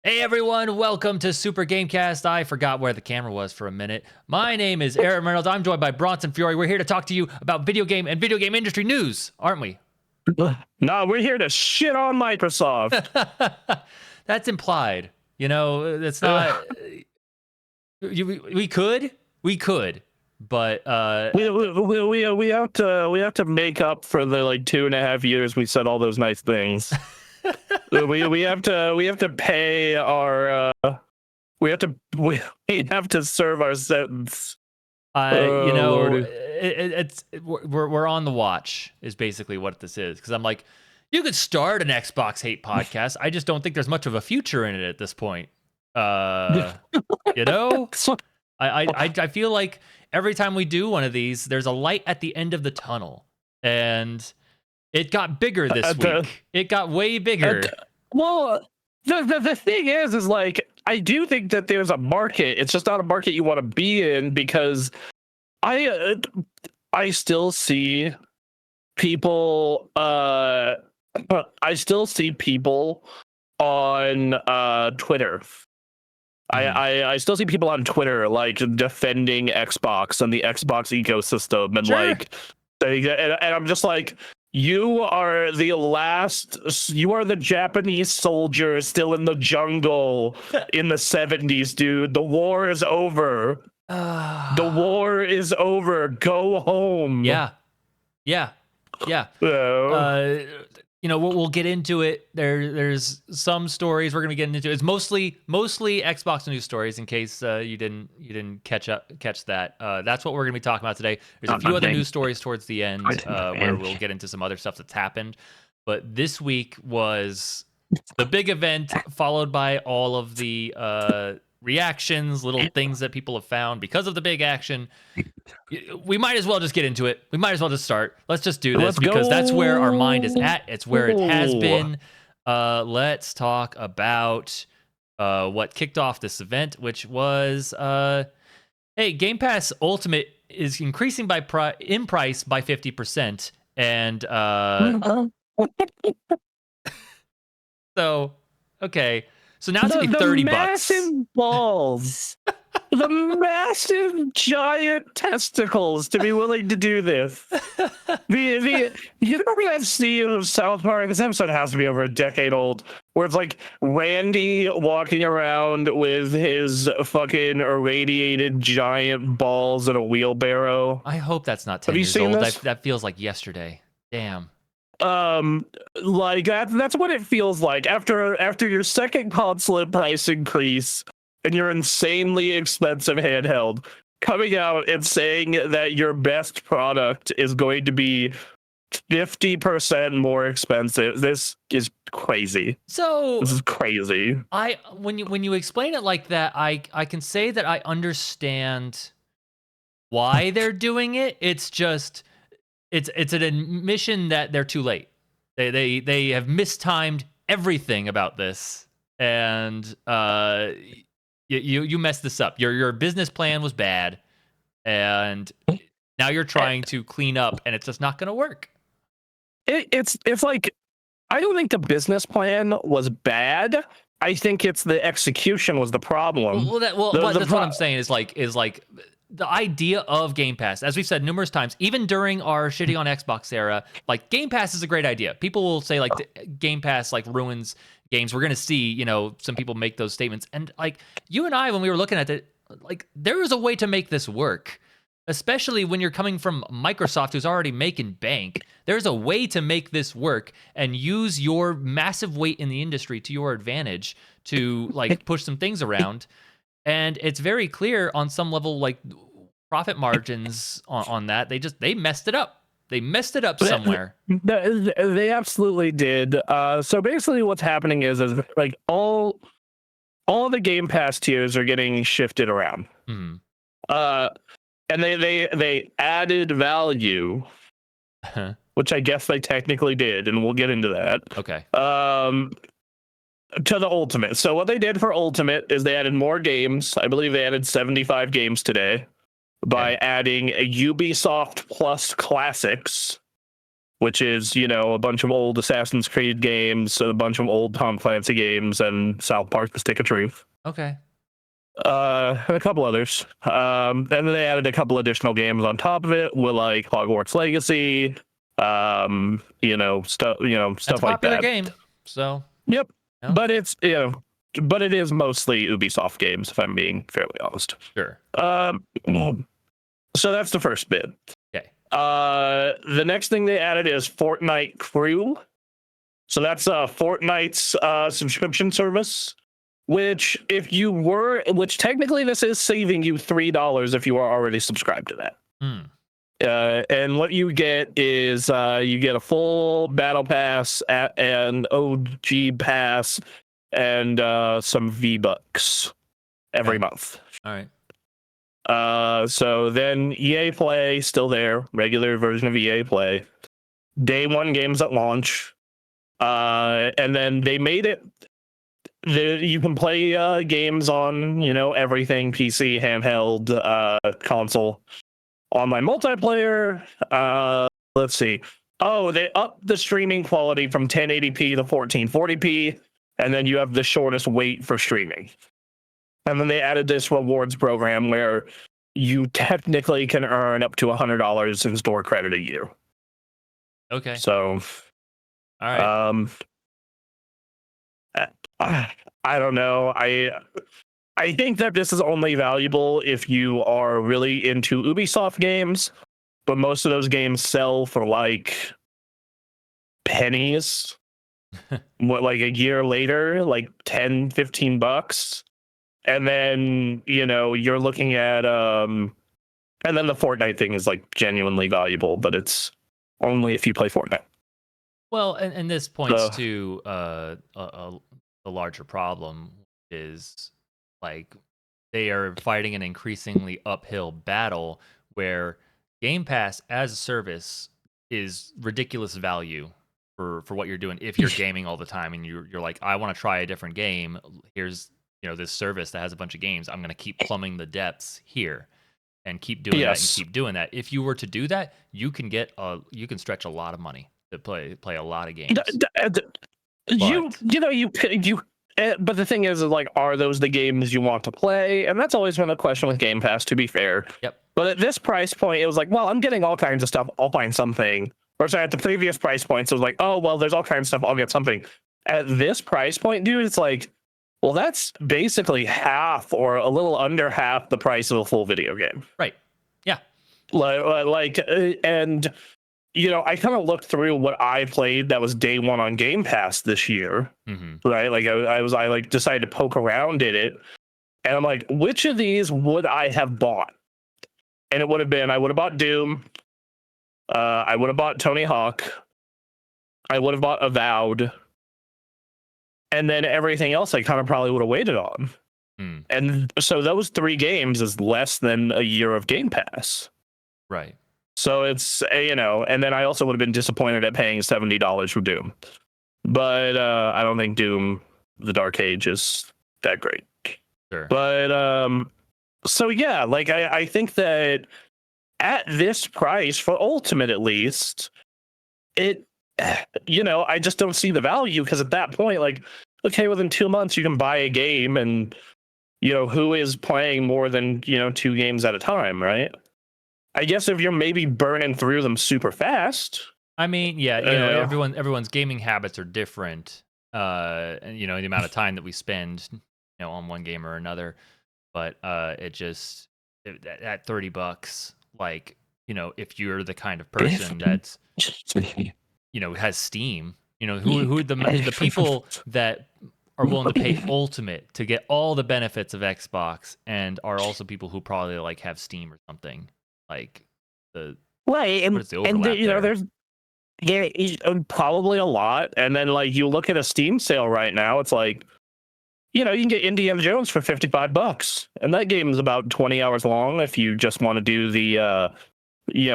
Hey everyone, welcome to Super Gamecast. I forgot where the camera was for a minute. My name is Aaron Reynolds. I'm joined by Bronson Fury. We're here to talk to you about video game and video game industry news, aren't we? No, we're here to shit on Microsoft. That's implied. You know, it's not. We could, but we have to make up for the like 2.5 years we said all those nice things. we have to pay our we have to serve our sentence. we're on the watch is basically what this is, because I'm like, you could start an Xbox hate podcast. I just don't think there's much of a future in it at this point. I feel like every time we do one of these, there's a light at the end of the tunnel, and it got bigger this week. It got way bigger. Well, the thing is like, I do think that there's a market. It's just not a market you want to be in, because I still see people. I still see people on Twitter. I still see people on Twitter like defending Xbox and the Xbox ecosystem, and Sure. and I'm just like, you are the Japanese soldier still in the jungle in the 70s, dude. The war is over. The war is over. Go home. Yeah. We'll get into it. There's some stories we're gonna get into. It's mostly Xbox news stories, in case you didn't catch that. That's what we're gonna be talking about today. There's a few other news stories towards the end where we'll get into some other stuff that's happened. But this week was the big event, followed by all of the reactions, little things that people have found because of the big action. We might as well just get into it. We might as well just start. Let's just do this, because that's where our mind is at. It's where it has been. Let's talk about what kicked off this event, which was hey, Game Pass Ultimate is increasing in price by 50%, and so okay. So now it's going to be $30. Massive balls. The massive giant testicles to be willing to do this. You remember that scene of South Park? This episode has to be over a decade old, where it's like Randy walking around with his fucking irradiated giant balls in a wheelbarrow. I hope that's not 10 years old. That feels like yesterday. Damn. Like that's what it feels like after your second console price increase and your insanely expensive handheld coming out and saying that your best product is going to be 50% more expensive. This is crazy. This is crazy. When you explain it like that, I can say that I understand why they're doing it. It's just it's an admission that they're too late. They have mistimed everything about this, and you messed this up. Your business plan was bad, and now you're trying to clean up, and it's just not going to work. It's like, I don't think the business plan was bad. I think it's the execution was the problem. That's what I'm saying is like the idea of Game Pass, as we've said numerous times, even during our shitty on Xbox era, like Game Pass is a great idea. People will say like Game Pass like ruins games. We're going to see, some people make those statements. And like you and I, when we were looking at it, like there is a way to make this work, especially when you're coming from Microsoft, who's already making bank. There's a way to make this work and use your massive weight in the industry to your advantage to like push some things around. And it's very clear on some level, like profit margins on that. They messed it up. They messed it up somewhere. They absolutely did. So basically what's happening is like all the Game Pass tiers are getting shifted around. Mm. And they added value, which I guess they technically did, and we'll get into that. Okay. To the Ultimate. So what they did for Ultimate is they added more games. I believe they added 75 games today by adding a Ubisoft Plus Classics, which is, you know, a bunch of old Assassin's Creed games, a bunch of old Tom Clancy games, and South Park: The Stick of Truth. Okay. And a couple others. Then they added a couple additional games on top of it, with like Hogwarts Legacy, stuff That's a like popular that. game. So. Yep. No? But it's but it is mostly Ubisoft games, if I'm being fairly honest. Sure. So that's the first bit. Okay. The next thing they added is Fortnite Crew. So that's Fortnite's subscription service, which technically this is saving you $3 if you are already subscribed to that. And what you get is you get a full battle pass and OG pass and some V-Bucks every month. All right. So then EA Play, still there, regular version of EA Play. Day one games at launch. And then they made it, you can play games on, everything, PC, handheld, console. Online multiplayer, let's see. Oh, they upped the streaming quality from 1080p to 1440p, and then you have the shortest wait for streaming. And then they added this rewards program where you technically can earn up to $100 in store credit a year. Okay. So, all right. I don't know. I think that this is only valuable if you are really into Ubisoft games, but most of those games sell for like pennies. Like a year later, like 10, $15. And then, you're looking at and then the Fortnite thing is like genuinely valuable, but it's only if you play Fortnite. Well, and this points to a larger problem is like they are fighting an increasingly uphill battle where Game Pass as a service is ridiculous value for what you're doing if you're gaming all the time and you're like, I want to try a different game. Here's this service that has a bunch of games. I'm going to keep plumbing the depths here and keep doing that and keep doing that. If you were to do that, you can stretch a lot of money to play a lot of games. But the thing is, like, are those the games you want to play? And that's always been a question with Game Pass, to be fair. Yep. But at this price point, it was like, well, I'm getting all kinds of stuff. I'll find something. Or sorry, at the previous price points, it was like, oh, well, there's all kinds of stuff. I'll get something. At this price point, dude, it's like, well, that's basically half or a little under half the price of a full video game. Right. Yeah. And I kind of looked through what I played that was day one on Game Pass this year, right? Like I decided to poke around in it, and I'm like, which of these would I have bought? And it would have been, I would have bought Doom, I would have bought Tony Hawk, I would have bought Avowed, and then everything else I kind of probably would have waited on. And so those 3 games is less than a year of Game Pass. Right. So it's, and then I also would have been disappointed at paying $70 for Doom. But I don't think Doom, The Dark Age, is that great. Sure. But, so yeah, like I think that at this price, for Ultimate at least, I just don't see the value, because at that point, like, okay, within 2 months you can buy a game, and, who is playing more than, 2 games at a time, right? I guess if you're maybe burning through them super fast. I mean, yeah, everyone's gaming habits are different, and the amount of time that we spend, on one game or another. But at $30, like, if you're the kind of person that's, has Steam, who the people that are willing to pay Ultimate to get all the benefits of Xbox, and are also people who probably like have Steam or something. Like there's probably a lot. And then like you look at a Steam sale right now, it's like, you can get Indiana Jones for $55, and that game is about 20 hours long if you just want to do the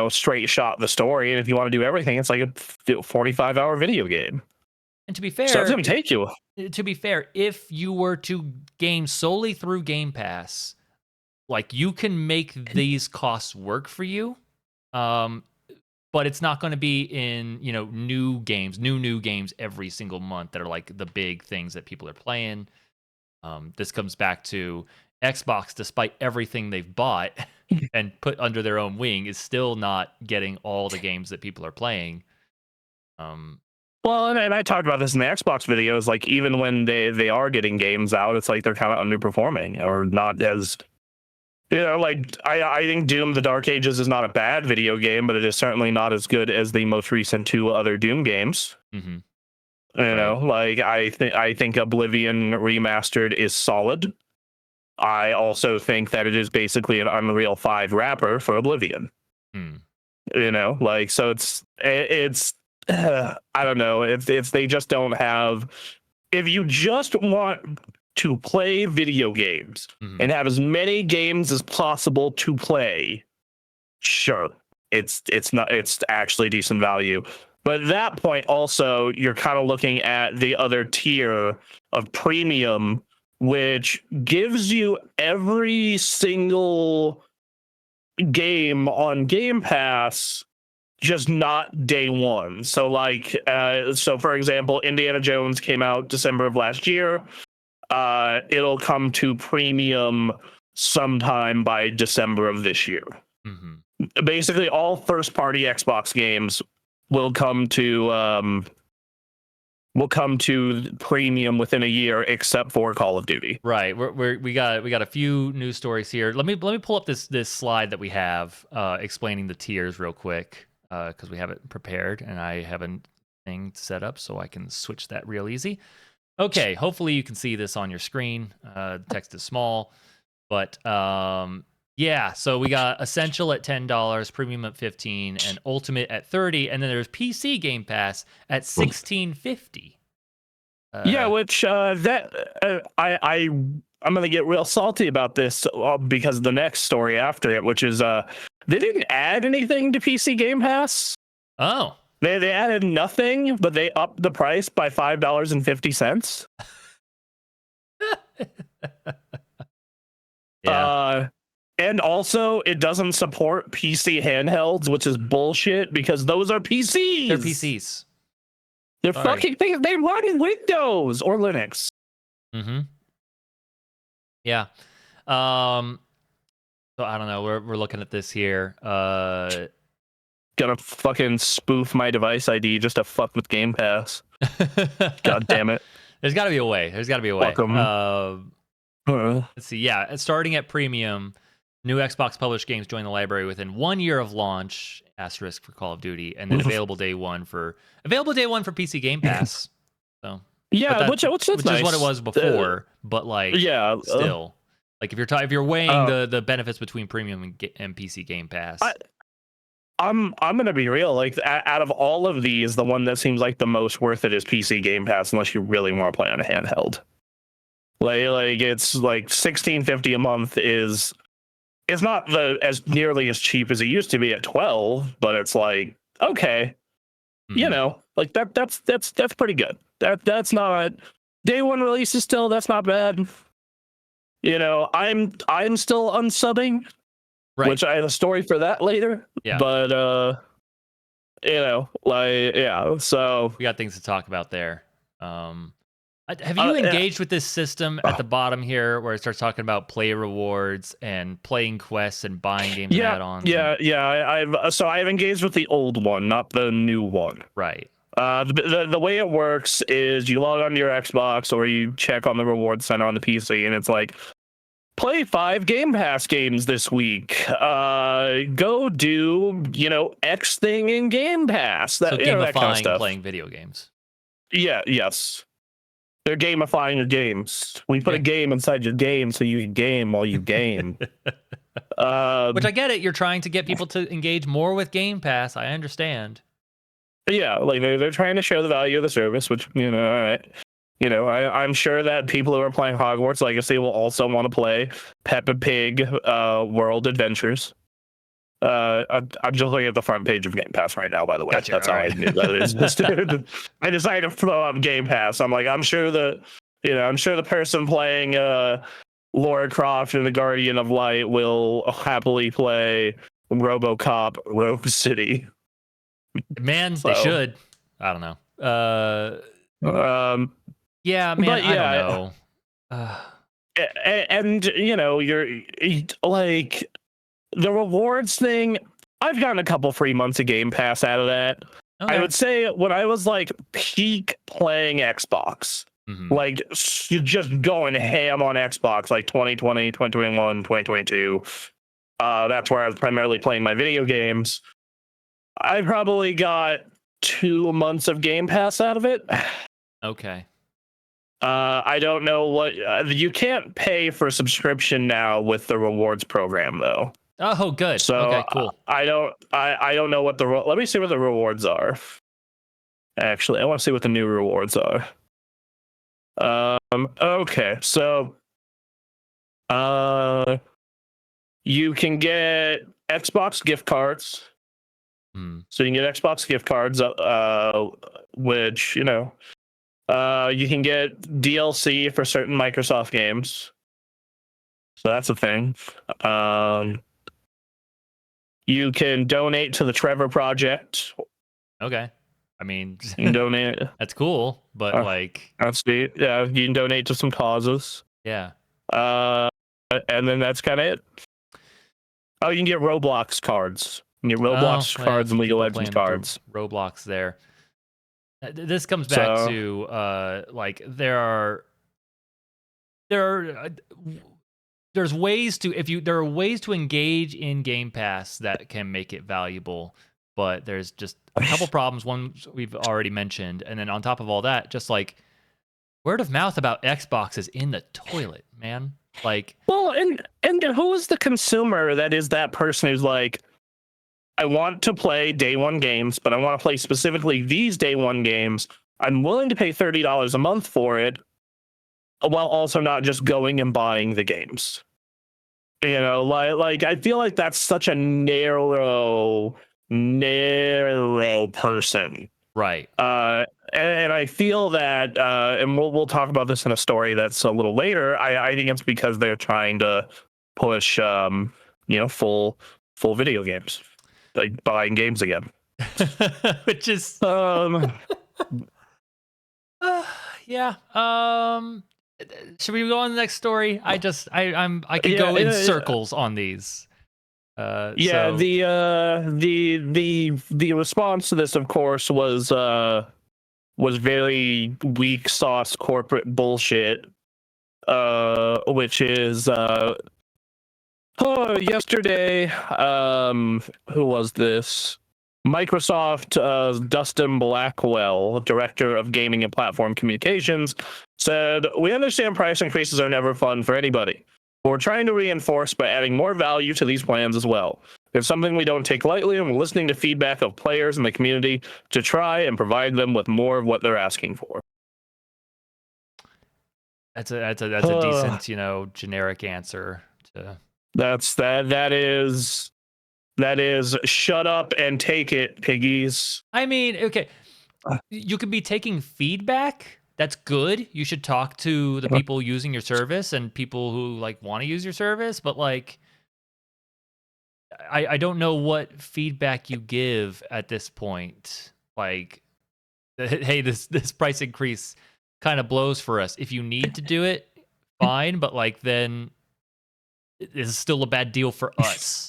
straight shot the story, and if you want to do everything, it's like a 45-hour video game. And to be fair, so it's gonna take you. To be fair, if you were to game solely through Game Pass, like, you can make these costs work for you. but it's not going to be in, new games, new games every single month that are like the big things that people are playing. This comes back to Xbox, despite everything they've bought and put under their own wing, is still not getting all the games that people are playing. Well, and I talked about this in the Xbox videos. Like, even when they are getting games out, it's like they're kind of underperforming or not as, like I think Doom: The Dark Ages is not a bad video game, but it is certainly not as good as the most recent 2 other Doom games. Mm-hmm. Like I think Oblivion Remastered is solid. I also think that it is basically an Unreal 5 wrapper for Oblivion. Like, so it's I don't know, if they just don't have, if you just want to play video games and have as many games as possible to play, sure, it's actually decent value. But at that point, also, you're kind of looking at the other tier of premium, which gives you every single game on Game Pass, just not day one. So, like, so for example, Indiana Jones came out December of last year. It'll come to premium sometime by December of this year. Basically, all first-party Xbox games will come to premium within a year, except for Call of Duty. Right. We got a few news stories here. Let me pull up this slide that we have explaining the tiers real quick, because we have it prepared and I have a thing set up so I can switch that real easy. Okay, hopefully you can see this on your screen. Text is small, but yeah. So we got Essential at $10, Premium at $15, and Ultimate at $30, and then there's PC Game Pass at $16.50. Yeah, which I'm gonna get real salty about this because of the next story after it, which is they didn't add anything to PC Game Pass. Oh, they added nothing, but they upped the price by $5.50. Yeah. And also, it doesn't support PC handhelds, which is bullshit because those are PCs. They're PCs. They're fucking things. They run in Windows or Linux. Yeah. So I don't know. We're looking at this here. Gonna fucking spoof my device ID just to fuck with Game Pass. God damn it. There's got to be a way. Fuck 'em. Let's see. Yeah, starting at premium, new Xbox published games join the library within 1 year of launch. Asterisk for Call of Duty, and then available day one for PC Game Pass. So yeah, which nice. Is what it was before, but like still, like if you're weighing the benefits between premium and PC Game Pass. I'm gonna be real. Like, out of all of these, the one that seems like the most worth it is PC Game Pass, unless you really want to play on a handheld. Like it's like $16.50 a month is. It's not as nearly as cheap as it used to be at $12, but it's like, okay, like that's pretty good. That's not day one releases still. That's not bad. I'm still unsubbing, right? Which I have a story for that later. Yeah, but like, yeah. So we got things to talk about there. Have you engaged with this system at the bottom here where it starts talking about play rewards and playing quests and buying games and add-ons? I've engaged with the old one, not the new one. Right. The way it works is you log on to your Xbox or you check on the reward center on the PC, and it's like, play 5 Game Pass games this week. Go do X thing in Game Pass. So gamifying that kind of stuff. Playing video games. Yeah. Yes. They're gamifying your games. We put a game inside your game so you can game while you game. Which I get it. You're trying to get people to engage more with Game Pass. I understand. Yeah, like they're trying to show the value of the service, which, all right. I'm sure that people who are playing Hogwarts Legacy will also want to play Peppa Pig World Adventures. I'm just looking at the front page of Game Pass right now, by the way. Gotcha, That's how I knew that it is. I decided to throw up Game Pass. I'm like, I'm sure the person playing Lara Croft and the Guardian of Light will happily play RoboCop Rogue City. Man, they So, should. I don't know. um, Yeah, man, but I don't yeah, know. Uh, and you're like the rewards thing. I've gotten a couple free months of Game Pass out of that. I okay. would say when I was like peak playing Xbox, Hmm. like just going ham on Xbox, like 2020, 2021, 2022. That's where I was primarily playing my video games. I probably got 2 months of Game Pass out of it. Okay. I don't know what you can't pay for subscription now with the rewards program though. Oh, good. So Okay, cool. I don't know what let me see what the rewards are. Actually, I want to see what the new rewards are. Okay, so uh you can get Xbox gift cards. Hmm. So you can get Xbox gift cards, which you can get DLC for certain Microsoft games. So that's a thing. Um, you can donate to the Trevor Project. Okay. I mean, You can donate. that's cool, but Uh, like, that's the yeah. You can donate to some causes. yeah. Uh, and then that's kind of it. Oh, you can get Roblox cards. You can get Oh, Roblox well, yeah, cards and League of people Legends playing the cards. Roblox there. This comes back So to like there are there's ways to if you there are ways to engage in Game Pass that can make it valuable, but there's just a couple problems. One we've already mentioned, and then on top of all that, just like word of mouth about Xbox is in the toilet, man. Like, well, and who is the consumer that is that person who's like, I want to play day one games, but I want to play specifically these day one games. I'm willing to pay $30 a month for it, while also not just going and buying the games. Like I feel like that's such a narrow person. right. And I feel that, and we'll talk about this in a story that's a little later. I think it's because they're trying to push, full video games, like buying games again. Which is Um, uh, yeah. Should we go on the next story? I could yeah, go in circles on these. yeah. So The response to this, of course, was very weak sauce corporate bullshit. Which is yesterday. Who was this? Microsoft, Dustin Blackwell, director of gaming and platform communications, said, "We understand price increases are never fun for anybody. But we're trying to reinforce by adding more value to these plans as well. It's something we don't take lightly, and we're listening to feedback of players in the community to try and provide them with more of what they're asking for." that's a decent, generic answer to. That is shut up and take it, piggies. I mean, okay, you could be taking feedback. That's good. You should talk to the people using your service and people who like want to use your service, but like I don't know what feedback you give at this point. Like, hey, this price increase kind of blows for us. If you need to do it, fine, but like then this is still a bad deal for us.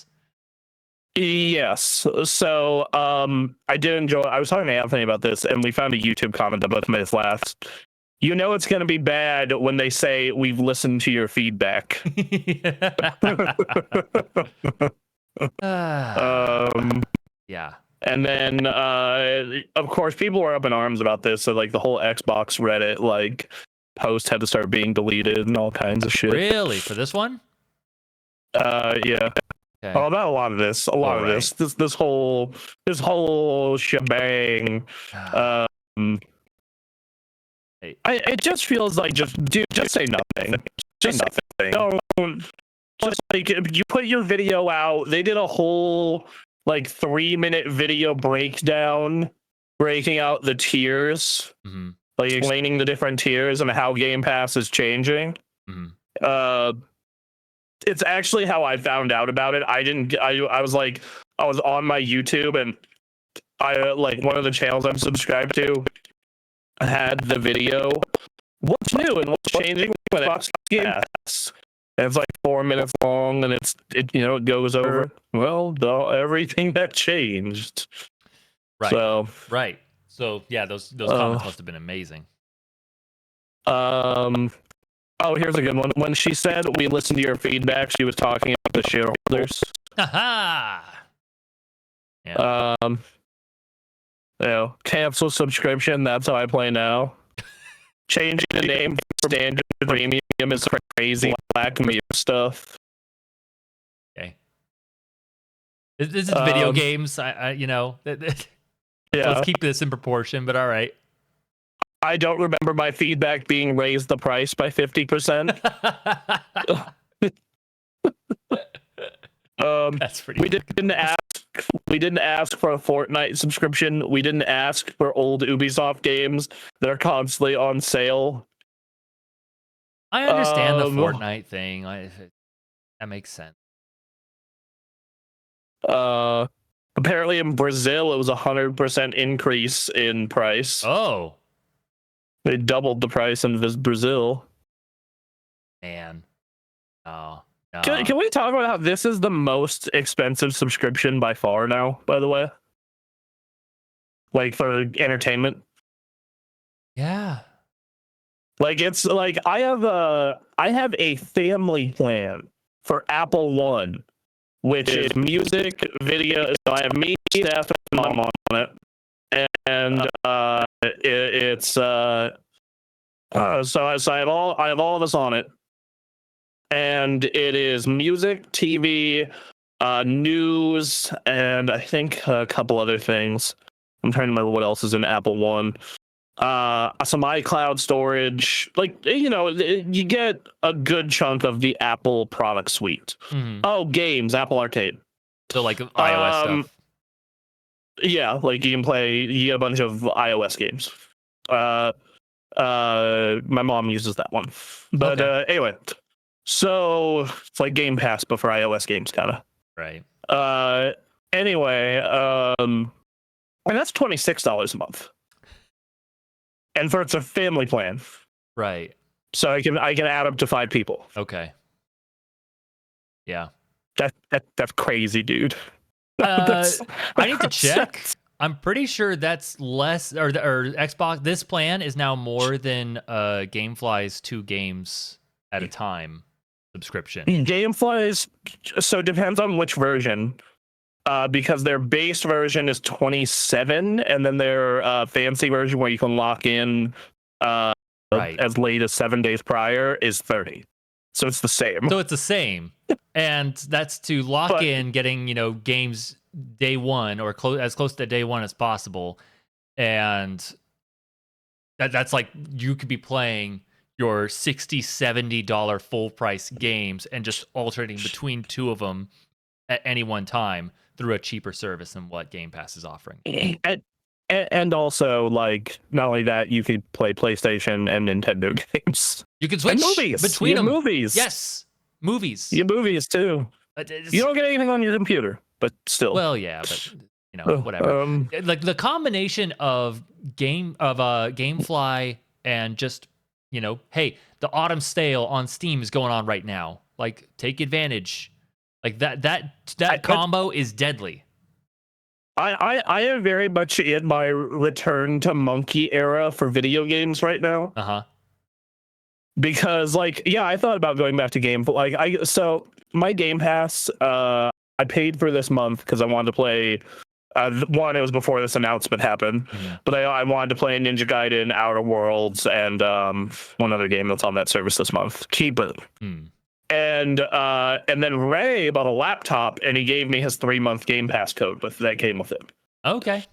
Yes. So I did enjoy I was talking to Anthony about this, and we found a YouTube comment that both made us laugh. You know it's gonna be bad when they say we've listened to your feedback. Yeah. And then of course people were up in arms about this, so like the whole Xbox Reddit like post had to start being deleted and all kinds of shit. Really? For this one? Yeah. Okay. Oh, about a lot of this. This whole shebang. Um, it just feels like just say nothing. Just say nothing. Don't just like you put your video out. They did a whole like 3-minute video breakdown, breaking out the tiers, like explaining the different tiers and how Game Pass is changing. It's actually how I found out about it. I was on my YouTube and like one of the channels I'm subscribed to had the video. What's new and what's changing when Xbox Game Pass? And it's like 4 minutes long, and it goes over everything that changed. Right. So right. So yeah, those comments must have been amazing. Oh, here's a good one. When she said we listened to your feedback, she was talking about the shareholders. Haha. Yeah. Cancel subscription. That's how I play now. Changing the name for standard premium is crazy. Black mirror stuff. Okay. This is video games. Let's keep this in proportion. But all right. I don't remember my feedback being raised the price by 50%. That's pretty. We didn't ask for a Fortnite subscription. We didn't ask for old Ubisoft games that are constantly on sale. I understand the Fortnite thing. That makes sense. Apparently in Brazil, it was 100% increase in price. Oh. They doubled the price in Brazil. Man. Oh. No. Can we talk about how this is the most expensive subscription by far now, by the way? Like for entertainment? Yeah. Like it's like I have a family plan for Apple One, which is music, video. So I have me, Steph, and Mom on it. And so I have all of us on it, and it is music, TV, news, and I think a couple other things. I'm trying to remember what else is in Apple One. Some iCloud storage, like you get a good chunk of the Apple product suite. Mm-hmm. Oh, games, Apple Arcade. So like iOS stuff. Yeah, like you get a bunch of iOS games. My mom uses that one. But anyway, so it's like Game Pass, but for iOS games, kind of. Right. Anyway, and that's $26 a month. And it's a family plan. Right. So I can add up to 5 people. Okay. Yeah. That's crazy, dude. I need to check. I'm pretty sure that's less, or Xbox. This plan is now more than GameFly's 2 games at a time subscription. GameFly's, so it depends on which version, because their base version is 27, and then their fancy version where you can lock in as late as 7 days prior is 30. So it's the same. So it's the same, and that's to lock in getting games day one or as close to day one as possible, and that's like you could be playing your $60-$70 full price games and just alternating between 2 of them at any one time through a cheaper service than what Game Pass is offering. And also, like, not only that, you could play PlayStation and Nintendo games. You can switch between them. Movies. Yes, movies. Your movies too. You don't get anything on your computer, but still. Well, yeah, but whatever. Like the combination of GameFly and just hey, the autumn sale on Steam is going on right now. Like, take advantage. Like that combo is deadly. I am very much in my return to monkey era for video games right now. Because I thought about going back to game, but so my Game Pass, I paid for this month because I wanted to play. One, it was before this announcement happened, but I wanted to play Ninja Gaiden, Outer Worlds, and one other game that's on that service this month, cheaper. And then Ray bought a laptop, and he gave me his 3-month Game Pass code, but that came with it. Okay.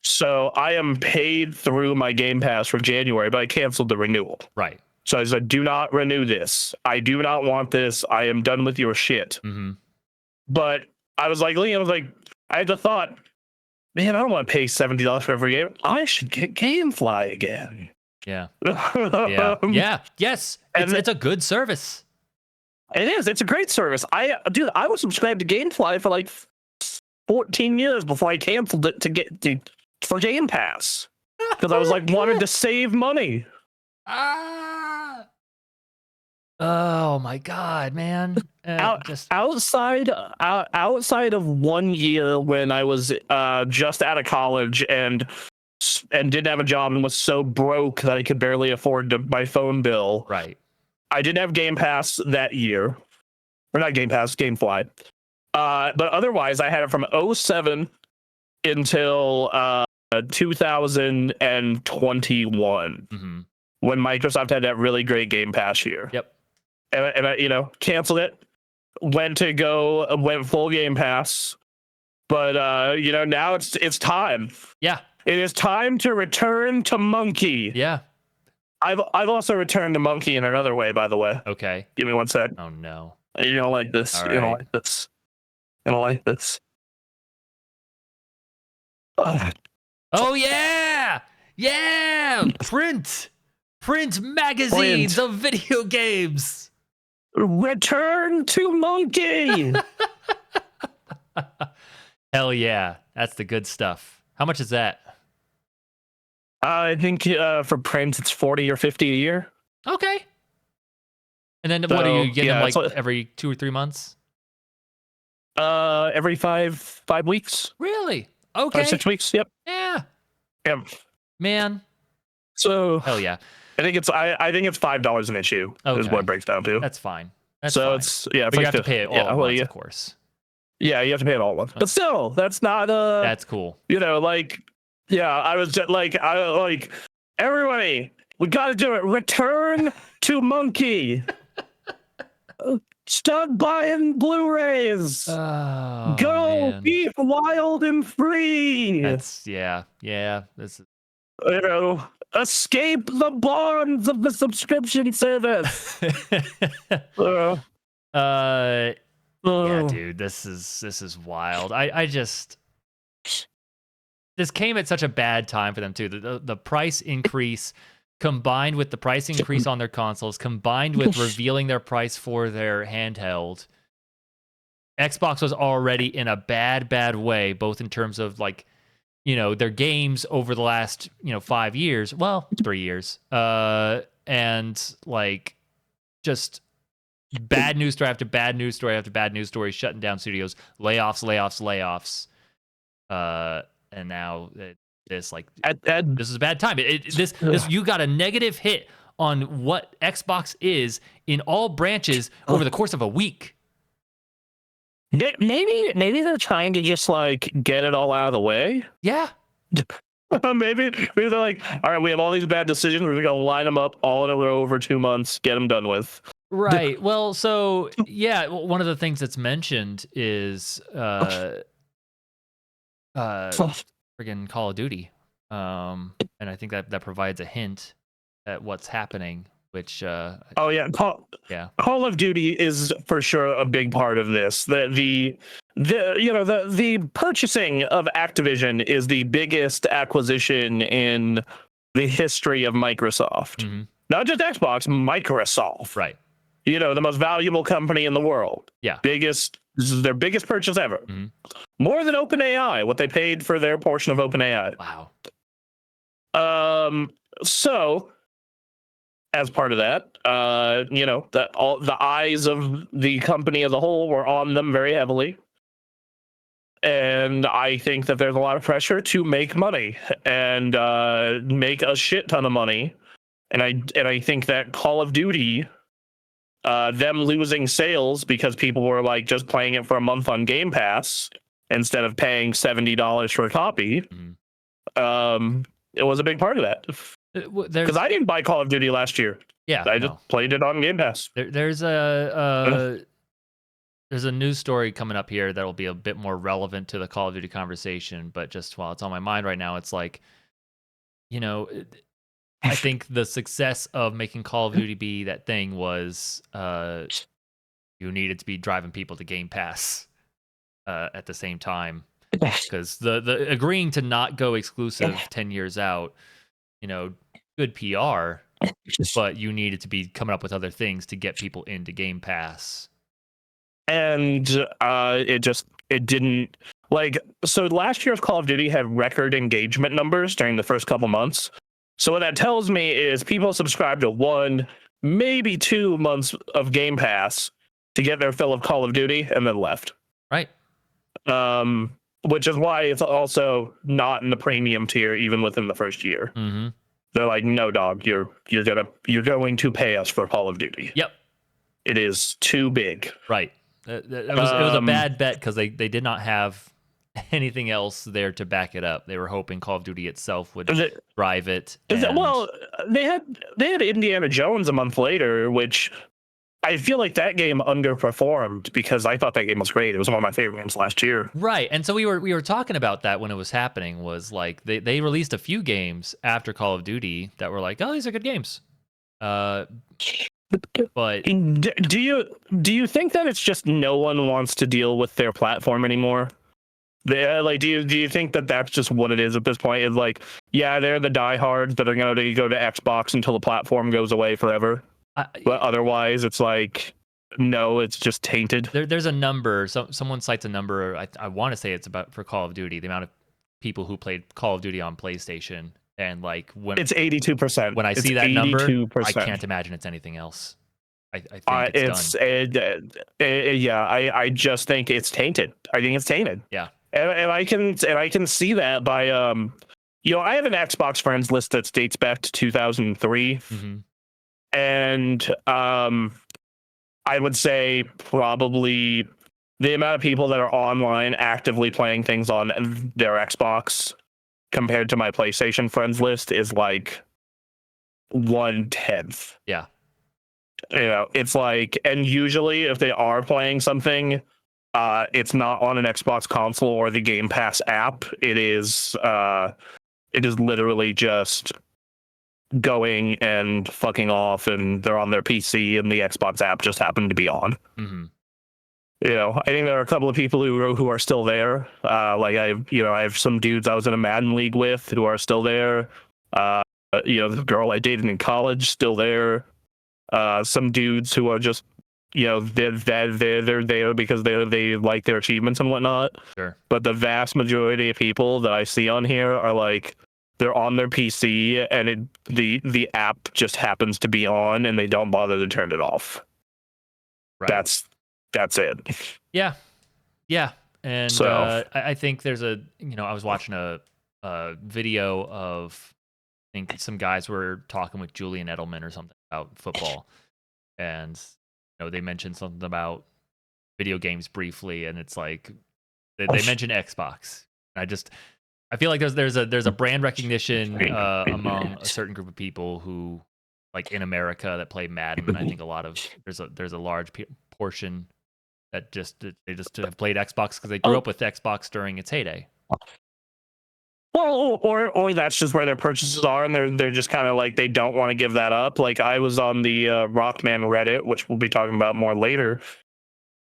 So I am paid through my Game Pass for January, but I canceled the renewal. Right. So I said, do not renew this. I do not want this. I am done with your shit. Mm-hmm. But I was like, I had the thought, man, I don't want to pay $70 for every game. I should get GameFly again. Yeah. Yeah. Yes. It's a good service. It is. It's a great service. I was subscribed to GameFly for 14 years before I canceled it for Game Pass because I was like wanted to save money. Ah! Oh my god, man! Outside of 1 year when I was just out of college and didn't have a job and was so broke that I could barely afford my phone bill. Right. I didn't have Game Pass that year, or not Game Pass, GameFly. But otherwise, I had it from 2007 until 2021 when Microsoft had that really great Game Pass year. Yep. And I, canceled it. Went full Game Pass, but now it's time. Yeah. It is time to return to Monkey. Yeah. I've also returned to Monkey in another way, by the way. Okay. Give me 1 sec. Oh no. You don't like this. All You don't right. like this. You don't like this. Oh yeah! Yeah! Print magazines of video games. Return to Monkey. Hell yeah. That's the good stuff. How much is that? I think for print it's 40 or 50 a year. Okay. And then what are you getting them like every 2 or 3 months? Every five weeks. Really? Okay. 5, 6 weeks. Yep. Yeah. Yep. Man. So hell yeah. I think it's $5 an issue is what it breaks down to. That's fine. That's so fine. it's but you you have to pay it all at once, of course. Yeah, you have to pay it all at once. But still, that's not that's cool. I was just everybody, we gotta do it. Return to Monkey. Start buying Blu-rays. Oh, Go man. be wild and free. That's yeah. This is escape the bonds of the subscription service. Yeah, dude, this is wild. I just this came at such a bad time for them too. The price increase combined with the price increase on their consoles, combined with revealing their price for their handheld. Xbox was already in a bad way, both in terms of their games over the last 5 years, 3 years, and just bad news story after bad news story after bad news story, shutting down studios, layoffs, and now this is a bad time. This you got a negative hit on what Xbox is in all branches over the course of a week. Maybe they're trying to just get it all out of the way. Yeah. maybe they're like, all right, we have all these bad decisions. We're gonna line them up all in a row over 2 months, get them done with. Right. Well, so yeah, one of the things that's mentioned is friggin' Call of Duty. And I think that provides a hint at what's happening, which Call of Duty is for sure a big part of this. The purchasing of Activision is the biggest acquisition in the history of Microsoft. Mm-hmm. Not just Xbox, Microsoft. Right. The most valuable company in the world. Yeah. This is their biggest purchase ever. Mm-hmm. More than OpenAI, what they paid for their portion of OpenAI. Wow. So as part of that, all the eyes of the company as a whole were on them very heavily. And I think that there's a lot of pressure to make money and make a shit ton of money. And I think that Call of Duty, them losing sales because people were just playing it for a month on Game Pass instead of paying $70 for a copy, it was a big part of that. Because I didn't buy Call of Duty last year. Yeah, I just played it on Game Pass. There's a news story coming up here that'll be a bit more relevant to the Call of Duty conversation, but just while it's on my mind right now, it's I think the success of making Call of Duty be that thing was you needed to be driving people to Game Pass at the same time, because the agreeing to not go exclusive 10 years out, good PR, but you needed to be coming up with other things to get people into Game Pass. And it didn't. Like, so last year's Call of Duty had record engagement numbers during the first couple months. So what that tells me is people subscribe to 1, maybe 2 months of Game Pass to get their fill of Call of Duty and then left. Right. Which is why it's also not in the premium tier even within the first year. Mm-hmm. They're like, no, dog, you're going to pay us for Call of Duty. Yep. It is too big. Right. It was a bad bet because they did not have anything else there to back it up. They were hoping Call of Duty itself would drive it. Well, they had Indiana Jones a month later, which I feel like that game underperformed because I thought that game was great. It was one of my favorite games last year. Right. And so we were talking about that when it was happening, was like they released a few games after Call of Duty that were like, oh, these are good games. But do you think that it's just no one wants to deal with their platform anymore? Like, do you think that that's just what it is at this point? Is like, yeah, they're the diehards that are going to go to Xbox until the platform goes away forever. But otherwise, it's like, no, it's just tainted. There's a number. Someone cites a number. I want to say it's about for Call of Duty, the amount of people who played Call of Duty on PlayStation, and like when it's 82%. When I see that 82%. Number, I can't imagine it's anything else. I think it's done. I just think it's tainted. I think it's tainted. Yeah. And I can see that by I have an Xbox friends list that dates back to 2003, and I would say probably the amount of people that are online actively playing things on their Xbox compared to my PlayStation friends list is like 1/10. Yeah. It's like, and usually if they are playing something, it's not on an Xbox console or the Game Pass app. It is literally just going and fucking off, and they're on their PC, and the Xbox app just happened to be on. Mm-hmm. I think there are a couple of people who are still there. Like I have some dudes I was in a Madden league with who are still there. The girl I dated in college still there. Some dudes who are just, they're there because they like their achievements and whatnot. Sure. But the vast majority of people that I see on here are like, they're on their PC and the app just happens to be on and they don't bother to turn it off. Right. That's it. Yeah. Yeah. And so I think there's I was watching a video of, I think some guys were talking with Julian Edelman or something about football, and they mentioned something about video games briefly, and it's like they mentioned Xbox. I feel like there's a brand recognition among a certain group of people who, like in America, that play Madden. And I think there's a large portion that they just have played Xbox because they grew up with Xbox during its heyday. Well, or that's just where their purchases are, and they're just kind of like they don't want to give that up. Like I was on the Rockman Reddit, which we'll be talking about more later,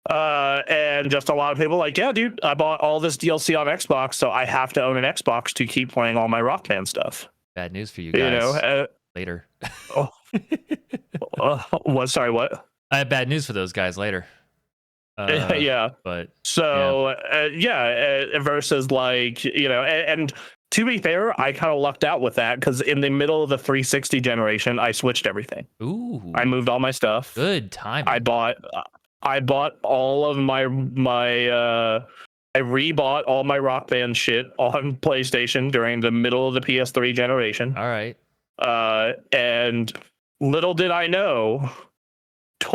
and just a lot of people like, yeah, dude, I bought all this DLC on Xbox, so I have to own an Xbox to keep playing all my Rockman stuff. Bad news for you guys. Later. What? Sorry, what? I have bad news for those guys later. Yeah, but so versus like and to be fair, I kind of lucked out with that because in the middle of the 360 generation, I switched everything. Ooh, I moved all my stuff. Good timing. I bought all of my I rebought all my Rock Band shit on PlayStation during the middle of the PS3 generation. All right. And little did I know,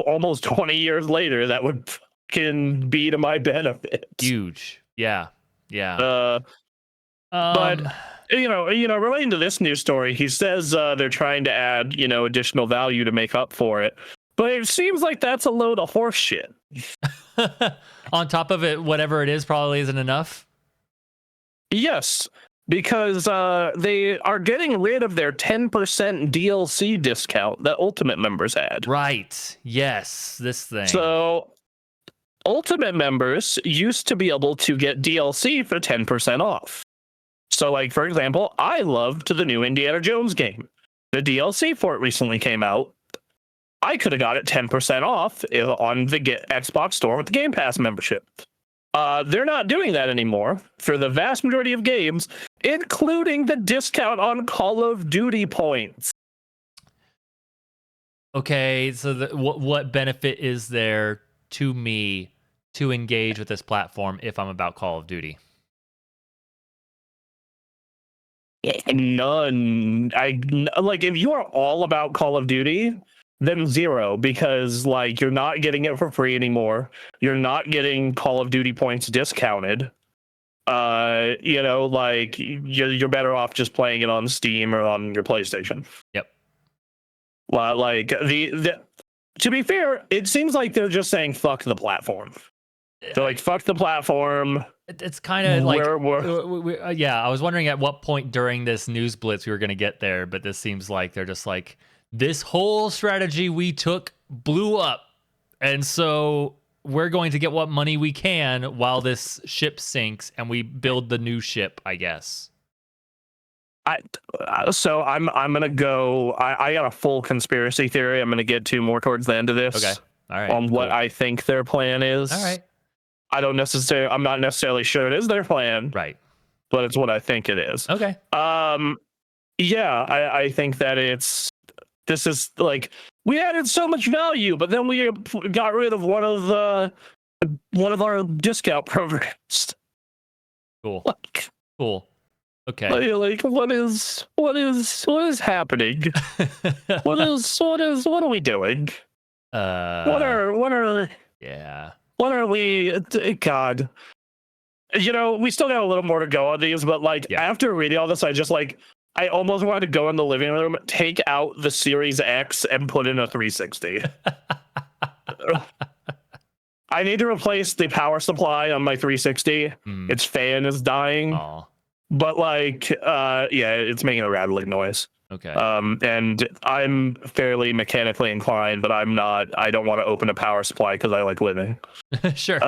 almost 20 years later, that would can be to my benefit. Huge. Yeah. But relating to this news story, he says they're trying to add additional value to make up for it, but it seems like that's a load of horse shit. On top of it, whatever it is probably isn't enough. Yes, because they are getting rid of their 10% DLC discount that Ultimate members had. Right. Yes, this thing. So Ultimate members used to be able to get DLC for 10% off. So, like, for example, I loved the new Indiana Jones game. The DLC for it recently came out. I could have got it 10% off on the Xbox store with the Game Pass membership. They're not doing that anymore for the vast majority of games, including the discount on Call of Duty points. Okay, so what benefit is there to me to engage with this platform if I'm about Call of Duty? None. Like, if you are all about Call of Duty, then zero, because like you're not getting it for free anymore. You're not getting Call of Duty points discounted. Like you're better off just playing it on Steam or on your PlayStation. Yep. Well, like the to be fair, it seems like they're just saying fuck the platform. They're like, fuck the platform. It's kind of like, We're yeah, I was wondering at what point during this news blitz we were going to get there, but this seems like they're just like, this whole strategy we took blew up. And so we're going to get what money we can while this ship sinks and we build the new ship, I guess. So I'm gonna go. I got a full conspiracy theory. I'm gonna get to more towards the end of this. Okay. All right. On what I think their plan is. All right. I'm not necessarily sure it is their plan. Right. But it's what I think it is. Okay. Yeah, I think that this is like, we added so much value, but then we got rid of one of our discount programs. Cool. Like, cool. Okay. Like, what is happening? what are we doing? What are yeah. What are we? God, we still got a little more to go on these, but like, after reading all this, I almost wanted to go in the living room, take out the Series X, and put in a 360. I need to replace the power supply on my 360. Its fan is dying. Aww. But like, it's making a rattling noise. Okay. And I'm fairly mechanically inclined, but I'm not. I don't want to open a power supply because I like living. Sure.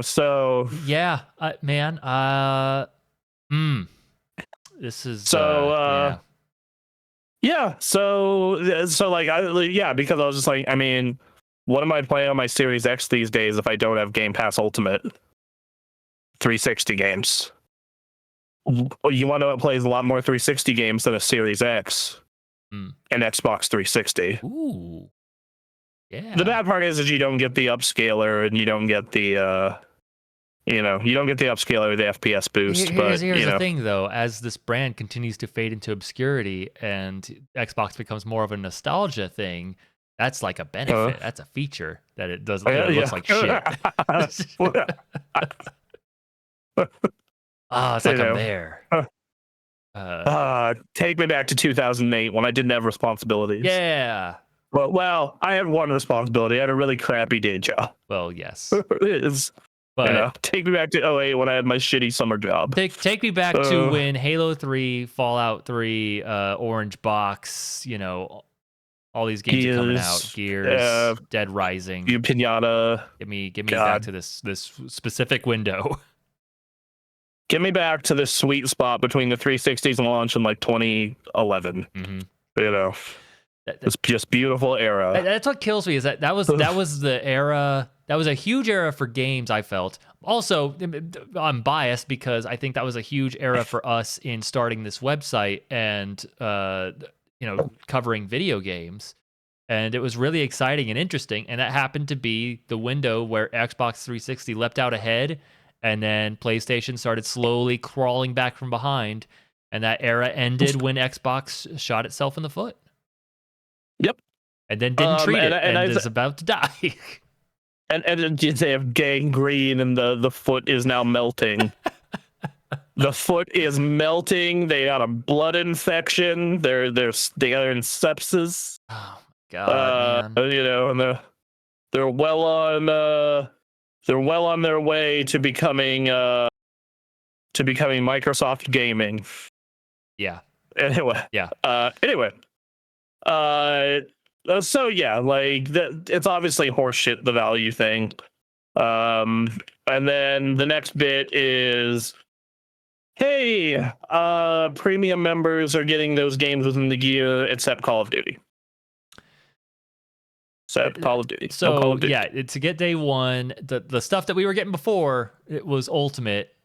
So yeah, man. This is So because I was just like, I mean, what am I playing on my Series X these days if I don't have Game Pass Ultimate 360 games? You want to know what plays a lot more 360 games than a Series X? An Xbox 360. Ooh. Yeah. The bad part is you don't get the upscaler, and you don't get the you don't get the upscaler or the FPS boost. Here's the thing, though. As this brand continues to fade into obscurity and Xbox becomes more of a nostalgia thing, that's like a benefit. That's a feature that it doesn't. It looks like shit. It's like I'm there. Take me back to 2008 when I didn't have responsibilities. Yeah. Well, I had one responsibility. I had a really crappy day job. Well, yes. But take me back to 2008 when I had my shitty summer job. Take me back to when Halo 3, Fallout 3, Orange Box, all these games are coming out. Gears, Dead Rising. Pinata. Get me back to this specific window. Get me back to this sweet spot between the 360's launch and like 2011. It's just beautiful era. That's what kills me, is that was the era. That was a huge era for games, I felt. Also, I'm biased because I think that was a huge era for us in starting this website and covering video games. And it was really exciting and interesting. And that happened to be the window where Xbox 360 leapt out ahead, and then PlayStation started slowly crawling back from behind. And that era ended when Xbox shot itself in the foot. Yep. And then didn't treat it and is about to die. And they have gangrene, and the foot is now melting. The foot is melting. They got a blood infection. They're in sepsis. Oh my god, man. And they're well on their way to becoming Microsoft Gaming. Yeah. Anyway. Yeah. So yeah, like it's obviously horseshit, the value thing. And then the next bit is, hey, premium members are getting those games within the year except Call of Duty. Said Call of Duty. So no Call of Duty. yeah, to get day one, the stuff that we were getting before, it was Ultimate,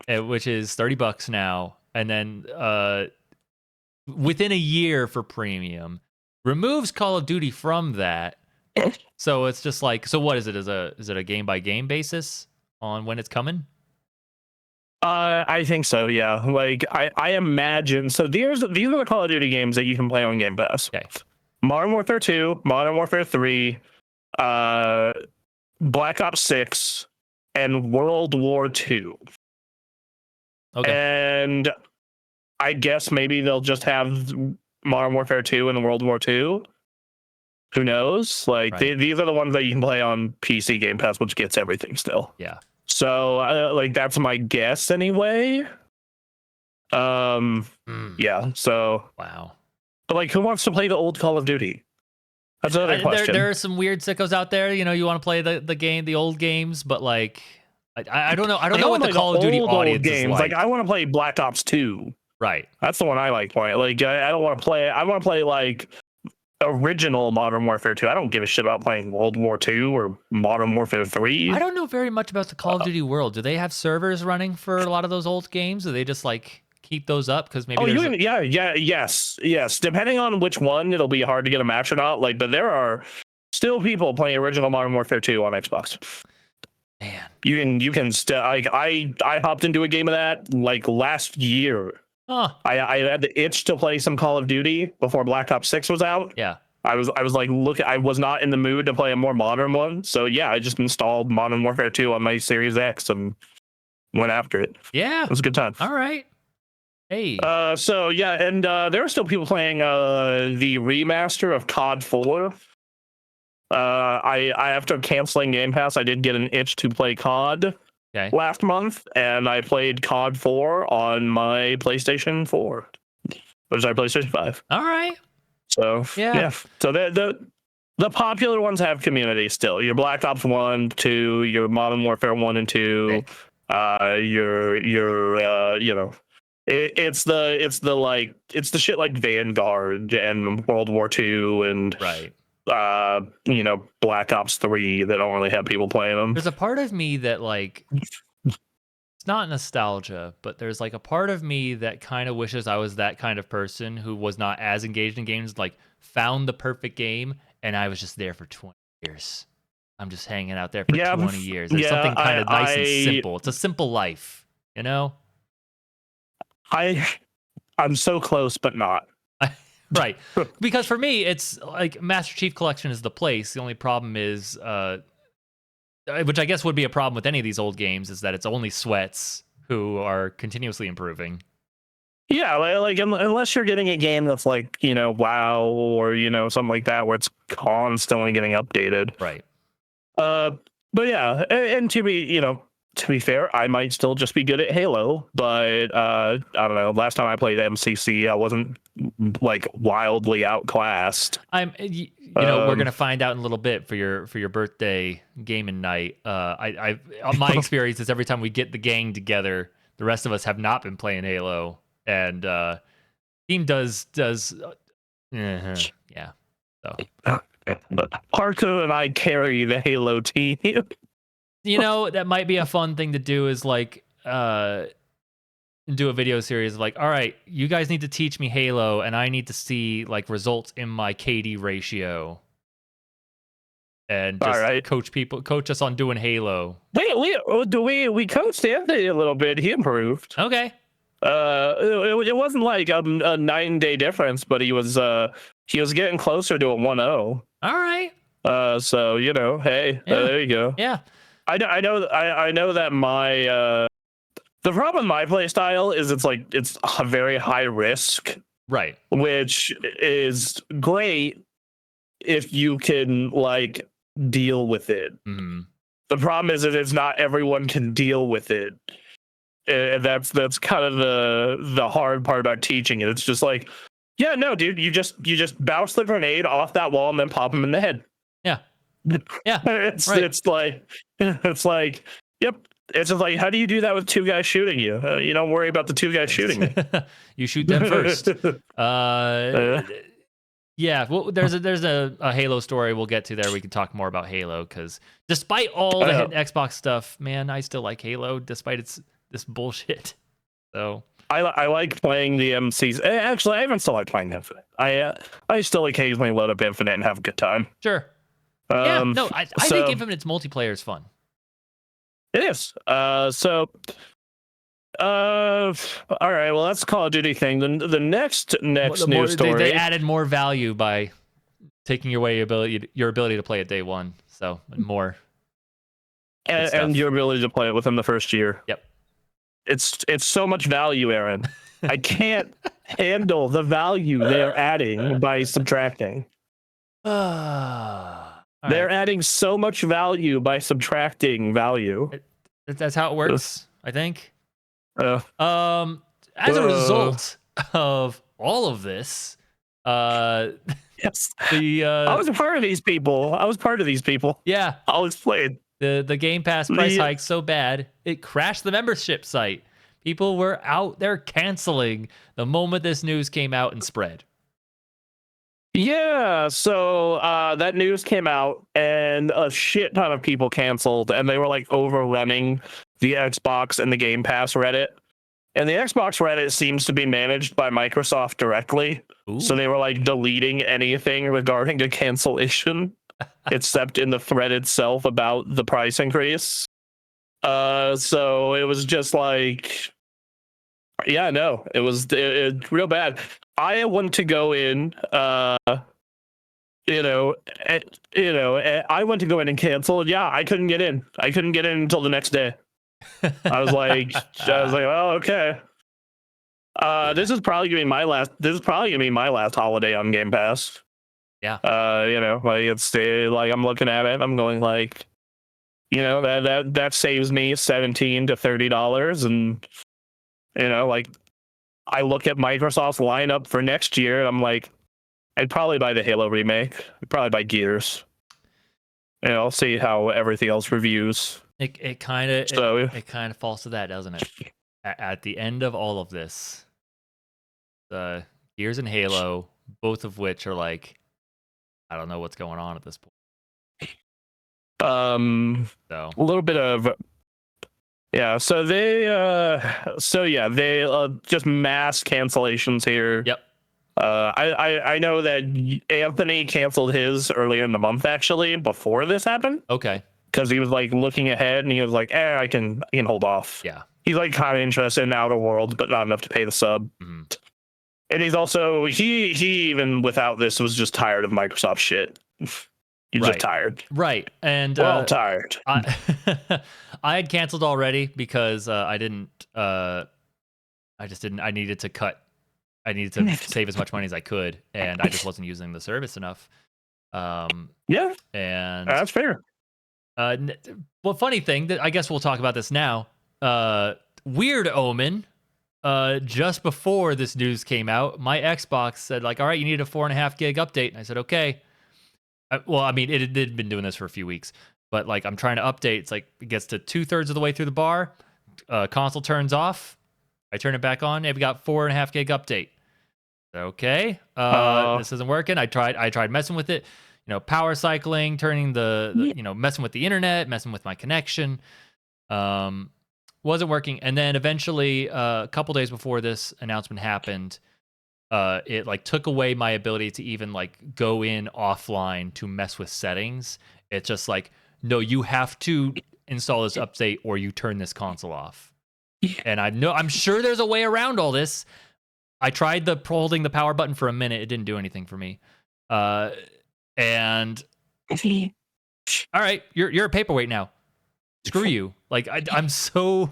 which is $30 now, and then within a year for premium, removes Call of Duty from that. So it's just like, so what is it? Is it a game by game basis on when it's coming? I think so. Yeah. Like I imagine. So these are the Call of Duty games that you can play on Game Pass. Okay. Modern Warfare 2, Modern Warfare 3, Black Ops 6, and World War 2. Okay. And I guess maybe they'll just have Modern Warfare 2 and World War 2. Who knows? Like Right. these are the ones that you can play on PC Game Pass, which gets everything still. Yeah. So like that's my guess anyway. Yeah. So wow. But like, who wants to play the old Call of Duty? That's another question. There are some weird sickos out there. You know, you want to play the old games, but like, I don't know. I don't know what the Call of Duty audience is like. Like, I want to play Black Ops 2. Right. That's the one I like playing. Like, I don't want to play. I want to play like original Modern Warfare 2. I don't give a shit about playing World War 2 or Modern Warfare 3. I don't know very much about the Call of Duty world. Do they have servers running for a lot of those old games? Do they just like keep those up because maybe? Yes. Depending on which one, it'll be hard to get a match or not. Like, but there are still people playing original Modern Warfare 2 on Xbox. Man, you can still. Like, I hopped into a game of that like last year. Huh. I had the itch to play some Call of Duty before Black Ops 6 was out. Yeah. I was like, look, I was not in the mood to play a more modern one. So yeah, I just installed Modern Warfare 2 on my Series X and went after it. Yeah. It was a good time. All right. Hey. So yeah, and there are still people playing the remaster of COD 4. I after canceling Game Pass, I did get an itch to play COD. Okay. Last month, and I played COD 4 on my PlayStation 4. Or sorry, PlayStation 5. All right. So yeah. So the popular ones have community still. Your Black Ops 1, 2, your Modern Warfare 1 and 2, your you know, it's the shit like Vanguard and World War 2 and right. You know, Black Ops 3 that don't really have people playing them. There's a part of me that like, it's not nostalgia, but there's like a part of me that kind of wishes I was that kind of person who was not as engaged in games, like found the perfect game and I was just there for 20 years. I'm just hanging out there for 20 years. There's something kind of nice and simple. It's a simple life, you know? I'm so close, but not. Right. Because for me, it's like Master Chief Collection is the place. The only problem is, which I guess would be a problem with any of these old games, is that it's only sweats who are continuously improving. Yeah, like unless you're getting a game that's like, you know, WoW or, you know, something like that where it's constantly getting updated. Right. But yeah, and to be fair, I might still just be good at Halo, but I don't know. Last time I played MCC, I wasn't like wildly outclassed. You know, we're gonna find out in a little bit for your birthday gaming night. My experience is every time we get the gang together, the rest of us have not been playing Halo, and team does yeah. So Parker and I carry the Halo team. You know, that might be a fun thing to do is like do a video series of like, all right, you guys need to teach me Halo and I need to see like results in my KD ratio. And just coach us on doing Halo. We coached Anthony a little bit. He improved. Okay. It wasn't like a 9-day difference, but he was getting closer to a 1-0. All right. So you know, hey, there you go. Yeah. I know that my the problem with my play style is it's a very high risk, right? Which is great if you can like deal with it. Mm-hmm. The problem is that it's not everyone can deal with it, and that's kind of the hard part about teaching it. It's just like, yeah, no, dude, you just bounce the grenade off that wall and then pop him in the head. Yeah. Yeah. It's like, yep. It's just like, how do you do that with two guys shooting you? You don't worry about the two guys shooting you. You shoot them first. Yeah, well, there's a Halo story we'll get to there. We can talk more about Halo because despite all the Xbox stuff, man, I still like Halo despite this bullshit. So I like playing the MCs. Actually, I even still like playing Infinite. I still occasionally load up Infinite and have a good time. Sure. Yeah, no, I think Infinite's multiplayer is fun. It is. All right. Well, that's the Call of Duty thing. The next news story. They added more value by taking away your ability to play it day one. So more. And your ability to play it within the first year. Yep. It's so much value, Aaron. I can't handle the value they're adding by subtracting. They're adding so much value by subtracting value. That's how it works, I think. As a result of all of this, yes, I was a part of these people. Yeah, I was playing. The Game Pass price hike so bad it crashed the membership site. People were out there canceling the moment this news came out and spread. Yeah, so that news came out and a shit ton of people canceled, and they were like overrunning the Xbox and the Game Pass Reddit. And the Xbox Reddit seems to be managed by Microsoft directly. Ooh. So they were like deleting anything regarding the cancellation, except in the thread itself about the price increase. So it was just like, yeah, no, it was real bad. I want to go in, I went to go in and cancel. Yeah, I couldn't get in. I couldn't get in until the next day. I was like, oh, okay. This is probably gonna be my last holiday on Game Pass. Yeah. It's like I'm looking at it. I'm going like, that saves me $17 to $30, and like I look at Microsoft's lineup for next year, and I'm like, I'd probably buy the Halo remake. I'd probably buy Gears. I'll see how everything else reviews. It kind of falls to that, doesn't it? At the end of all of this, the Gears and Halo, both of which are like, I don't know what's going on at this point. A little bit of, yeah. So they just mass cancellations here. Yep. I know that Anthony canceled his earlier in the month, actually, before this happened. Okay. Because he was like looking ahead, and he was like, I can hold off. Yeah. He's like kind of interested in Outer Worlds, but not enough to pay the sub. Mm-hmm. And he's also he even without this was just tired of Microsoft shit. He's just tired. Right. And tired. I had canceled already because I needed to save as much money as I could, and I just wasn't using the service enough. Yeah. And that's fair. Well, funny thing that I guess we'll talk about this now. Weird Omen. Just before this news came out, my Xbox said like, "All right, you need a 4.5 gig update," and I said, "Okay." Well, I mean, it had been doing this for a few weeks, but like I'm trying to update. It's like it gets to 2/3 of the way through the bar, console turns off. I turn it back on, and we got 4.5 gig update. Okay, this isn't working. I tried messing with it. Power cycling, turning the messing with the internet, messing with my connection. Wasn't working. And then eventually, a couple days before this announcement happened, it like took away my ability to even like go in offline to mess with settings. It's just like, no, you have to install this update or you turn this console off. And I'm sure there's a way around all this. I tried holding the power button for a minute. It didn't do anything for me. And all right, you're a paperweight now. Screw you. Like I'm so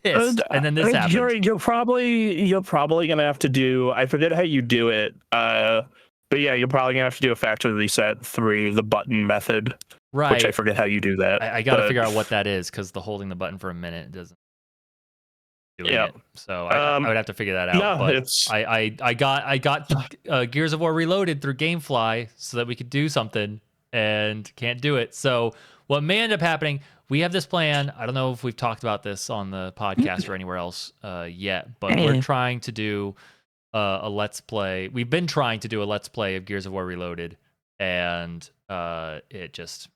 pissed. And then this happened. You're probably gonna have to do. I forget how you do it. But yeah, you're probably gonna have to do a factory reset through the button method. Right. Which I forget how you do that. I got to figure out what that is because the holding the button for a minute doesn't do it. So I would have to figure that out. No, but it's I got Gears of War Reloaded through GameFly so that we could do something and can't do it. So what may end up happening, we have this plan. I don't know if we've talked about this on the podcast or anywhere else yet, but we're trying to do a Let's Play. We've been trying to do a Let's Play of Gears of War Reloaded, and it just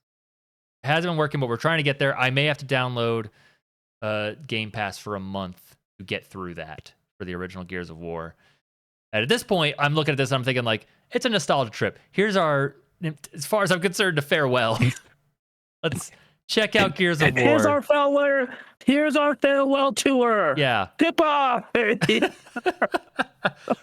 hasn't been working, but we're trying to get there. I may have to download Game Pass for a month to get through that for the original Gears of War. And at this point, I'm looking at this and I'm thinking, like, it's a nostalgia trip. Here's our, as far as I'm concerned, a farewell. Let's check out Gears of War. Here's our farewell tour. Yeah. Goodbye.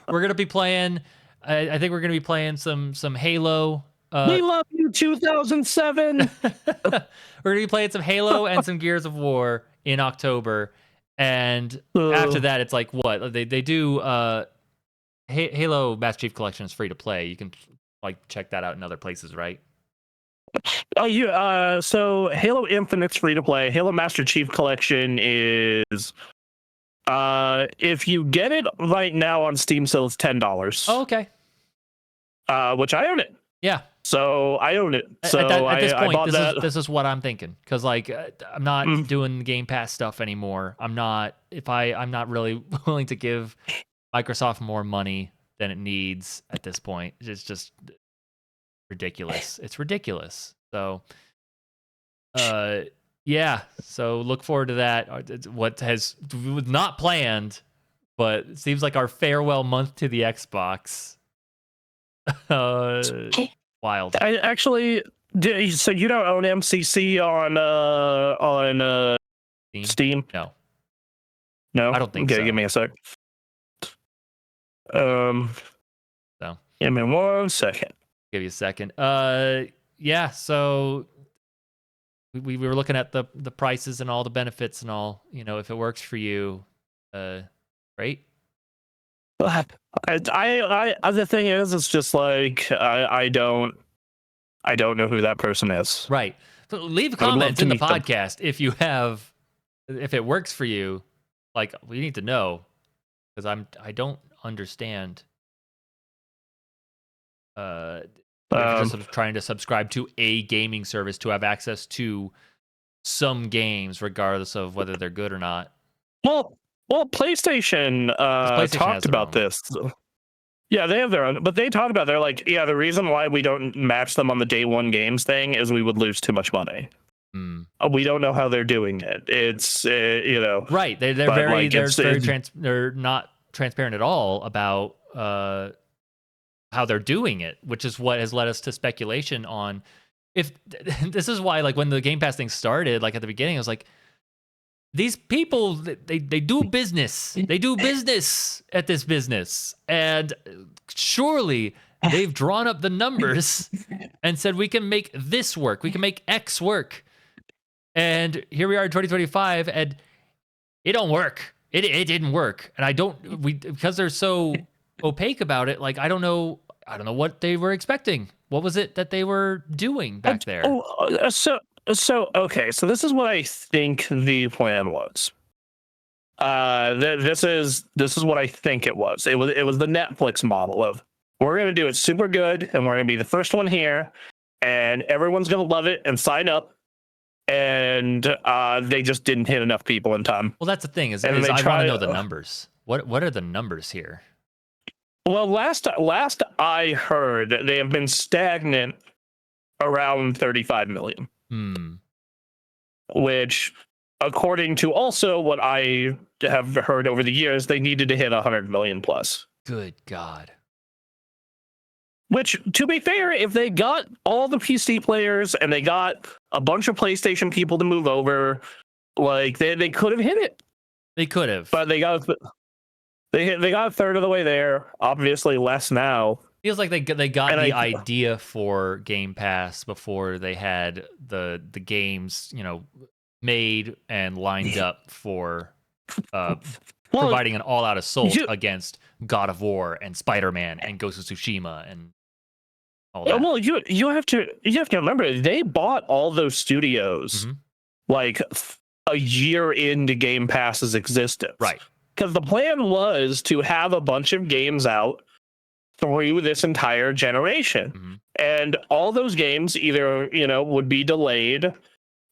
We're gonna be playing. I think we're gonna be playing some Halo. We love you, 2007. We're gonna be playing some Halo and some Gears of War in October, and after that, it's like what they do. Halo Master Chief Collection is free to play. You can like check that out in other places, right? So Halo Infinite's free to play. Halo Master Chief Collection is if you get it right now on Steam sale, it's $10. Oh, okay. Which I own it. Yeah. So I own it. So at this point, I bought that. This is what I'm thinking, because like I'm not doing Game Pass stuff anymore. I'm not really willing to give Microsoft more money than it needs at this point. It's just ridiculous. It's ridiculous. So, yeah. So look forward to that. What was not planned, but it seems like our farewell month to the Xbox. Wild. I actually. So you don't own MCC on Steam? No. No, I don't think so. Give me a sec. So give me 1 second. Give you a second. Yeah. So we were looking at the prices and all the benefits and all. You know, if it works for you, great. The thing is, it's just like I don't know who that person is. Right. So leave comments in the podcast if it works for you. Like, we need to know, because I don't understand. Just trying to subscribe to a gaming service to have access to some games, regardless of whether they're good or not. Well, PlayStation, talked about this. Yeah, they have their own, but they talked about, they're like, yeah, the reason why we don't match them on the day one games thing is we would lose too much money. We don't know how they're doing it. It's right. They're very they're not transparent at all about how they're doing it, which is what has led us to speculation on if this is why, like, when the Game Pass thing started, like at the beginning, I was like, these people, they do business. They do business at this business. And surely they've drawn up the numbers and said, we can make this work. We can make X work. And here we are in 2025, and it don't work. It didn't work. And because they're so opaque about it, like, I don't know what they were expecting. What was it that they were doing back there? Okay, so this is what I think the plan was. This is what I think it was. It was the Netflix model of, we're gonna do it super good, and we're gonna be the first one here, and everyone's gonna love it and sign up. And they just didn't hit enough people in time. Well, that's the thing is I want to know the numbers. What are the numbers here? Well, last I heard, they have been stagnant around 35 million. Which, according to also what I have heard over the years, they needed to hit 100 million plus. Good God. Which, to be fair, if they got all the PC players and they got a bunch of PlayStation people to move over, like, they could have hit it. They could have. But they got a third of the way there. Obviously, less now. Feels like they got the idea for Game Pass before they had the games, made and lined up for providing an all-out assault against God of War and Spider-Man and Ghost of Tsushima and all that. Well, you have to remember, they bought all those studios like a year into Game Pass's existence, right? Because the plan was to have a bunch of games out through this entire generation, and all those games either would be delayed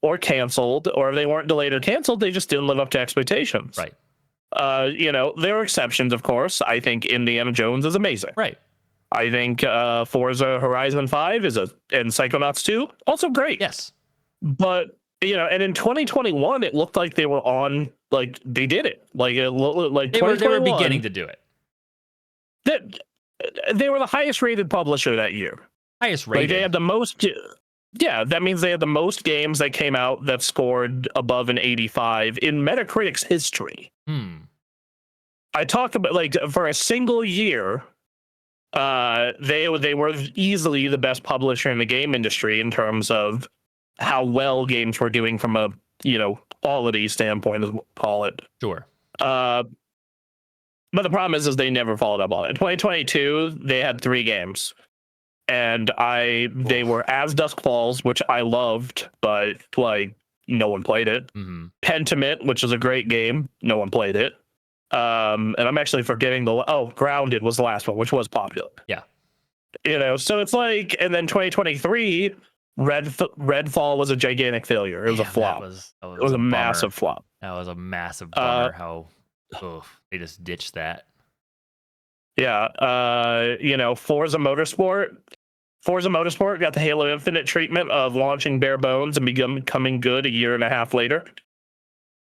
or canceled, or if they weren't delayed or canceled, they just didn't live up to expectations, right? There are exceptions, of course. I think Indiana Jones is amazing. Right. I think Forza Horizon 5 and Psychonauts 2 also great. Yes. But and in 2021, it looked like they were on, like, they did it. Like it like They were beginning to do it. That they were the highest rated publisher that year. Highest Like rated. they had the most. Yeah, that means they had the most games that came out that scored above an 85 in Metacritic's history. I talk about, like, for a single year, they were easily the best publisher in the game industry in terms of how well games were doing from a quality standpoint, as we'll call it. Sure. But the problem is they never followed up on it. 2022, they had 3 games, and they were As Dusk Falls, which I loved, but like no one played it. Mm-hmm. Pentiment, which is a great game, no one played it. And I'm actually forgetting Grounded was the last one, which was popular. Yeah. So it's like, and then 2023, Redfall was a gigantic failure. It was a flop. It was a massive flop. That was a massive bummer. They just ditched that. Yeah. Forza Motorsport got the Halo Infinite treatment of launching bare bones and becoming good a year and a half later.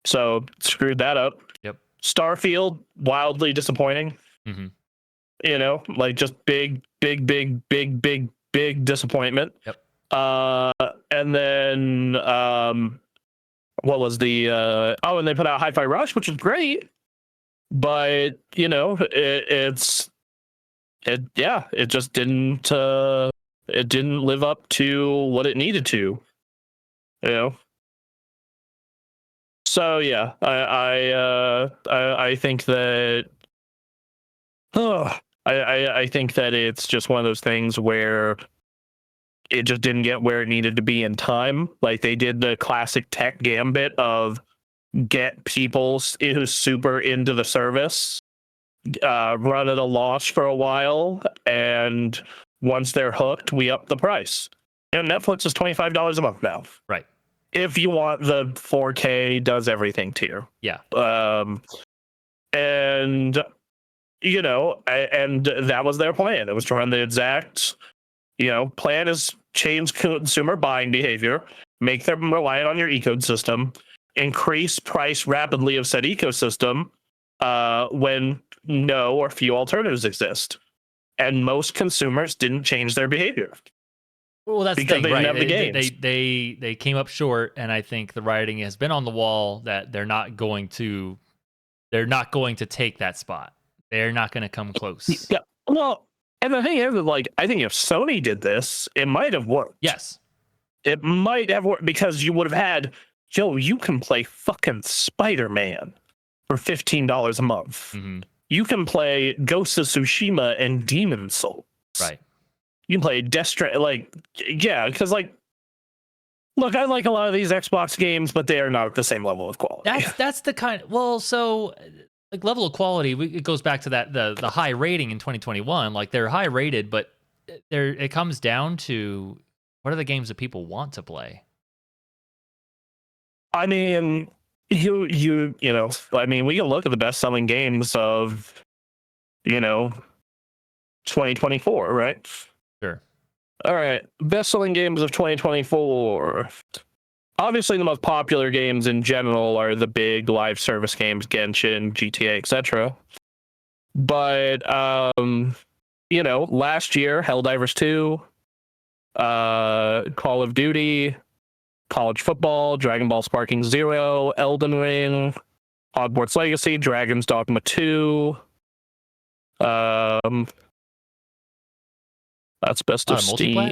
So screwed that up. Yep. Starfield, wildly disappointing. Mm-hmm. Like just big disappointment. Yep. And then what was the and they put out Hi-Fi Rush, which is great, but it just didn't live up to what it needed to. So yeah, I think that I think that it's just one of those things where it just didn't get where it needed to be in time. Like they did the classic tech gambit of get people who's super into the service, run at a loss for a while, and once they're hooked, we up the price. Netflix is $25 a month now. Right. If you want the 4K does everything tier. Yeah. And that was their plan. It was to run the exact plan is change consumer buying behavior, make them reliant on your ecosystem, increase price rapidly of said ecosystem when no or few alternatives exist. And most consumers didn't change their behavior. Well, that's because the thing, they right? didn't have the games. They came up short, and I think the writing has been on the wall that they're not going to take that spot. They're not going to come close. Yeah. Well, and the thing is, like, I think if Sony did this, it might have worked. Yes. It might have worked because you would have had, you can play fucking Spider-Man for $15 a month. Mm-hmm. You can play Ghost of Tsushima and Demon Souls. Right. You can play Death Stranding, because, like, look, I like a lot of these Xbox games, but they are not at the same level of quality. That's the kind. So like level of quality, it goes back to that the high rating in 2021. Like they're high rated, but it comes down to what are the games that people want to play. I mean, I mean, we can look at the best selling games of 2024, right? Sure. All right, best-selling games of 2024. Obviously, the most popular games in general are the big live service games, Genshin, GTA, etc. But last year, Helldivers 2, Call of Duty, College Football, Dragon Ball Sparking Zero, Elden Ring, Hogwarts Legacy, Dragon's Dogma 2. That's best of Steam. A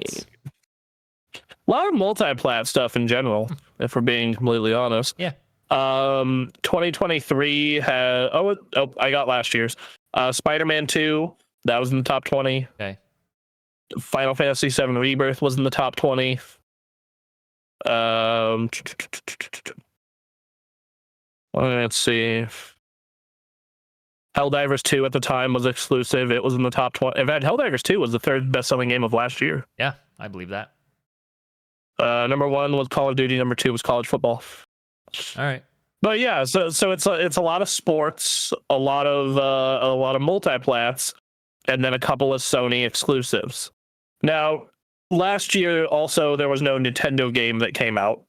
lot of multi-plat stuff in general, if we're being completely honest. Yeah. 2023 had I got last year's Spider-Man 2. That was in the top 20. Okay. Final Fantasy 7 Rebirth was in the top 20. Let's see. Helldivers 2 at the time was exclusive. It was in the top 20. In fact, Helldivers 2 was the third best-selling game of last year. Yeah, I believe that. Number 1 was Call of Duty. Number 2 was College Football. All right. But yeah, so it's a lot of sports, a lot of multiplats, and then a couple of Sony exclusives. Now, last year also there was no Nintendo game that came out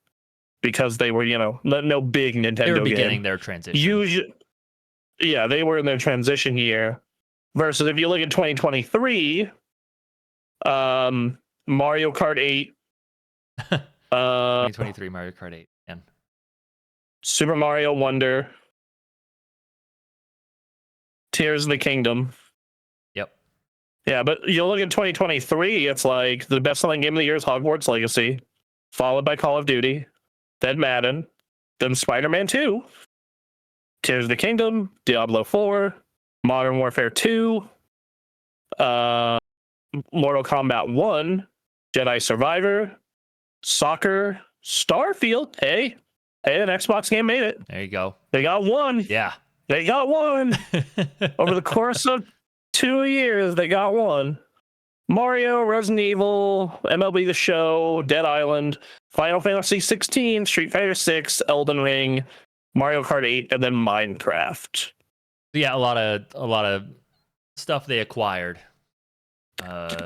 because they were, no big Nintendo They were game. beginning their transition. Usually, yeah, they were in their transition year. Versus if you look at 2023, Mario Kart 8, 2023 Mario Kart 8, and Super Mario Wonder, Tears of the Kingdom. Yep. Yeah, but you look at 2023, it's like the best-selling game of the year is Hogwarts Legacy, followed by Call of Duty, then Madden, then Spider-Man 2, Tears of the Kingdom, Diablo 4, Modern Warfare 2, Mortal Kombat 1, Jedi Survivor, Soccer, Starfield. Hey, an Xbox game made it. There you go. They got one. Yeah. They got one. Over the course of 2 years, they got one. Mario, Resident Evil, MLB The Show, Dead Island, Final Fantasy 16, Street Fighter 6, Elden Ring, Mario Kart 8, and then Minecraft. Yeah, a lot of stuff they acquired.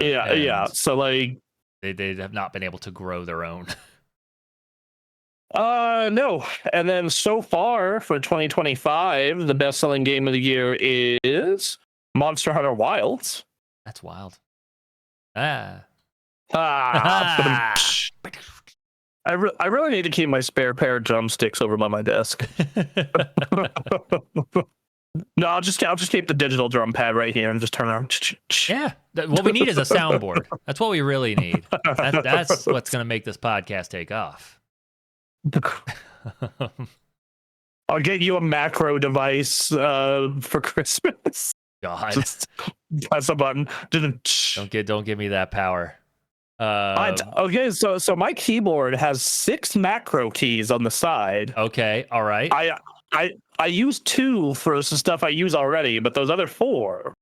Yeah. So like they have not been able to grow their own. No. And then so far for 2025, the best-selling game of the year is Monster Hunter Wilds. That's wild. Ah. I really need to keep my spare pair of drumsticks over by my desk. No, I'll just keep the digital drum pad right here and just turn around. Yeah. What we need is a soundboard. That's what we really need. That's what's going to make this podcast take off. I'll get you a macro device for Christmas. God. Just press a button. Don't give me that power. Okay, so my keyboard has 6 macro keys on the side. Okay, all right. I use 2 for some stuff I use already, but those other 4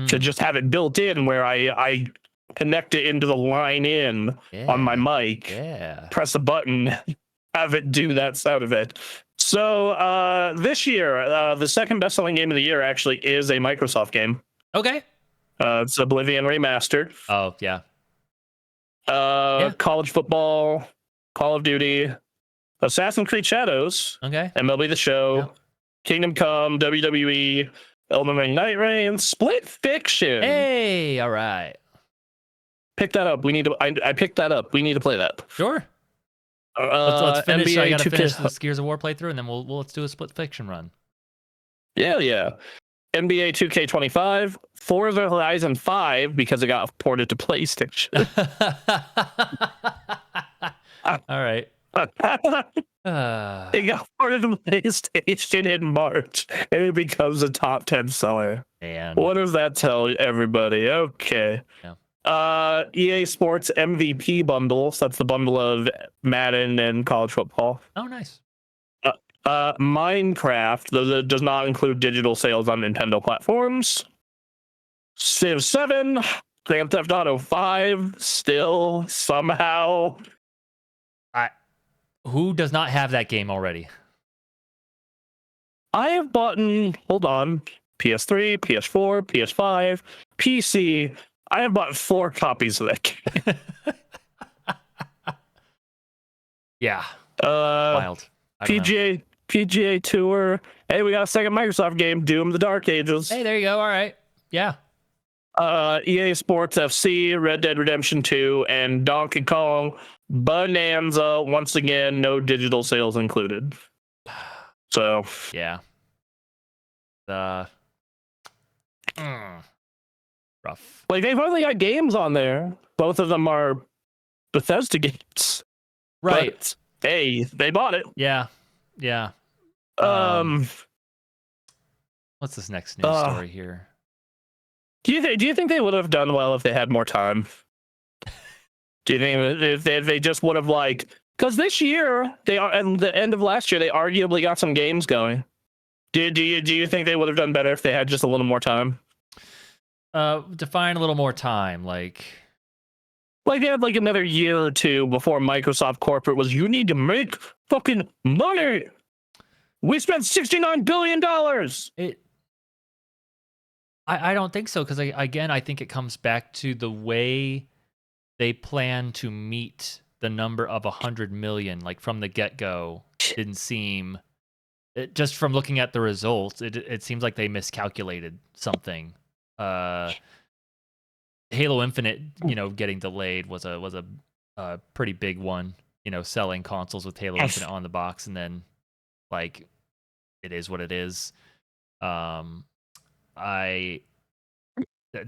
to just have it built in where I connect it into the line in on my mic. Yeah. Press a button, have it do that sound effect. So this year, the second best-selling game of the year actually is a Microsoft game. Okay. It's Oblivion Remastered. Oh, yeah. College football, Call of Duty, Assassin's Creed Shadows, okay, MLB The Show, Kingdom Come, WWE, Elden Ring Night Reign, Split Fiction. Hey, all right. Pick that up. I picked that up. We need to play that. Sure. Let's finish. NBA I gotta 2K. finish this Gears of War playthrough, and then let's do a Split Fiction run. Yeah. NBA 2K25, Forza Horizon 5 because it got ported to PlayStation. All right. It got ported to PlayStation in March, and it becomes a top 10 seller. Man. What does that tell everybody? Okay. Yeah. EA Sports MVP bundle. So that's the bundle of Madden and college football. Oh, nice. Minecraft, though that does not include digital sales on Nintendo platforms. Civ 7, Grand Theft Auto 5, still somehow. Who does not have that game already? I have bought, hold on, PS3, PS4, PS5, PC. I have bought 4 copies of that game. Yeah. Wild. PGA Tour. Hey, we got a second Microsoft game, Doom: The Dark Ages. Hey, there you go. All right. Yeah. EA Sports FC, Red Dead Redemption 2, and Donkey Kong Bonanza. Once again, no digital sales included. So yeah. Rough. Like, they've only got games on there. Both of them are Bethesda games. Right. But, hey, they bought it. Yeah. What's this next news story here? Do you think they would have done well if they had more time? Do you think if they just would have, like, because this year and the end of last year they arguably got some games going. Do you think they would have done better if they had just a little more time? Define a little more time, like they had like another year or two before Microsoft corporate was, you need to make fucking money. We spent $69 billion. I don't think so, because again, I think it comes back to the way they plan to meet the number of 100 million, like from the get-go. Didn't seem, just from looking at the results, it seems like they miscalculated something. Halo Infinite, getting delayed was a pretty big one. Selling consoles with Halo Infinite on the box, and then like it is what it is. There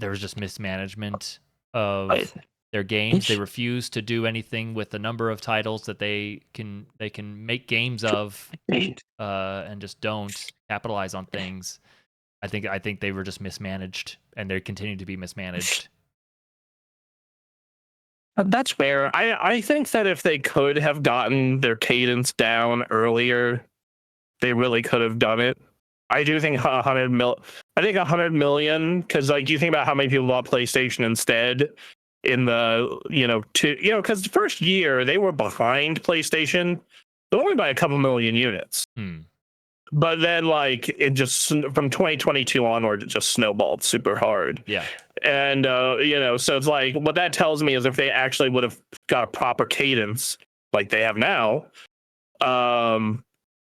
was just mismanagement of their games. They refuse to do anything with the number of titles that they can make games of, and just don't capitalize on things. I think they were just mismanaged, and they continue to be mismanaged. That's fair. I think that if they could have gotten their cadence down earlier, they really could have done it. I do think 100 million, because like you think about how many people bought PlayStation instead in the because the first year they were behind PlayStation, but only by a couple million units. But then like it just from 2022 onward, it just snowballed super hard. Yeah. And so it's like what that tells me is if they actually would have got a proper cadence like they have now,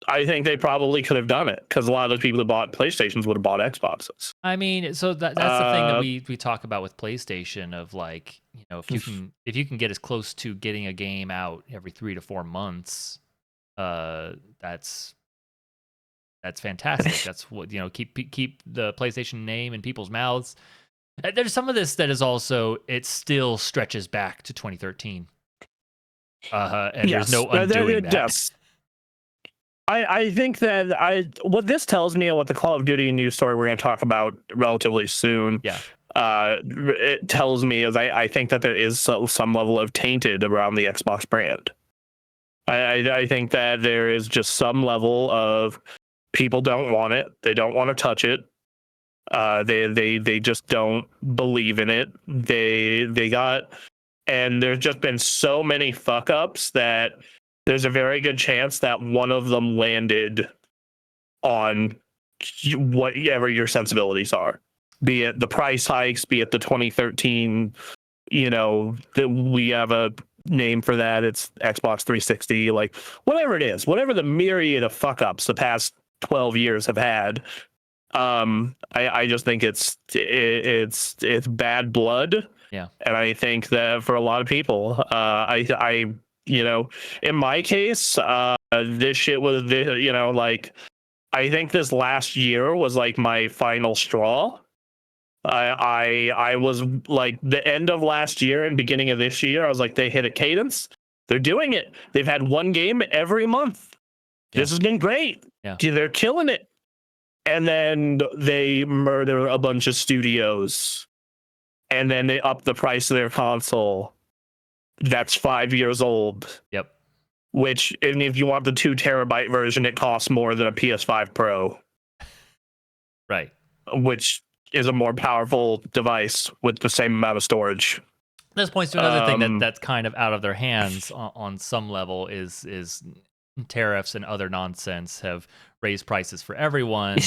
I think they probably could have done it, because a lot of those people who bought PlayStations would have bought Xboxes. I mean, so that's the thing that we talk about with PlayStation, of like, if you can get as close to getting a game out every 3 to 4 months, that's fantastic. That's what, keep the PlayStation name in people's mouths. There's some of this that is also, it still stretches back to 2013. And yes, there's no undoing that. Yes. I think that what this tells me, and what the Call of Duty news story we're going to talk about relatively soon, it tells me is I think that there is some level of tainted around the Xbox brand. I think that there is just some level of people don't want it. They don't want to touch it. They just don't believe in it. And there's just been so many fuck ups that there's a very good chance that one of them landed on whatever your sensibilities are, be it the price hikes, be it the 2013, that we have a name for that. It's Xbox 360, like whatever it is, whatever the myriad of fuck ups the past 12 years have had. I just think it's bad blood. Yeah. And I think that for a lot of people, in my case, this shit was, I think this last year was like my final straw. I was like, the end of last year and beginning of this year, I was like, they hit a cadence. They're doing it. They've had one game every month. Yeah. This has been great. Yeah. They're killing it. And then they murder a bunch of studios. And then they up the price of their console. That's 5 years old. Yep. Which, and if you want the 2 terabyte version, it costs more than a PS5 Pro. Right. Which is a more powerful device with the same amount of storage. This points to another thing that's kind of out of their hands on some level, is tariffs and other nonsense have raised prices for everyone,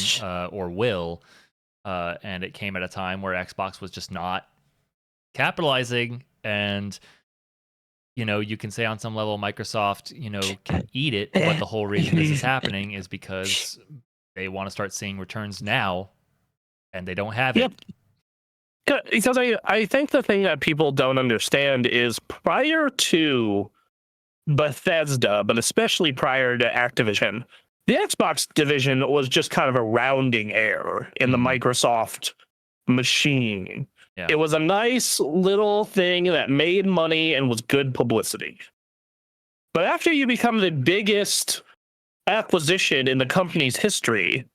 or will. And it came at a time where Xbox was just not capitalizing. And you can say on some level Microsoft, can eat it, but the whole reason this is happening is because they want to start seeing returns now, and they don't have it. Because I think the thing that people don't understand is prior to Bethesda, but especially prior to Activision, the Xbox division was just kind of a rounding error in the Microsoft machine. Yeah. It was a nice little thing that made money and was good publicity. But after you become the biggest acquisition in the company's history,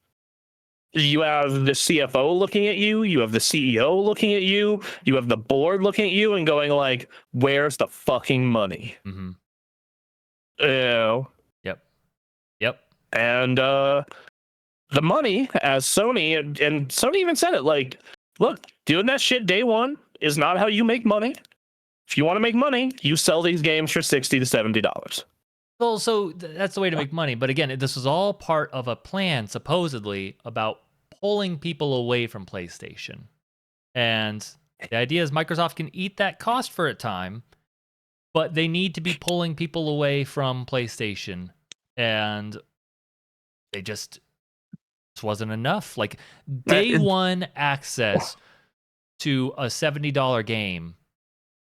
you have the CFO looking at you, you have the CEO looking at you, you have the board looking at you and going like, where's the fucking money? Mm-hmm. Yep. And the money, as Sony, and Sony even said it, like, look, doing that shit day one is not how you make money. If you want to make money, you sell these games for $60 to $70. Well, so that's the way to make money. But again, this was all part of a plan, supposedly, about pulling people away from PlayStation. And the idea is Microsoft can eat that cost for a time, but they need to be pulling people away from PlayStation. And they just wasn't enough. Like day one access to a $70 game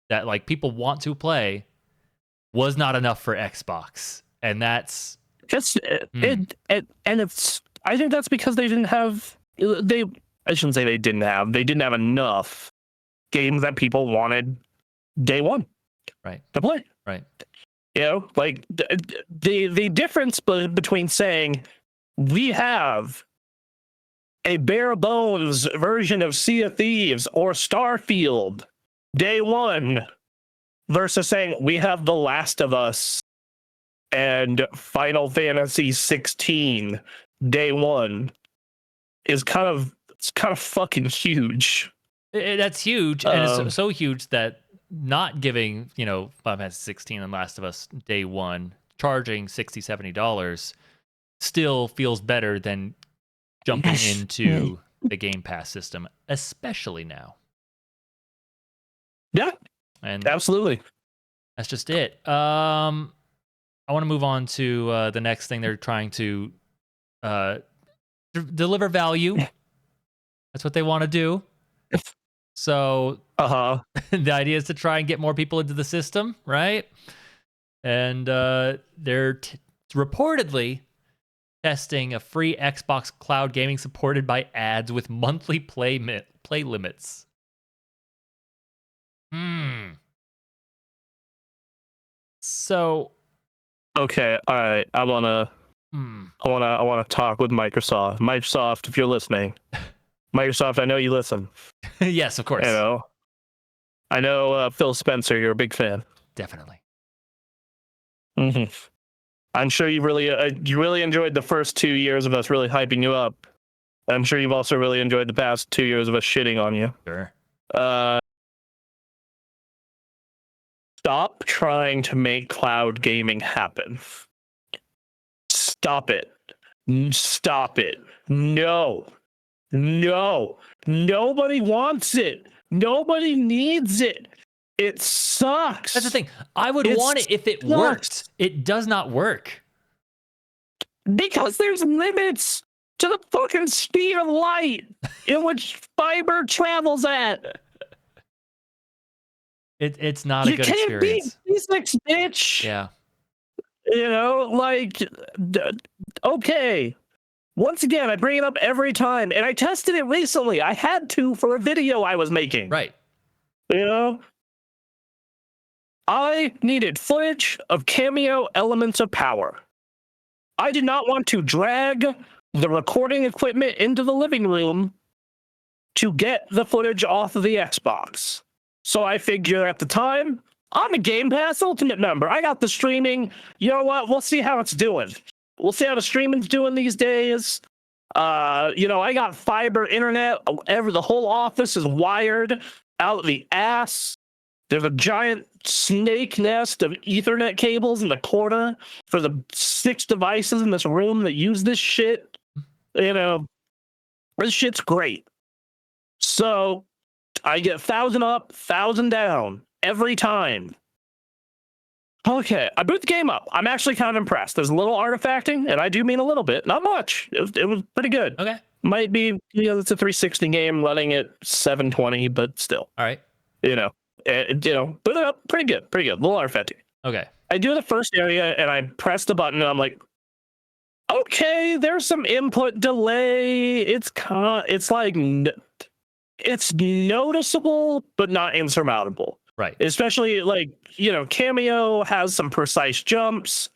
that like people want to play was not enough for Xbox. And that's and it's I think that's because they didn't have I shouldn't say they didn't have enough games that people wanted day one to play. Right. You know, like the difference between saying we have a bare bones version of Sea of Thieves or Starfield day one versus saying we have The Last of Us and Final Fantasy 16 day one is kind of fucking huge. That's huge, and it's so huge that not giving, Final Fantasy 16 and Last of Us day one, charging $60, $70 still feels better than jumping into the Game Pass system, especially now. Yeah, and absolutely. That's just it. I want to move on to the next thing they're trying to deliver value. That's what they want to do. So the idea is to try and get more people into the system, right? And they're reportedly testing a free Xbox Cloud gaming supported by ads with monthly play limits. So okay, all right. I wanna talk with Microsoft. Microsoft, if you're listening, Microsoft, I know you listen. Yes, of course. I know Phil Spencer. You're a big fan. Definitely. Mm-hmm. I'm sure you really enjoyed the first 2 years of us really hyping you up. I'm sure you've also really enjoyed the past 2 years of us shitting on you. Sure. Stop trying to make cloud gaming happen. Stop it. Stop it. No. Nobody wants it. Nobody needs it. It sucks. That's the thing. I would want it if it worked. It does not work. Because there's limits to the fucking speed of light in which fiber travels at. It's not a good experience. You can't beat physics, bitch. Yeah. Okay. Once again, I bring it up every time, and I tested it recently. I had to for a video I was making. Right. I needed footage of cameo elements of power. I did not want to drag the recording equipment into the living room to get the footage off of the Xbox. So I figure at the time, I'm a Game Pass Ultimate member. I got the streaming. You know what? We'll see how it's doing. We'll see how the streaming's doing these days. I got fiber internet. The whole office is wired out the ass. There's a giant snake nest of Ethernet cables in the corner for the 6 devices in this room that use this shit. This shit's great. So I get 1,000 up, 1,000 down every time. Okay, I boot the game up. I'm actually kind of impressed. There's a little artifacting, and I do mean a little bit, not much. It was pretty good. Okay. Might be, it's a 360 game running at 720, but still. All right. Boot it up, pretty good. Little artifacting. Okay. I do the first area, and I press the button, and I'm like, okay, there's some input delay. It's noticeable, but not insurmountable. Right. Especially Cameo has some precise jumps,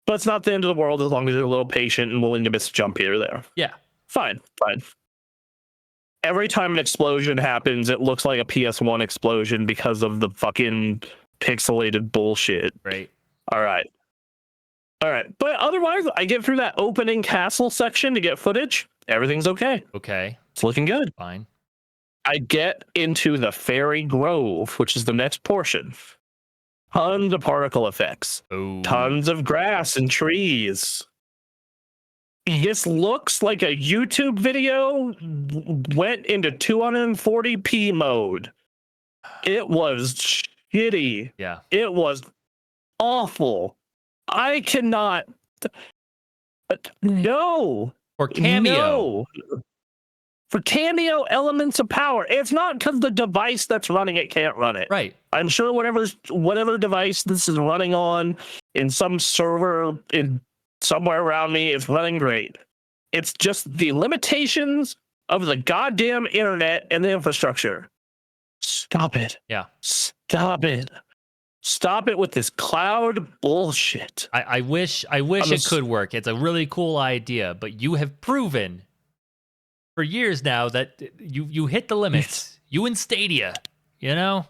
but it's not the end of the world as long as you're a little patient and willing to miss a jump here or there. Yeah. Fine. Every time an explosion happens, it looks like a PS1 explosion because of the fucking pixelated bullshit. Right. All right. But otherwise, I get through that opening castle section to get footage. Everything's okay. Okay. It's looking good. Fine. I get into the Fairy Grove, which is the next portion. tons of particle effects, Oh, tons of grass and trees. This looks like a YouTube video went into 240p mode. It was shitty. yeah. It was awful. I cannot. No. Or Cameo. No. For Cameo elements of power, it's not because the device that's running it can't run it. Right. I'm sure whatever device this is running on in some server in somewhere around me is running great. It's just the limitations of the goddamn internet and the infrastructure. Stop it. Yeah. Stop it. Stop it with this cloud bullshit. I wish it could work. It's a really cool idea, but you have proven for years now that you hit the limits. You and Stadia, you know?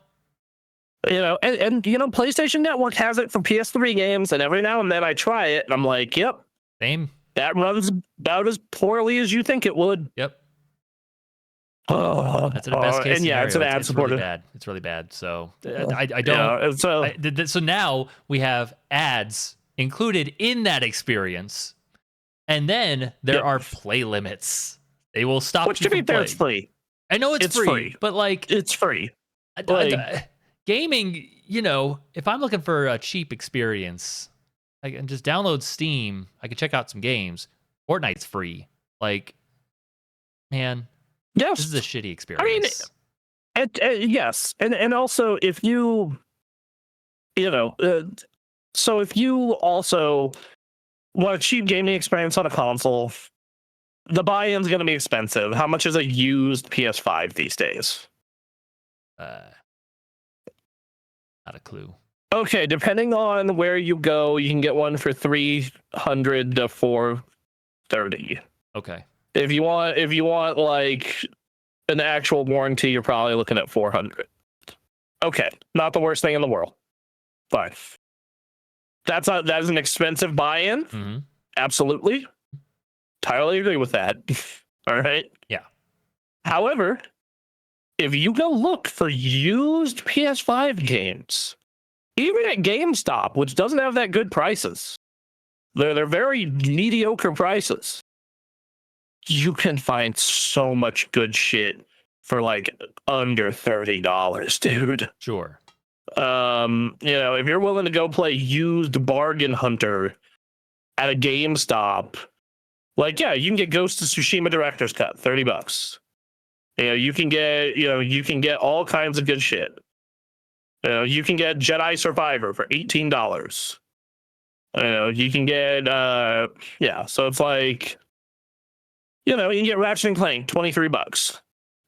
And PlayStation Network has it for PS3 games, and every now and then I try it, and I'm like, yep. Same. That runs about as poorly as you think it would. Yep. Oh, that's the best case scenario. Yeah, it's an ad supported. Really bad. It's really bad. So I don't. So now we have ads included in that experience, and then there are play limits. They will stop. Which to be fair, it's free. I know it's free, but like it's free. Gaming, if I'm looking for a cheap experience, I can just download Steam. I can check out some games. Fortnite's free. Like, man. Yes. This is a shitty experience. I mean, yes. And also, if you also want a cheap gaming experience on a console, the buy-in's going to be expensive. How much is a used PS5 these days? Not a clue. Okay, depending on where you go, you can get one for $300 to $430. Okay. If you want like an actual warranty, you're probably looking at $400. Okay, not the worst thing in the world. Fine. That is an expensive buy-in. Mm-hmm. Absolutely. Entirely agree with that. All right. Yeah. However, if you go look for used PS5 games, even at GameStop, which doesn't have that good prices, they're very mediocre prices. You can find so much good shit for like under $30, dude. Sure. If you're willing to go play used Bargain Hunter at a GameStop, like, yeah, you can get Ghost of Tsushima Director's Cut, $30. You can get all kinds of good shit. You can get Jedi Survivor for $18. You can get so it's like, you can get Ratchet and Clank, $23.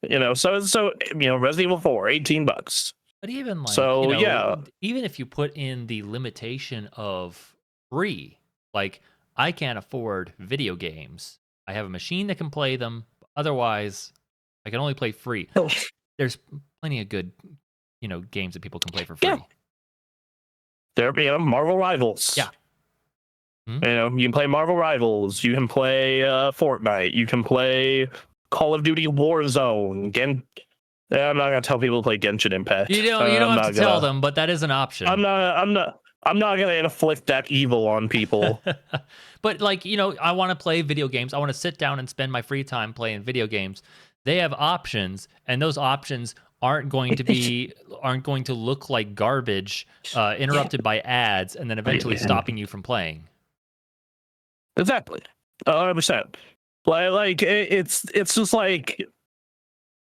Resident Evil 4, $18. But even like, yeah, even if you put in the limitation of free, like I can't afford video games. I have a machine that can play them. But otherwise, I can only play free. There's plenty of good, games that people can play for free. Yeah. There, Marvel Rivals. Yeah. You can play Marvel Rivals. You can play Fortnite. You can play Call of Duty Warzone. I'm not gonna tell people to play Genshin Impact. You don't have to tell them, but that is an option. I'm not gonna inflict that evil on people. But I want to play video games. I want to sit down and spend my free time playing video games. They have options, and those options aren't going to look like garbage, interrupted by ads, and then eventually stopping you from playing. Exactly, 100%. Like it's just like,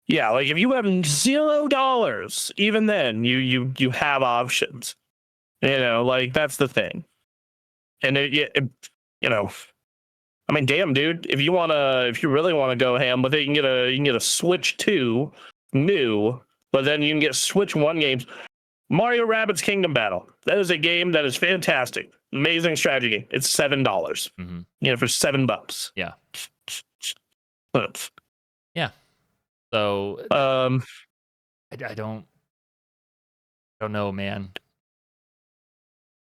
yeah, like if you have $0, even then you have options. Like that's the thing. And I mean, damn, dude, if you really wanna go ham with it, you can get a Switch 2 new, but then you can get Switch 1 games. Mario Rabbids Kingdom Battle. That is a game that is fantastic. Amazing strategy game. It's $7. Mm-hmm. For $7. Yeah. Yeah. So I don't know, man.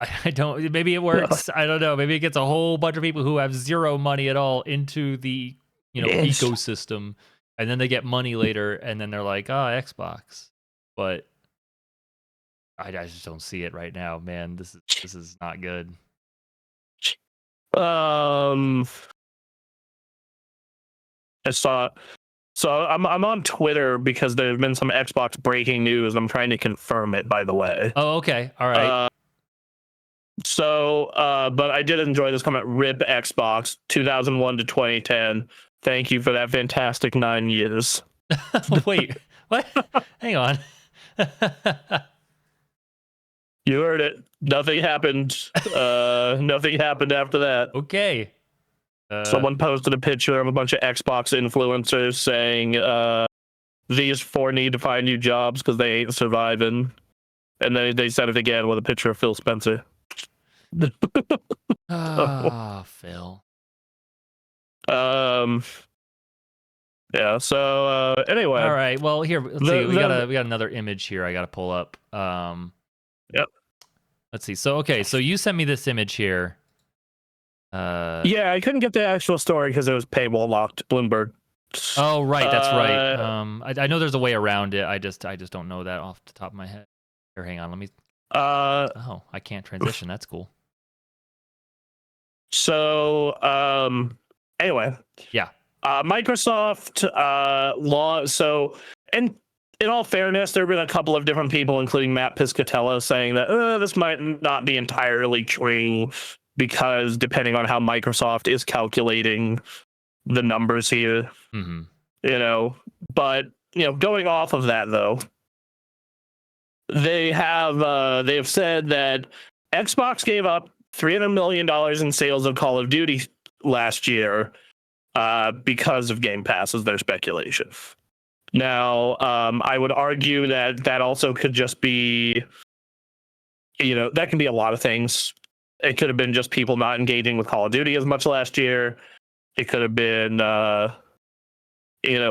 I don't. Maybe it works. I don't know. Maybe it gets a whole bunch of people who have zero money at all into the ecosystem, and then they get money later, and then they're like, "Oh, Xbox." But I just don't see it right now, man. This is not good. I saw. So I'm on Twitter because there's been some Xbox breaking news. I'm trying to confirm it, by the way. Oh, okay. All right. But I did enjoy this comment. RIP Xbox 2001 to 2010. Thank you for that fantastic 9 years. Wait, what? Hang on. You heard it. Nothing happened. Nothing happened after that. Okay. Someone posted a picture of a bunch of Xbox influencers saying these four need to find new jobs because they ain't surviving. And then they said it again with a picture of Phil Spencer. Phil. Yeah, so anyway. All right. Well, here, let's see. We got another image here I got to pull up. Yep. Let's see. So, okay. So you sent me this image here. Yeah, I couldn't get the actual story because it was paywall locked. Bloomberg. Oh, right. That's right. I know there's a way around it. I just don't know that off the top of my head. Here, hang on. Let me. Oh, I can't transition. That's cool. So, anyway. Yeah. Microsoft law. So, and in all fairness, there have been a couple of different people, including Matt Piscatella, saying that this might not be entirely true because depending on how Microsoft is calculating the numbers here, but going off of that though, they have said that Xbox gave up $300 million in sales of Call of Duty last year because of Game Pass, is their speculation. Now, I would argue that also could just be, that can be a lot of things. It could have been just people not engaging with Call of Duty as much last year. It could have been,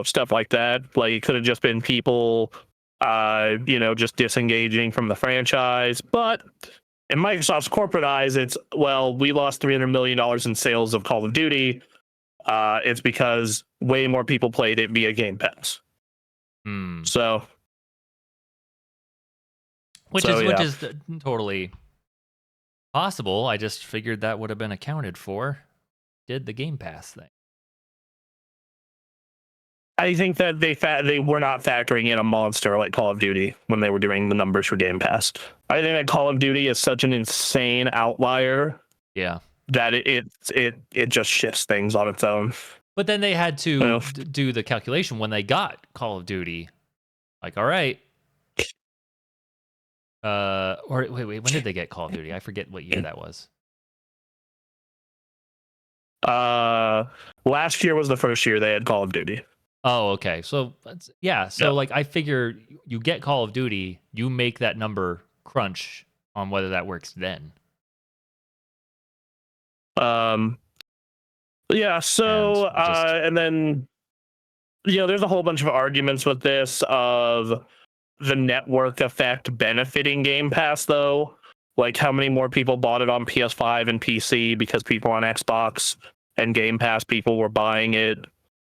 stuff like that. Like, it could have just been people, just disengaging from the franchise. But in Microsoft's corporate eyes, it's, well, we lost $300 million in sales of Call of Duty. It's because way more people played it via Game Pass. So, which is totally possible. I just figured that would have been accounted for. Did the Game Pass thing? I think that they were not factoring in a monster like Call of Duty when they were doing the numbers for Game Pass. I think that Call of Duty is such an insane outlier. Yeah. That it just shifts things on its own. But then they had to do the calculation when they got Call of Duty. Like, all right. Or wait, when did they get Call of Duty? I forget what year that was. Last year was the first year they had Call of Duty. Oh, okay. So yeah. So like, I figure you get Call of Duty, you make that number crunch on whether that works then. Yeah. So and then there's a whole bunch of arguments with this of the network effect benefiting Game Pass though. Like how many more people bought it on PS5 and PC because people on Xbox and Game Pass people were buying it.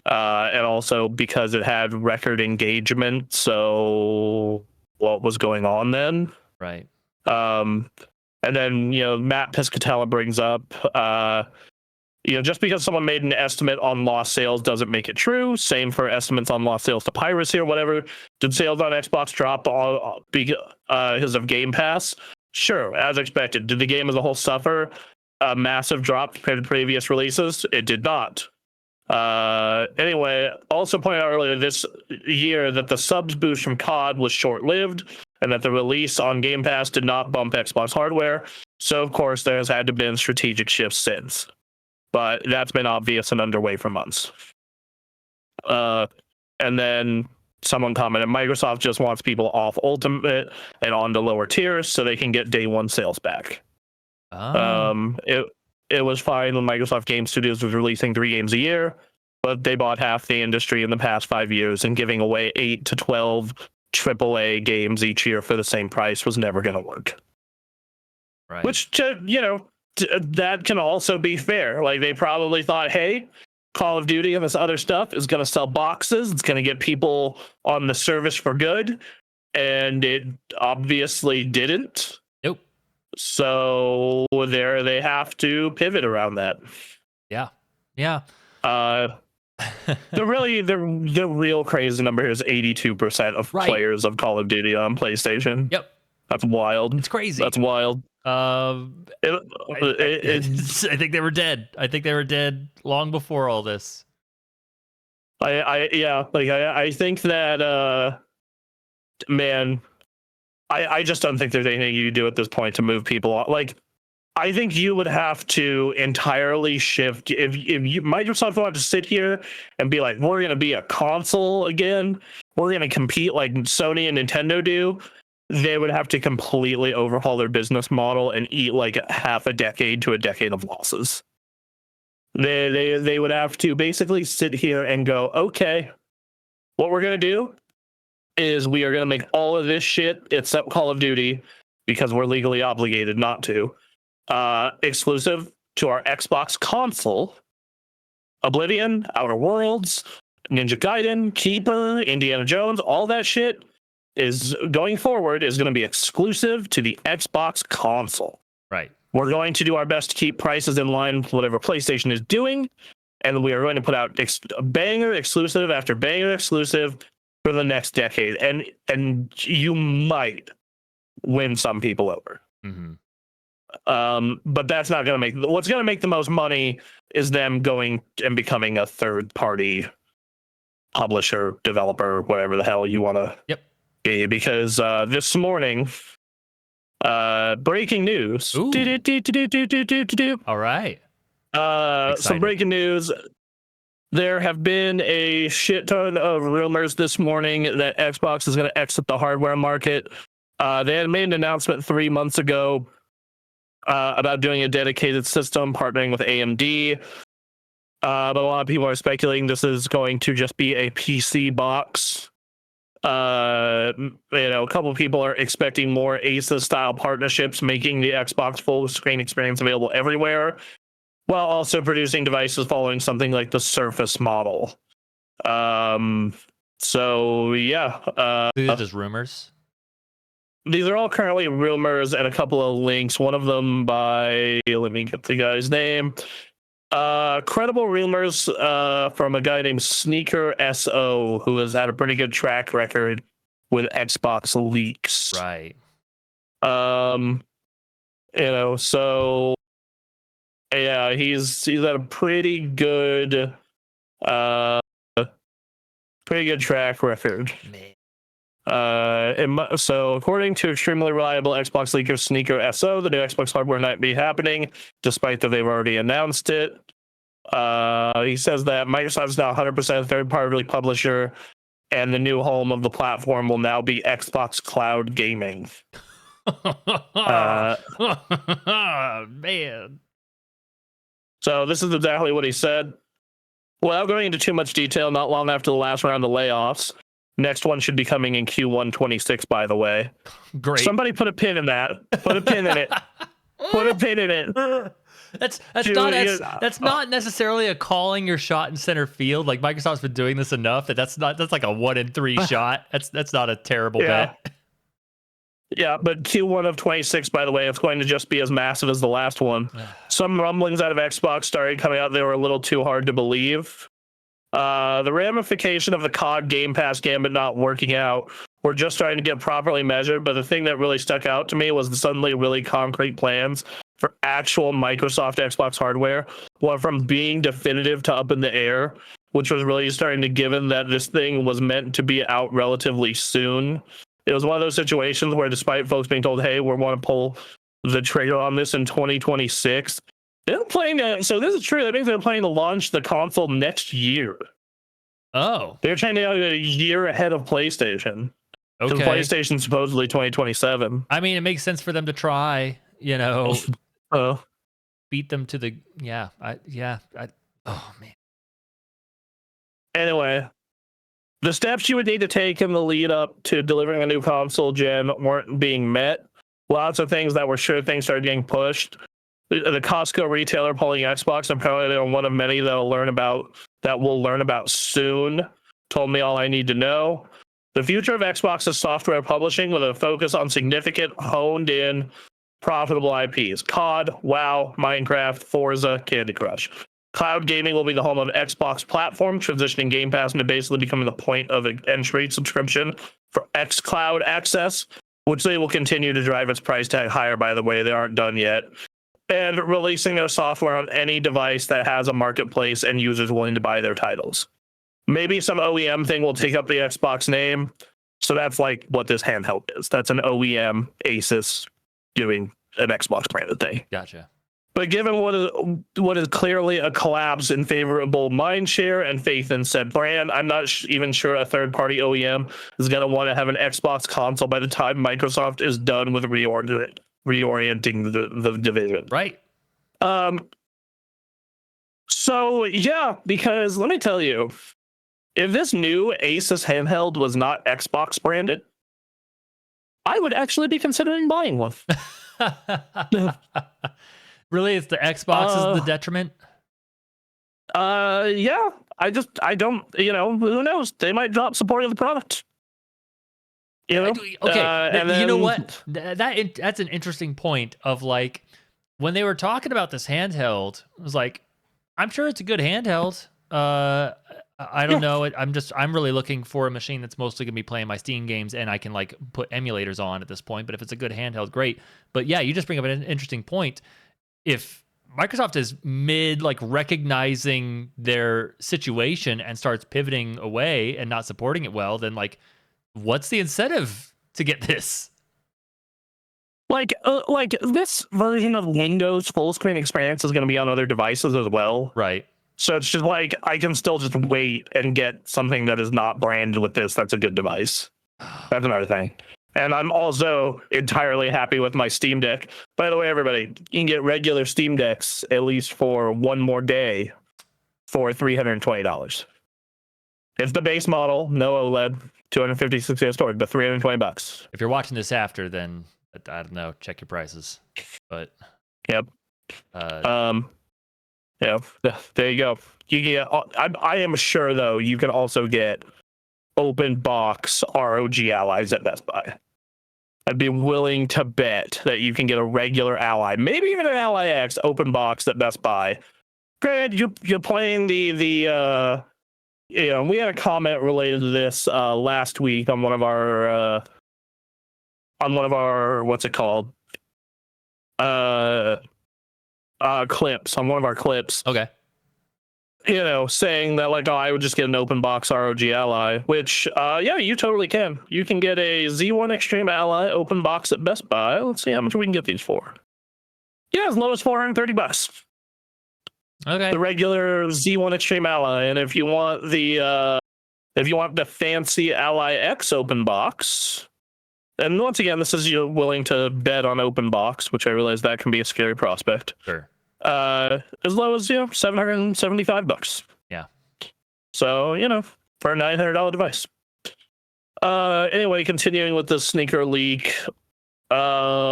And also because it had record engagement. So what was going on then? Right. And then, Matt Piscatella brings up, just because someone made an estimate on lost sales doesn't make it true. Same for estimates on lost sales to piracy or whatever. Did sales on Xbox drop because of Game Pass? Sure, as expected. Did the game as a whole suffer a massive drop compared to previous releases? It did not. Anyway, also pointed out earlier this year that the subs boost from COD was short-lived and that the release on Game Pass did not bump Xbox hardware. So, of course, there has had to been strategic shifts since. But that's been obvious and underway for months. And then someone commented, Microsoft just wants people off Ultimate and onto lower tiers so they can get day one sales back. It was fine when Microsoft Game Studios was releasing 3 games a year, but they bought half the industry in the past 5 years, and giving away 8 to 12 AAA games each year for the same price was never going to work. Right. Which, that can also be fair. Like, they probably thought, hey, Call of Duty and this other stuff is going to sell boxes. It's going to get people on the service for good. and it obviously didn't. Nope. So there they have to pivot around that. Yeah. Yeah. The real crazy number here is 82% of players of Call of Duty on PlayStation. Yep. That's wild. It's crazy. That's wild. I think they were dead. I think they were dead long before all this. I think that man, I just don't think there's anything you do at this point to move people on. Like, I think you would have to entirely shift if you Microsoft wanted to sit here and be like, we're going to be a console again, we're going to compete like Sony and Nintendo do. They would have to completely overhaul their business model and eat like half a decade to a decade of losses. They would have to basically sit here and go, okay, what we're going to do is we are going to make all of this shit except Call of Duty, because we're legally obligated not to, exclusive to our Xbox console. Oblivion, Outer Worlds, Ninja Gaiden, Keeper, Indiana Jones, all that shit is going forward is going to be exclusive to the Xbox console. Right. We're going to do our best to keep prices in line with whatever PlayStation is doing, and we are going to put out banger exclusive after banger exclusive for the next decade, and you might win some people over. Mm-hmm. But that's not going to make... What's going to make the most money is them going and becoming a third-party publisher, developer, whatever the hell you want to be. Because this morning, breaking news. All right. Some breaking news. There have been a shit ton of rumors this morning that Xbox is going to exit the hardware market. They had made an announcement 3 months ago about doing a dedicated system, partnering with AMD. But a lot of people are speculating this is going to just be a PC box. A couple of people are expecting more Asus style partnerships, making the Xbox full screen experience available everywhere, while also producing devices following something like the Surface model. So yeah, these are just rumors. These are all currently rumors and a couple of links. One of them by, let me get the guy's name. Credible rumors from a guy named Sneaker SO, who has had a pretty good track record with Xbox leaks. Right. So yeah, he's had a pretty good track record. Man. So according to extremely reliable Xbox leaker Sneaker SO, the new Xbox hardware might be happening, despite that they've already announced it. He says that Microsoft is now 100% third-party publisher, and the new home of the platform will now be Xbox Cloud Gaming. Man. So this is exactly what he said. Without going into too much detail, not long after the last round of layoffs, next one should be coming in Q1 26, by the way. Great. Somebody put a pin in that. Put a pin in it. Put a pin in it. That's not necessarily a calling your shot in center field. Like, Microsoft's been doing this enough that's like a 1 in 3 shot. That's not a terrible bet. Yeah, but Q1 of 26, by the way, it's going to just be as massive as the last one. Some rumblings out of Xbox started coming out. They were a little too hard to believe. The ramification of the COD Game Pass gambit not working out, we're just starting to get properly measured, but the thing that really stuck out to me was the suddenly really concrete plans for actual Microsoft Xbox hardware, well, from being definitive to up in the air, which was really starting to, given that this thing was meant to be out relatively soon. It was one of those situations where, despite folks being told, hey, we want to pull the trigger on this in 2026, they're playing. So this is true. That means they're planning to launch the console next year. Oh. They're trying to go a year ahead of PlayStation. Okay. PlayStation supposedly 2027. I mean, it makes sense for them to try, beat them to the, oh, man. Anyway, the steps you would need to take in the lead up to delivering a new console gen weren't being met. Lots of things that were sure things started getting pushed. The Costco retailer pulling Xbox, apparently they're one of many that we'll learn about soon, told me all I need to know. The future of Xbox is software publishing with a focus on significant, honed-in, profitable IPs. COD, WoW, Minecraft, Forza, Candy Crush. Cloud gaming will be the home of Xbox platform, transitioning Game Pass into basically becoming the point of entry subscription for xCloud access, which they will continue to drive its price tag higher, by the way. They aren't done yet. And releasing their software on any device that has a marketplace and users willing to buy their titles. Maybe some OEM thing will take up the Xbox name. So that's like what this handheld is. That's an OEM Asus doing an Xbox branded thing. Gotcha. But given what is clearly a collapse in favorable mindshare and faith in said brand, I'm not even sure a third-party OEM is going to want to have an Xbox console by the time Microsoft is done with reorienting the division. Right. So, yeah, because let me tell you, if this new Asus handheld was not Xbox branded, I would actually be considering buying one. Really, it's the Xbox is the detriment? Yeah. I don't, who knows? They might drop support of the product. Okay, and then, you know what? That's an interesting point of like, when they were talking about this handheld, it was like, I'm sure it's a good handheld. I don't know. I'm really looking for a machine that's mostly gonna be playing my Steam games, and I can like put emulators on at this point. But if it's a good handheld, great. But yeah, you just bring up an interesting point. If Microsoft is like recognizing their situation and starts pivoting away and not supporting it well, then like, what's the incentive to get this? Like this version of Windows full screen experience is going to be on other devices as well. Right. So it's just like, I can still just wait and get something that is not branded with this. That's a good device. That's another thing. And I'm also entirely happy with my Steam Deck. By the way, everybody, you can get regular Steam Decks at least for one more day for $320. It's the base model, no OLED, 256 GB storage, but $320. If you're watching this after, then I don't know, check your prices. But yep. Yeah, there you go. You get. I am sure though you can also get open box ROG allies at Best Buy. I'd be willing to bet that you can get a regular ally, maybe even an Ally X open box at Best Buy. Granted, you're playing the we had a comment related to this last week on one of our what's it called clips on one of our clips. Okay. Saying that like, oh, I would just get an open box ROG Ally, which yeah, you totally can. You can get a Z1 Extreme Ally open box at Best Buy. Let's see how much we can get these for. Yeah, as low as $430. Okay. The regular Z1 Extreme Ally, and if you want the fancy Ally X open box, and once again, this is you willing to bet on open box, which I realize that can be a scary prospect. Sure. As low as $775. Yeah. So for a $900 device. Anyway, continuing with the sneaker leak. And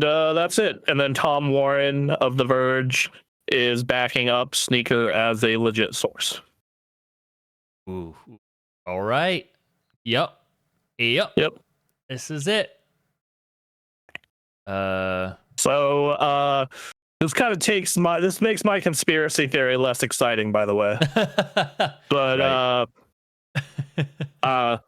that's it. And then Tom Warren of The Verge is backing up Sneaker as a legit source. Ooh. All right. Yep. This is it. So this makes my conspiracy theory less exciting, by the way. But I